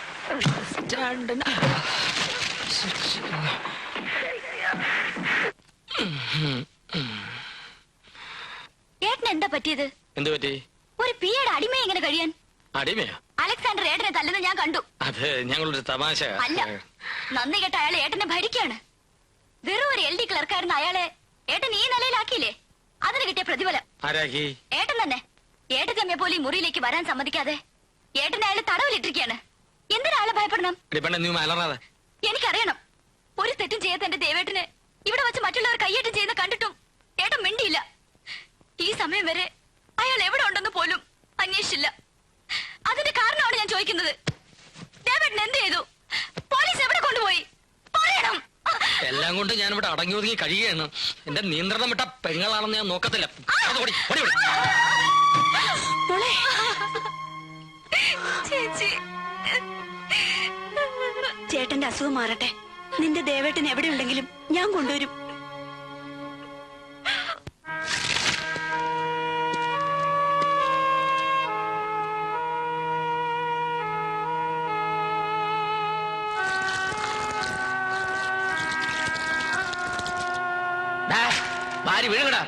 ഏട്ടന് എന്താ പറ്റിയത്? എന്ത് പറ്റി? ഒരു പിയുടെ അടിമയെ എങ്ങനെ കഴിയാൻ? അടിമയോ? അലക്സാണ്ടർ ഏട്ടനെ തല്ലുന്നത് ഞാൻ കണ്ടു. അത് ഞങ്ങളൊരു തമാശ. അല്ല, നന്ദി കേട്ട അയാളെ ഏട്ടനെ ഭരിക്കാണ്. വെറും ഒരു LD ക്ലർക്കായിരുന്ന അയാളെ ഏട്ടൻ ഈ നിലയിലാക്കിയില്ലേ? അതിന് കിട്ടിയ പ്രതിഫലം ആരാക്കി? ഏട്ടൻ തന്നെ. ഏട്ടച്ചമ്മയെ പോലെ ഈ മുറിയിലേക്ക് വരാൻ സമ്മതിക്കാതെ ഏട്ടൻ അയാളെ തടവിലിട്ടിരിക്കുകയാണ്. എന്തിനാ അയാളെ ഭയപ്പെടണം? എനിക്കറിയണം. ഒരു തെറ്റും ചെയ്യാത്ത എന്റെ ദേവേട്ടന് ഇവിടെ വെച്ച് മറ്റുള്ളവർ കയ്യേറ്റം ചെയ്യുന്ന കണ്ടിട്ടും ഏട്ടൻ മിണ്ടിയില്ല. ഈ സമയം വരെ അയാൾ എവിടെ ഉണ്ടെന്ന് പോലും അന്വേഷിച്ചില്ല. അതിന്റെ കാരണമാണ് ഞാൻ ചോദിക്കുന്നത്. ദേവേട്ടൻ എന്ത് ചെയ്തു? പോലീസ് എവിടെ കൊണ്ടുപോയി? പറയണം. എല്ലാം കൊണ്ട് ഞാൻ ഇവിടെ അടങ്ങി ഒതുങ്ങി കഴിയുകയാണ്. എന്റെ നിയന്ത്രണം വിട്ട പെങ്ങളാണെന്ന് ഞാൻ നോക്കത്തില്ല. ചേട്ടന്റെ അസുഖം മാറട്ടെ. നിന്റെ ദേവേട്ടൻ എവിടെയുണ്ടെങ്കിലും ഞാൻ കൊണ്ടുവരും. ഭാര്യ വീഴടാ.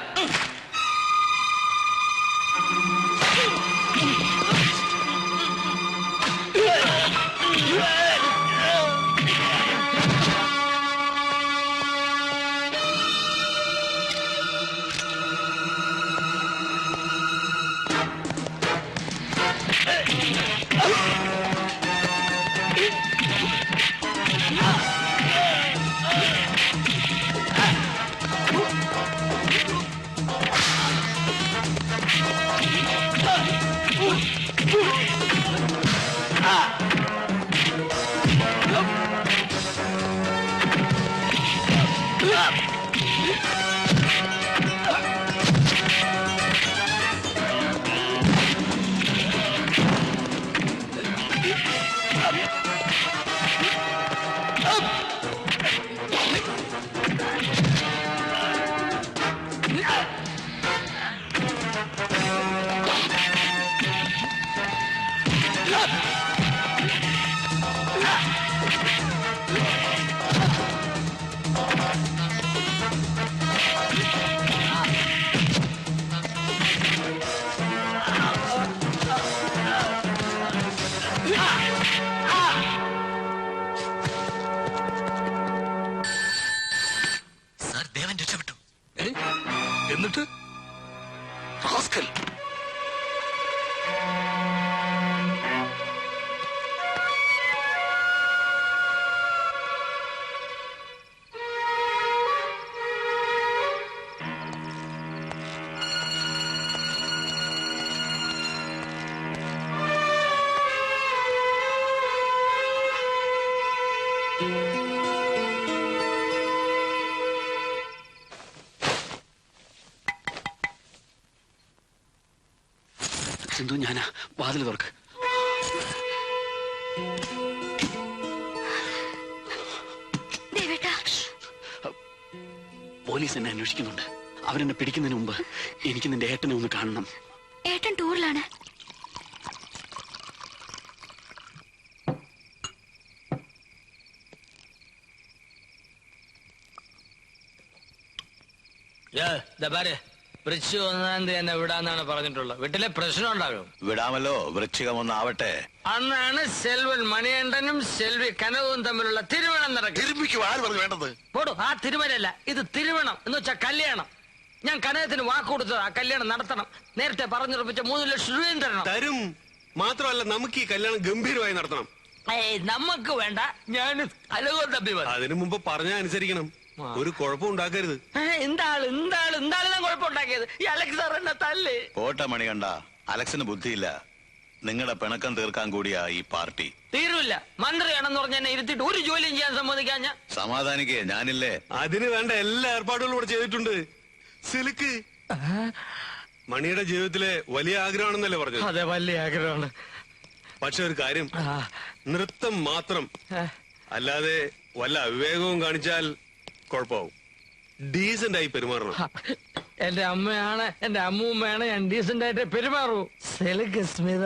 എന്നിട്ട് സിന്ധു, ഞാനാ. വാതിൽ തുറക്ക്. പോലീസ് എന്നെ അന്വേഷിക്കുന്നുണ്ട്. അവരെന്നെ പിടിക്കുന്നതിന് മുമ്പ് എനിക്ക് നിന്റെ ഏട്ടനെ ഒന്ന് കാണണം. ഏട്ടൻ ടൂറിലാണ്. വൃശ്ചിക 1-ാം തീയതി എന്നെ വിടാന്നാണ് പറഞ്ഞിട്ടുള്ളത്. വീട്ടിലെ പ്രശ്നം ഉണ്ടാകും. വിടാമല്ലോ, വൃശ്ചികം 1 ആവട്ടെ. അന്നാണ് സെൽവൻ മണികണ്ഠനും സെൽവി കനവും തമ്മിലുള്ള തിരുവണം നടക്കുന്നത്. പോടൂ, ആ തിരുമലയല്ല, ഇത് തിരുവണം എന്ന് വെച്ചാൽ കല്യാണം. ഞാൻ കനകത്തിന് വാക്ക് കൊടുത്തത് ആ കല്യാണം നടത്തണം. നേരത്തെ പറഞ്ഞുറപ്പിച്ച 3 ലക്ഷം രൂപയും തരണം. തരും. മാത്രമല്ല, നമുക്ക് ഈ കല്യാണം ഗംഭീരമായി നടത്തണം. നമുക്ക് വേണ്ട, ഞാൻ അലകോ തമ്പി. അതിനു മുമ്പ് പറഞ്ഞാൽ അനുസരിക്കണം. ഒരു കുഴപ്പം ഉണ്ടാക്കരുത്. എന്താണ് കുഴപ്പമുണ്ടാക്കിയത്? ഈ അലക്സ് എന്നെ തല്ലേ. കോട്ട മണികണ്ട, അലക്സിന് ബുദ്ധിയില്ല. നിങ്ങളുടെ പിണക്കം തീർക്കാൻ കൂടിയാ ഈ പാർട്ടി. തീരൂല്ല. മന്ത്രിയാണെന്ന് പറഞ്ഞ എന്നെ ഇരുത്തിട്ട് ഒരു ജോലിയും ചെയ്യാൻ സമ്മതിക്കാൻ ഞാൻ. സമാധാനിക്കേ, ഞാനില്ലേ. അതിന് വേണ്ട എല്ലാ ഏർപ്പാടുകളും ഇവിടെ ചെയ്തിട്ടുണ്ട്. സിൽക്ക് മണിയുടെ ജീവിതത്തിലെ വലിയ ആഗ്രഹമാണെന്നല്ലേ പറഞ്ഞത്? അതെ, വലിയ ആഗ്രഹമാണ്. പക്ഷെ ഒരു കാര്യം, നൃത്തം മാത്രം. അല്ലാതെ വല്ല അവിവേകവും കാണിച്ചാൽ കുഴപ്പമാവും. ഡീസന്റ് ആയി പെരുമാറണം. എന്റെ അമ്മയാണ്, എന്റെ അമ്മൂമ്മയാണ്, ഞാൻ ഡീസന്റ് ആയിട്ട് പെരുമാറൂ. സിൽക്ക് സ്മിത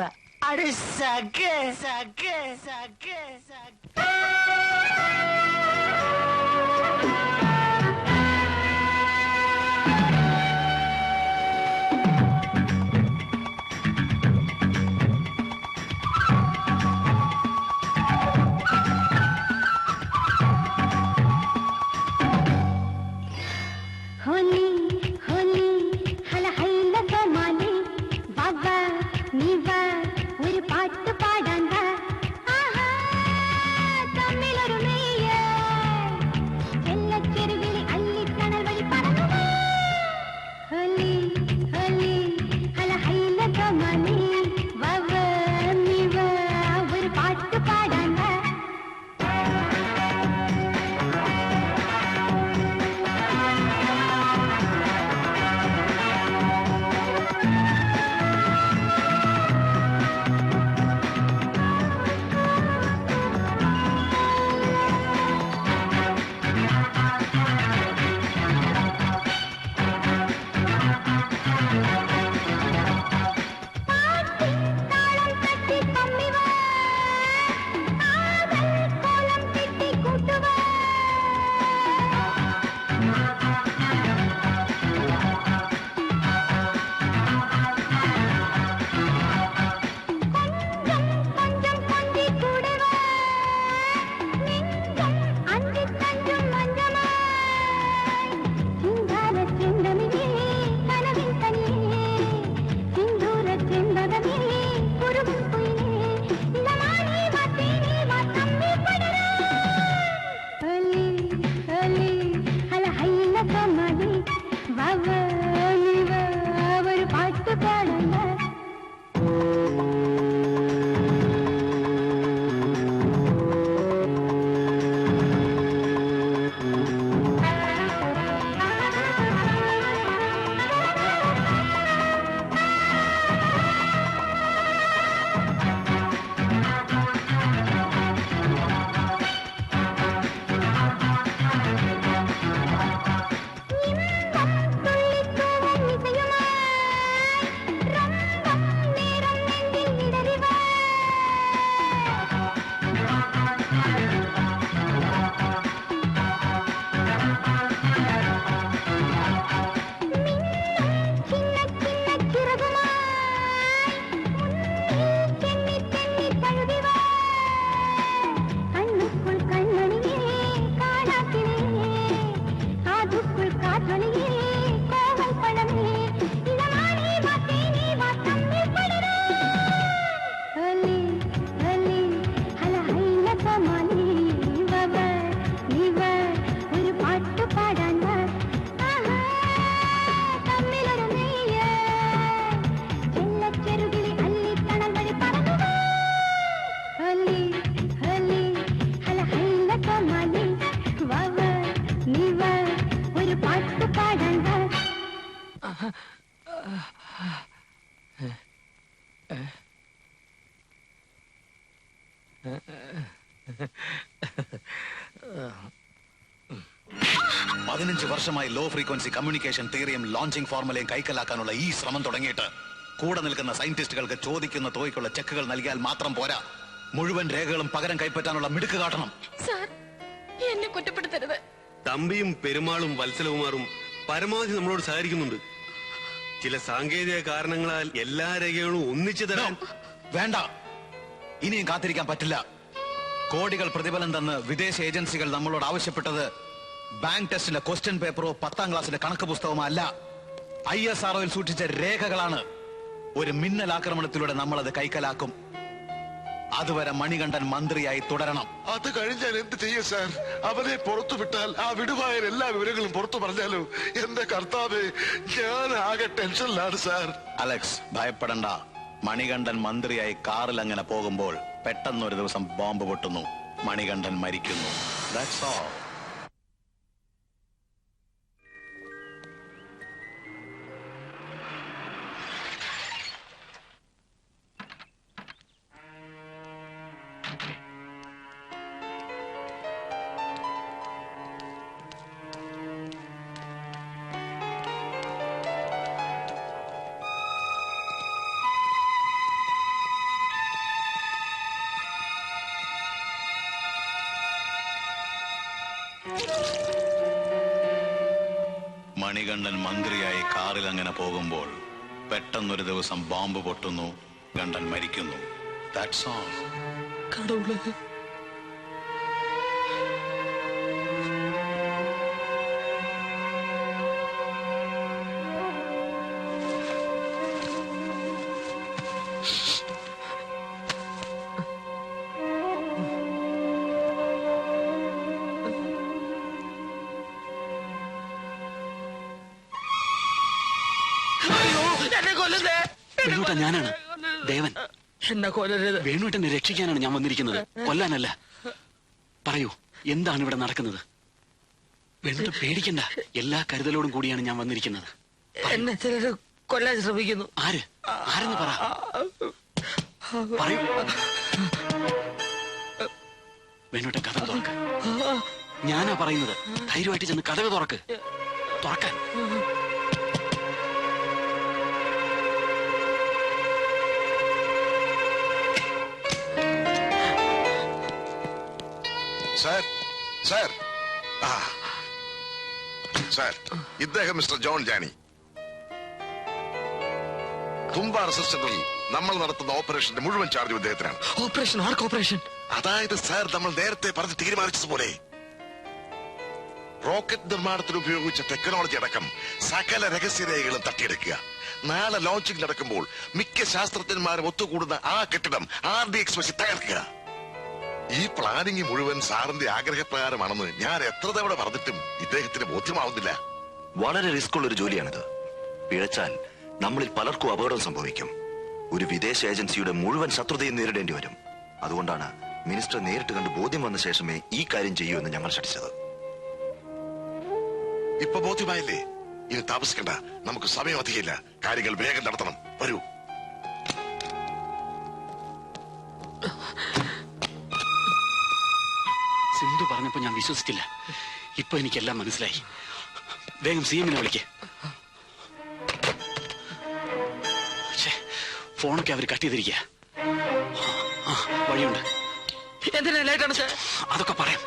അടി സഖേ സഖേ സഖേ സഖേ. വർഷമായി ലോ ഫ്രീക്വൻസി കമ്മ്യൂണിക്കേഷൻ തിയറിയും ലോഞ്ചിങ് ഫോർമുലയും കൈക്കലാക്കാനുള്ള ഈ ശ്രമം തുടങ്ങിയിട്ട് കൂടെ നിൽക്കുന്ന സയന്റിസ്റ്റുകൾക്ക് ചോദിക്കുന്ന തുകയ്ക്കുള്ള ചെക്കുകൾ നൽകിയാൽ മാത്രം പോരാ, മുഴുവൻ രേഖകളും പകരം കൈപ്പറ്റാനുള്ള മിടുക്ക് കാട്ടണം. സാർ, എന്നെ കുറ്റപ്പെടുത്തരുത്. തമ്പിയും പെരുമാളും വത്സലകുമാറും പരമാവധി നമ്മളോട് സഹകരിക്കുന്നുണ്ട്. ചില സാങ്കേതിക കാരണങ്ങളാൽ എല്ലാ രേഖകളും ഒന്നിച്ചു തരാൻ വേണ്ട, ഇനിയും കാത്തിരിക്കാൻ പറ്റില്ല. കോടികൾ പ്രതിഫലം തന്ന് വിദേശ ഏജൻസികൾ നമ്മളോട് ആവശ്യപ്പെട്ടത് ബാങ്ക് ടെസ്റ്റിന്റെ ക്വസ്റ്റ്യൻ പേപ്പറോ 10ാം ക്ലാസ്സിന്റെ കണക്ക് പുസ്തകമോ അല്ല, ISROയിൽ സൂക്ഷിച്ച രേഖകളാണ്. ഒരു മിന്നൽ ആക്രമണത്തിലൂടെ നമ്മൾ അത് കൈക്കലാക്കും. അതുവരെ മണികണ്ഠൻ മന്ത്രിയായി തുടരണം. അത് കഴിഞ്ഞാൽ എന്ത് ചെയ്യും സാർ? അവരെ പുറത്തു വിട്ടാൽ ആ വിടുവായ എല്ലാ വിവരങ്ങളും പുറത്തു പറഞ്ഞാലോ? എന്റെ കർത്താവേ, ഞാൻ ആകെ ടെൻഷനിലാണ് സാർ. അലക്സ്, ഭയപ്പെടണ്ട. മണികണ്ഠൻ മന്ത്രിയായി കാറിൽ അങ്ങനെ പോകുമ്പോൾ പെട്ടെന്നൊരു ദിവസം ബോംബ് പൊട്ടുന്നു, മണികണ്ഠൻ മരിക്കുന്നു. That's all. മണികണ്ഠൻ മന്ത്രിയായി കാറിൽ അങ്ങനെ പോകുമ്പോൾ പെട്ടെന്നൊരു ദിവസം ബോംബ് പൊട്ടുന്നു, ഗണ്ഡൻ മരിക്കുന്നു. That's all. കടവുളേ, ഞാനാണ് ദേവൻ. എന്നെ കൊല്ലരുത്. വേണുവേട്ടനെ രക്ഷിക്കാനാണ് ഞാൻ വന്നിരിക്കുന്നത്, കൊല്ലാനല്ല. പറയൂ, എന്താണ് ഇവിടെ നടക്കുന്നത്? വേണുവേട്ടൻ പേടിക്കണ്ട, എല്ലാ കരുതലോടും കൂടിയാണ് ഞാൻ വന്നിരിക്കുന്നത്. എന്നെ ചിലര് കൊല്ലാൻ ശ്രമിക്കുന്നു. ആരെന്ന് പറ. പറയൂ. വേണുവേട്ടൻ കഥ തുറക്ക്. ഞാനാ പറയുന്നത്, ധൈര്യമായിട്ട് ചെന്ന് കഥ തുറക്ക്. തുറക്കാൻ. സാർ, സാർ, സാർ, ഇദ്ദേഹം മിസ്റ്റർ ജോൺ ജാനി. തുമ്പ റെസിസ്റ്റന്റിൽ നമ്മൾ നടത്തുന്ന ഓപ്പറേഷന്റെ മുഴുവൻ ചാർജ് ഇദ്ദേഹത്തിനാണ്. ഓപ്പറേഷൻ? ആർക്ക് ഓപ്പറേഷൻ? അതായത് സാർ, നമ്മൾ നേരത്തെ പറഞ്ഞ് തീരുമാനിച്ചതുപോലെ റോക്കറ്റ് നിർമ്മാണത്തിന് ഉപയോഗിച്ച ടെക്നോളജി അടക്കം സകല രഹസ്യരേഖകളും തട്ടിയെടുക്കുക. നാളെ ലോഞ്ചിങ് നടക്കുമ്പോൾ മിക്ക ശാസ്ത്രജ്ഞന്മാരും ഒത്തുകൂടുന്ന ആ കെട്ടിടം RDX വെച്ച് തകർക്കുക. ഈ പ്ലാനിങ് മുഴുവൻ സാറിന്റെ ആഗ്രഹപ്രകാരമാണെന്ന് ഞാൻ എത്ര തവണ പറഞ്ഞിട്ടും ഇദ്ദേഹത്തിന് ബോധ്യമാവുന്നില്ല. വളരെ റിസ്ക് ഉള്ള ഒരു ജോലിയാണിത്. പിഴച്ചാൽ നമ്മളിൽ പലർക്കും അപകടം സംഭവിക്കും. ഒരു വിദേശ ഏജൻസിയുടെ മുഴുവൻ ശത്രുതയും നേരിടേണ്ടി വരും. അതുകൊണ്ടാണ് മിനിസ്റ്റർ നേരിട്ട് കണ്ട് ബോധ്യം വന്ന ശേഷമേ ഈ കാര്യം ചെയ്യൂ എന്ന് ഞങ്ങൾ ശഠിച്ചത്. ഇപ്പൊ ബോധ്യമായില്ലേ? ഇനി താമസിക്കണ്ട, നമുക്ക് സമയം അധികമില്ല. കാര്യങ്ങൾ വേഗം നടത്തണം. വരൂ. സിന്ധു പറഞ്ഞപ്പോ ഞാൻ വിശ്വസിച്ചില്ല. ഇപ്പൊ എനിക്കെല്ലാം മനസ്സിലായി. വേഗം CM വിളിക്ക്. ഫോണൊക്കെ അവർ കട്ട് ചെയ്തിരിക്കുക. വഴിയുണ്ട്. അതൊക്കെ പറയാം.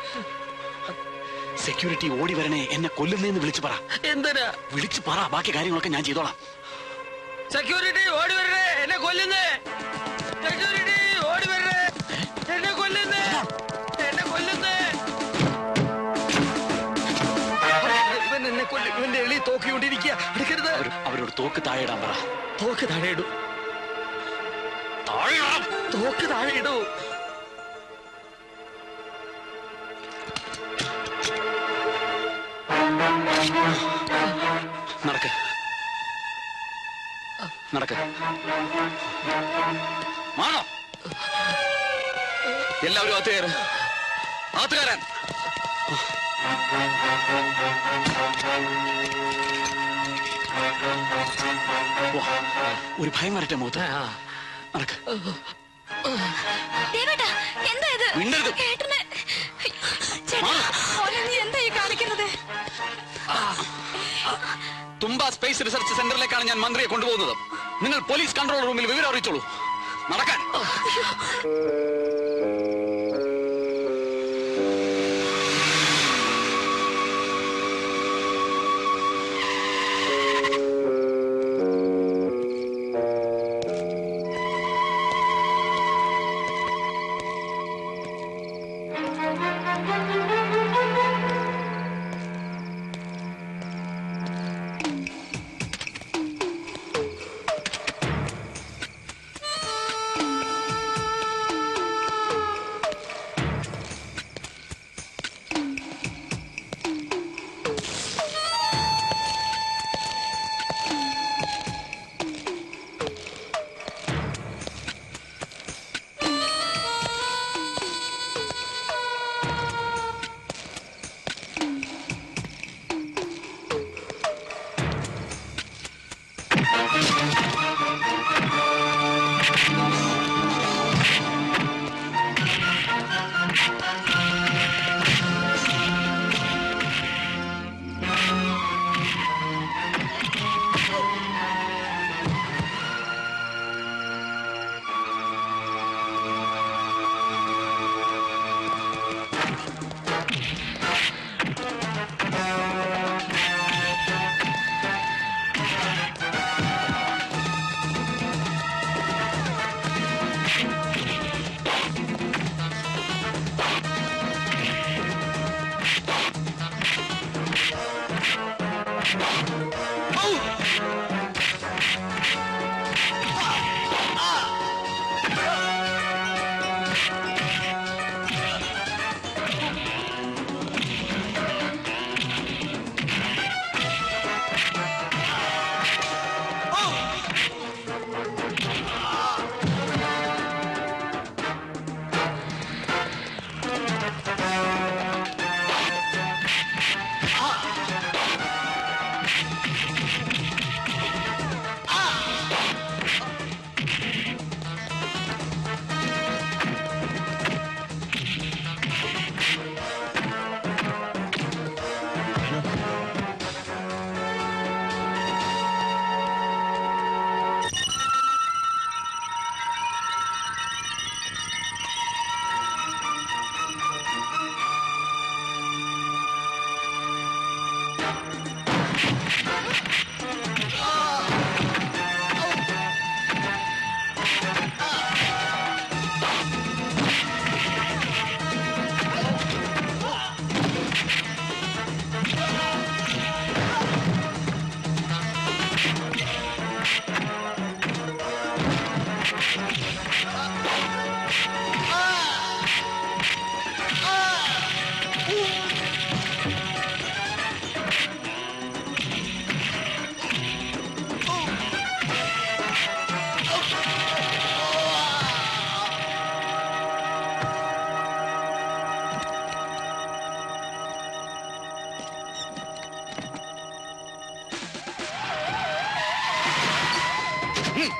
സെക്യൂരിറ്റി ഓടി വരണേ, എന്നെ കൊല്ലുന്നേന്ന് വിളിച്ചു പറ. എന്തിനാ? വിളിച്ചു പറ, ബാക്കി കാര്യങ്ങളൊക്കെ ഞാൻ ചെയ്തോളാം. സെക്യൂരിറ്റി ഓടി വരണേ, എന്നെ കൊല്ലുന്നേ. സെക്യൂരിറ്റി ഓടി വരണേ, എന്നെ കൊല്ലുന്നേ, എന്നെ കൊല്ലുന്നേ. ഇവന്റെ എളി തോക്കിക്കൊണ്ടിരിക്കുക. എടുക്കരുത്. അവരോട് തോക്ക് താഴെ ഇടാൻ പറ. തോക്ക് താഴെ ഇടൂ. തോക്ക് താഴെ ഇടൂ. നടക്ക്, നടക്ക്. മാറോ. എല്ലാവരും അകത്ത് കയറും. അകത്ത് കയറാൻ. ഒരു ഭയം വരട്ടെ മുഖത്ത്. നടക്ക്. എന്താ ഇത്? മിണ്ടരുത്. എന്താ ഈ കാണിക്കുന്നത്? തുമ്പ സ്പേസ് റിസർച്ച് സെന്ററിലേക്കാണ് ഞാൻ മന്ത്രിയെ കൊണ്ടുപോകുന്നത്. നിങ്ങൾ പോലീസ് കൺട്രോൾ റൂമിൽ വിവരം അറിയിച്ചോളൂ. നടക്കാൻ.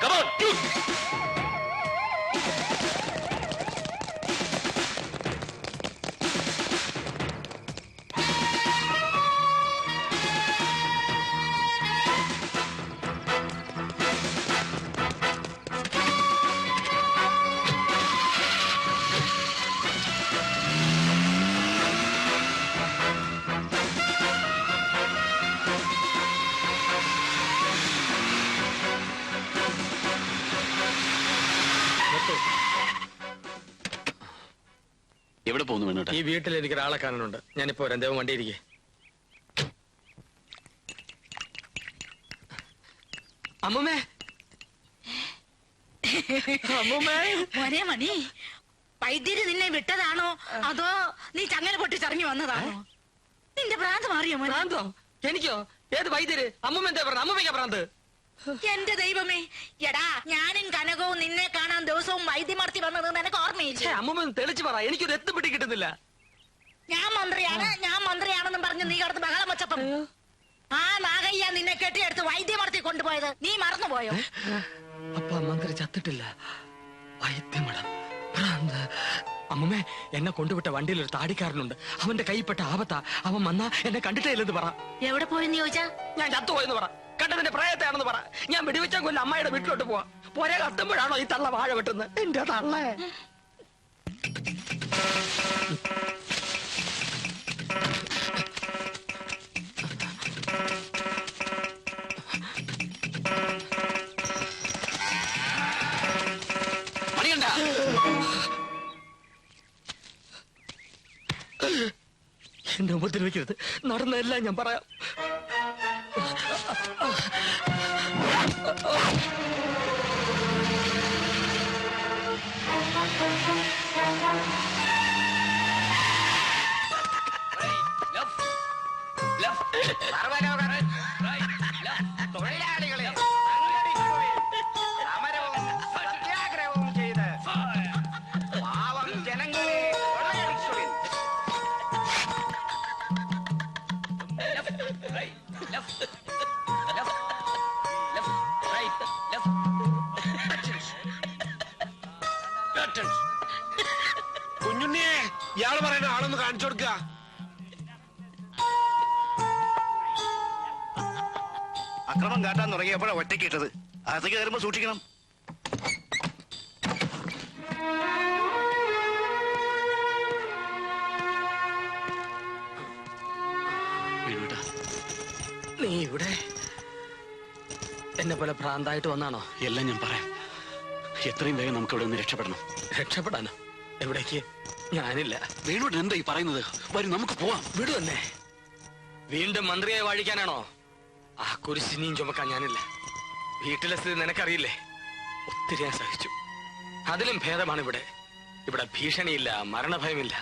Come on, shoot! എവിടെ പോകുന്നു വേണോട്ടെ? ഈ വീട്ടിൽ എനിക്ക് ഒരാളെ കാണാനുണ്ട്. ഞാനിപ്പോ രണ്ടേവും വണ്ടിയിരിക്കേ. അമ്മൂമ്മേ, മോനെ മണി, വൈദ്യര് നിന്നെ വിട്ടതാണോ അതോ നീ ചങ്ങല പൊട്ടിച്ചിറങ്ങി വന്നതാണോ? നിന്റെ ഭ്രാന്ത് മാറിയോ മോനെ? ഭ്രാന്തോ? എനിക്കോ? ഏത് വൈദ്യര്? അമ്മൂമ്മ എന്താ പറഞ്ഞ? അമ്മൂമ്മയ്ക്കാ ഭ്രാന്ത്? എന്റെ ദൈവമേ, എടാ ഞാനും കനകവും നിന്നെ കാണാൻ ദിവസവും വൈദ്യമർത്തി വന്നത് നിനക്ക് ഓർമ്മയില്ല? അമ്മൂമ്മ തെളിച്ചു പറ, എനിക്കൊരു എത്തും പിടി കിട്ടുന്നില്ല. ഞാൻ മന്ത്രിയാണെന്നും പറഞ്ഞ് നീ കടന്ന് ബഹളം വെച്ചപ്പം ആ നാഗയ്യ നിന്നെ കെട്ടിയെടുത്ത് വൈദ്യമടത്തി കൊണ്ടുപോയത് നീ മറന്നുപോയോ? അപ്പ മന്ത്രി ചത്തിട്ടില്ല. വൈദ്യമടം ഭ്രാന്ത്. അമ്മമ്മേ, എന്നെ കൊണ്ടുവിട്ട വണ്ടിയിൽ ഒരു താടിക്കാരനുണ്ട്. അവന്റെ കൈപ്പെട്ട ആപത്താ. അവൻ വന്നാ എന്നെ കണ്ടിട്ടേ ഇല്ലെന്ന് പറ. എവിടെ പോയെന്ന് ചോദിച്ചാ? ഞാൻ ചത്തുപോയെന്ന് പറ. കണ്ടതിന്റെ പ്രായത്തെയാണെന്ന് പറ. ഞാൻ വെടിവെച്ച കൊല്ല അമ്മയുടെ വീട്ടിലോട്ട് പോവാ. പോരെ കത്തുമ്പോഴാണോ ഈ തള്ള വാഴ വെട്ടുന്നത്? എന്റെ തള്ളേ. എന്നെ ഉപദ്രവിക്കരുത്. നടന്നതെല്ലാം ഞാൻ പറയാം. തൊഴിലാളികളെ സമരവും സത്യാഗ്രഹവും ചെയ്ത് പാവം ജനങ്ങളെ കൊള്ളയടിക്കുവിൻ. കുഞ്ഞുണ്ണിയെ ഇയാള് പറയുന്ന ആളൊന്ന് കാണിച്ചു കൊടുക്ക. അക്രമം കാട്ടാൻ തുടങ്ങിയപ്പോഴാണ് ഒറ്റയ്ക്ക് ഇട്ടത്. അകത്തേക്ക് കയറുമ്പോ സൂക്ഷിക്കണം. നീ ഇവിടെ എന്നെ പോലെ ഭ്രാന്തായിട്ട് വന്നാണോ? എല്ലാം ഞാൻ പറയാം. എത്രയും വേഗം നമുക്ക് ഇവിടെ നിന്ന് രക്ഷപ്പെടണം. രക്ഷപ്പെടാനോ? എവിടേക്ക്? ഞാനില്ല. വേണുട്ടൻ എന്താ ഈ പറയുന്നത്? വരും, നമുക്ക് പോവാം. വിടു തന്നെ. വീണ്ടും മന്ത്രിയെ വാഴിക്കാനാണോ? ആ കുരിശിനിയും ചുമക്കാൻ ഞാനില്ല. വീട്ടിലെ സ്ഥിതി നിനക്കറിയില്ലേ? ഒത്തിരി ഞാൻ സഹിച്ചു. അതിലും ഭേദമാണ് ഇവിടെ. ഇവിടെ ഭീഷണിയില്ല, മരണഭയമില്ല.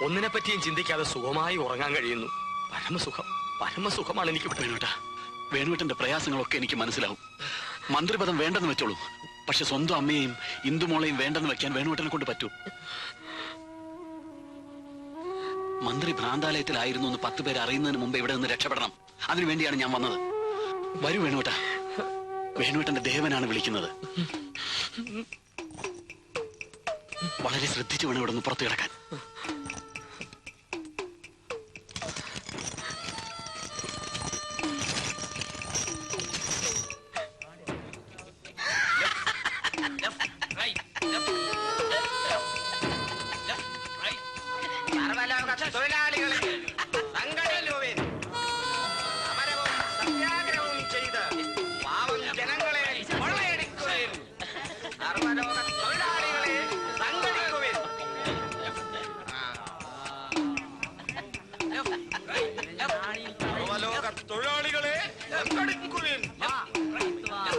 ഒന്നിനെ പറ്റിയും ചിന്തിക്കാതെ സുഖമായി ഉറങ്ങാൻ കഴിയുന്നു. പരമസുഖം, പരമസുഖമാണ് എനിക്ക്. വേണുട്ടന്റെ പ്രയാസങ്ങളൊക്കെ എനിക്ക് മനസ്സിലാവും. മന്ത്രിപദം വേണ്ടെന്ന് വെച്ചോളൂ. പക്ഷെ സ്വന്തം അമ്മയെയും ഇന്ദുമോളെയും വേണ്ടെന്ന് വെക്കാൻ വേണുട്ടനെ കൊണ്ട് പറ്റൂ. മന്ത്രി ഭ്രാന്താലയത്തിലായിരുന്നു എന്ന് 10 പേര് അറിയുന്നതിന് മുമ്പ് ഇവിടെ നിന്ന് രക്ഷപ്പെടണം. അതിനുവേണ്ടിയാണ് ഞാൻ വന്നത്. വരൂ വേണുട്ട. വേണുട്ടന്റെ ദേവനാണ് വിളിക്കുന്നത്. വളരെ ശ്രദ്ധിച്ചു വേണം ഇവിടെ നിന്ന് പുറത്തു കിടക്കാൻ. തൊഴിലാളികളെ സംഘടിക്കുവിൻ. സമരവും സത്യാഗ്രഹവും ചെയ്ത് പാവം ജനങ്ങളെ കൊള്ളയടിക്കുവിൻ. സർവലോക തൊഴിലാളികളെ സംഘടിക്കുവിൻ. സർവലോക തൊഴിലാളികളെ സംഘടിക്കുവിൻ.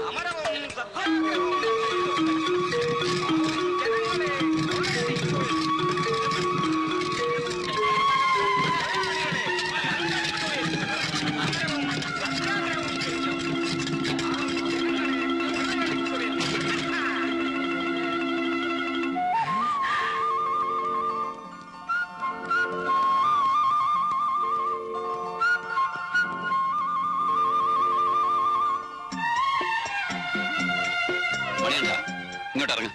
സമരവും സത്യാഗ്രഹവും ഇങ്ങോട്ട് ഇറങ്ങ.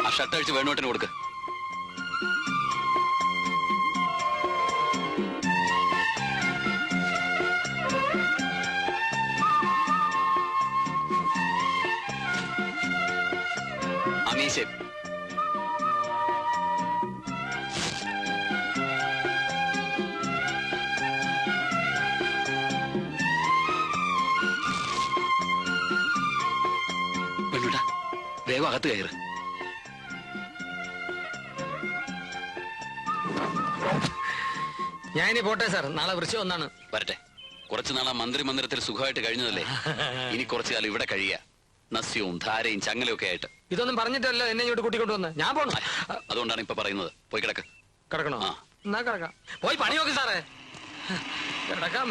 ആ ഷർട്ട് അഴിച്ച് വേണോട്ടിന് കൊടുക്ക. അമീശേ വേണൂട്ടാ, വേഗം അകത്ത് കയറ്. ഞാനിനി പോട്ടെ സാർ. നാളെ വൃശ്ചികം 1 വരട്ടെ. കുറച്ചു നാളാ മന്ത്രി മന്ദിരത്തിൽ സുഖമായിട്ട് കഴിഞ്ഞതല്ലേ? ഇനി കുറച്ചു കാലം ഇവിടെ കഴിയാ. നസ്യവും ധാരയും ചങ്ങലയും ഒക്കെ ആയിട്ട്. ഇതൊന്നും പറഞ്ഞിട്ടല്ലോ എന്നെ ഇങ്ങോട്ട് കൂട്ടിക്കൊണ്ടുവന്ന്. ഞാൻ പോണു. അതുകൊണ്ടാണ് ഇപ്പൊ പറയുന്നത്. പോയി കിടക്ക്. കിടക്കണോ? എന്നാ കിടക്കാം. പോയി പണി നോക്ക് സാറേ. കിടക്കാം.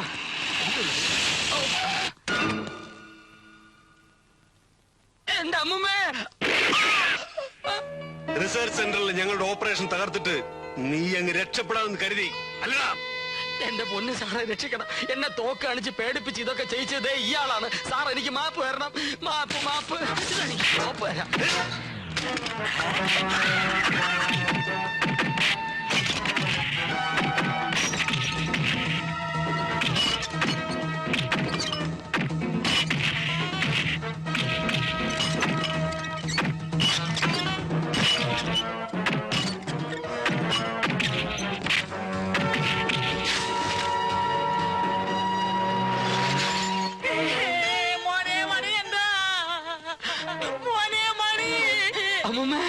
എന്റെ അമ്മൂമ്മേ. റിസർച്ച് സെന്ററിൽ ഞങ്ങളുടെ ഓപ്പറേഷൻ തകർത്തിട്ട് നീ അങ്ങ് രക്ഷപ്പെടാമെന്ന് കരുതി അല്ലടാ? എന്റെ പൊന്ന് സാറെ രക്ഷിക്കണം. എന്നെ തോക്ക് കാണിച്ച് പേടിപ്പിച്ച് ഇതൊക്കെ ചെയ്യിച്ചതേ ഇയാളാണ് സാർ. എനിക്ക് മാപ്പ് തരണം. മാപ്പ് മാപ്പ് മാപ്പ് തരാം. അമ്മൂമ്മേ.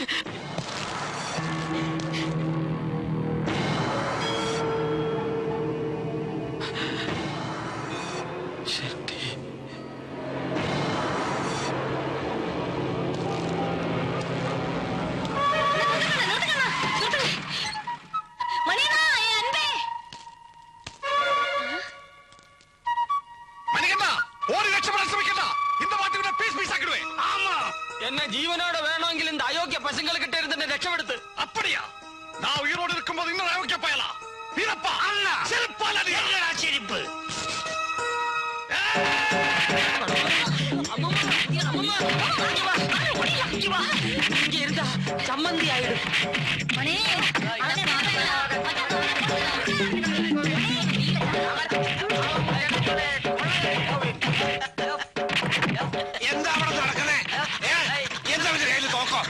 എന്നെ ജീവനോടെ വേണമെങ്കിൽ இந்த அயோக்கிய பசங்களுக்கு இருந்து என்ன ரட்சப்படுத்து. அப்படியா? நான் உயிரோடு இருக்கும்போது இன்னொரு அயோக்கிய பயலா? வீரப்பா அல்ல, செருப்பால அடிடா. செருப்பு. இங்க இருந்தா சம்மந்தி ஆயிடும். എന്താ അവിടെ നടക്കുന്നേ? എന്താ അവന്റെ കയ്യിൽ തോക്കോ?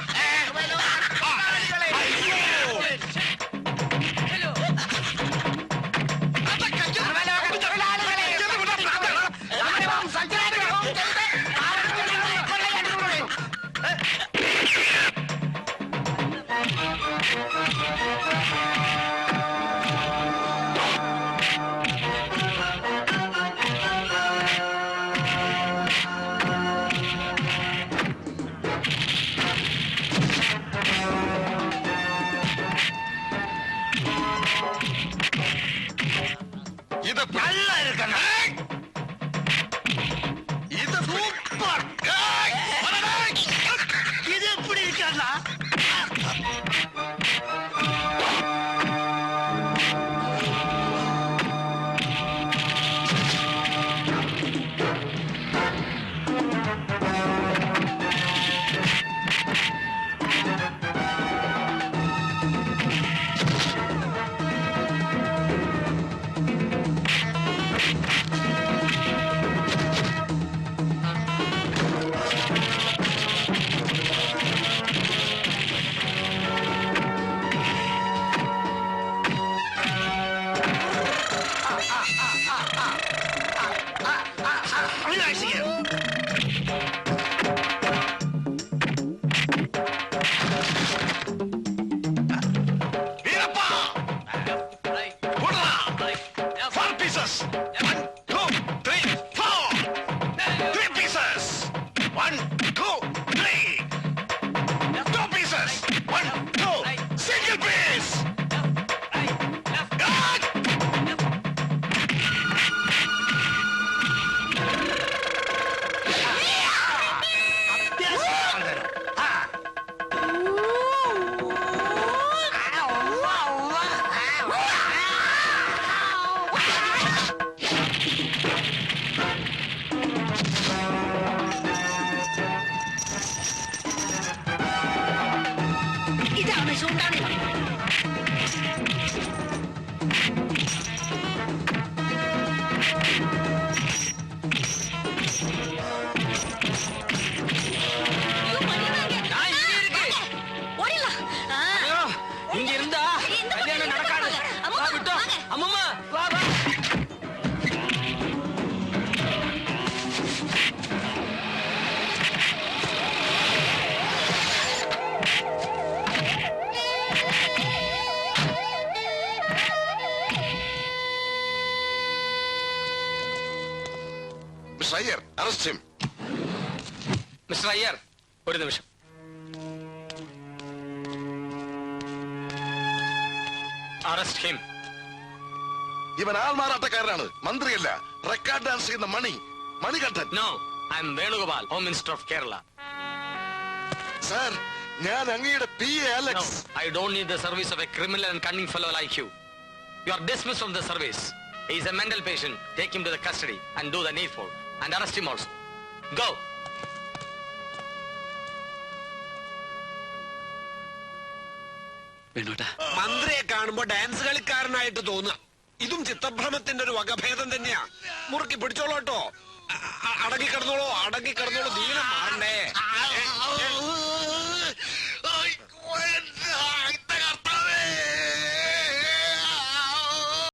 ഇത് നല്ല ഇരിക്കണം. ഇത് സൂപ്പർ. ഇത് എപ്പിടി ഇരിക്കണ്ട. മിസ്റ്റർ അയ്യർ, ഒരു നിമിഷം. Arrest him. ഇവൻ ആൾമാറാട്ടക്കാരനാണ്, മന്ത്രിയല്ല. റെക്കോർഡ് ഡാൻസ് ചെയ്യുന്ന Manikandan. No, I am Venugopal, home minister of Kerala. Sir, ഞാൻ അങ്ങയുടെ PA Alex. I don't need the service of a criminal and cunning fellow like you. You are dismissed from the service. He is a mental patient. Take him to the custody and do the needful. And arrest him also. Go. മന്ത്രിയെ കാണുമ്പോ ഡാൻസ് കളിക്കാരനായിട്ട് തോന്നുക. ഇതും ചിത്തഭ്രമത്തിന്റെ ഒരു വകഭേദം തന്നെയാ. മുറുക്കി പിടിച്ചോളൂട്ടോ. അടങ്ങിക്കിടന്നോളൂ, അടങ്ങിക്കിടന്നോളൂ. ദീനം മാറണ്ടേ.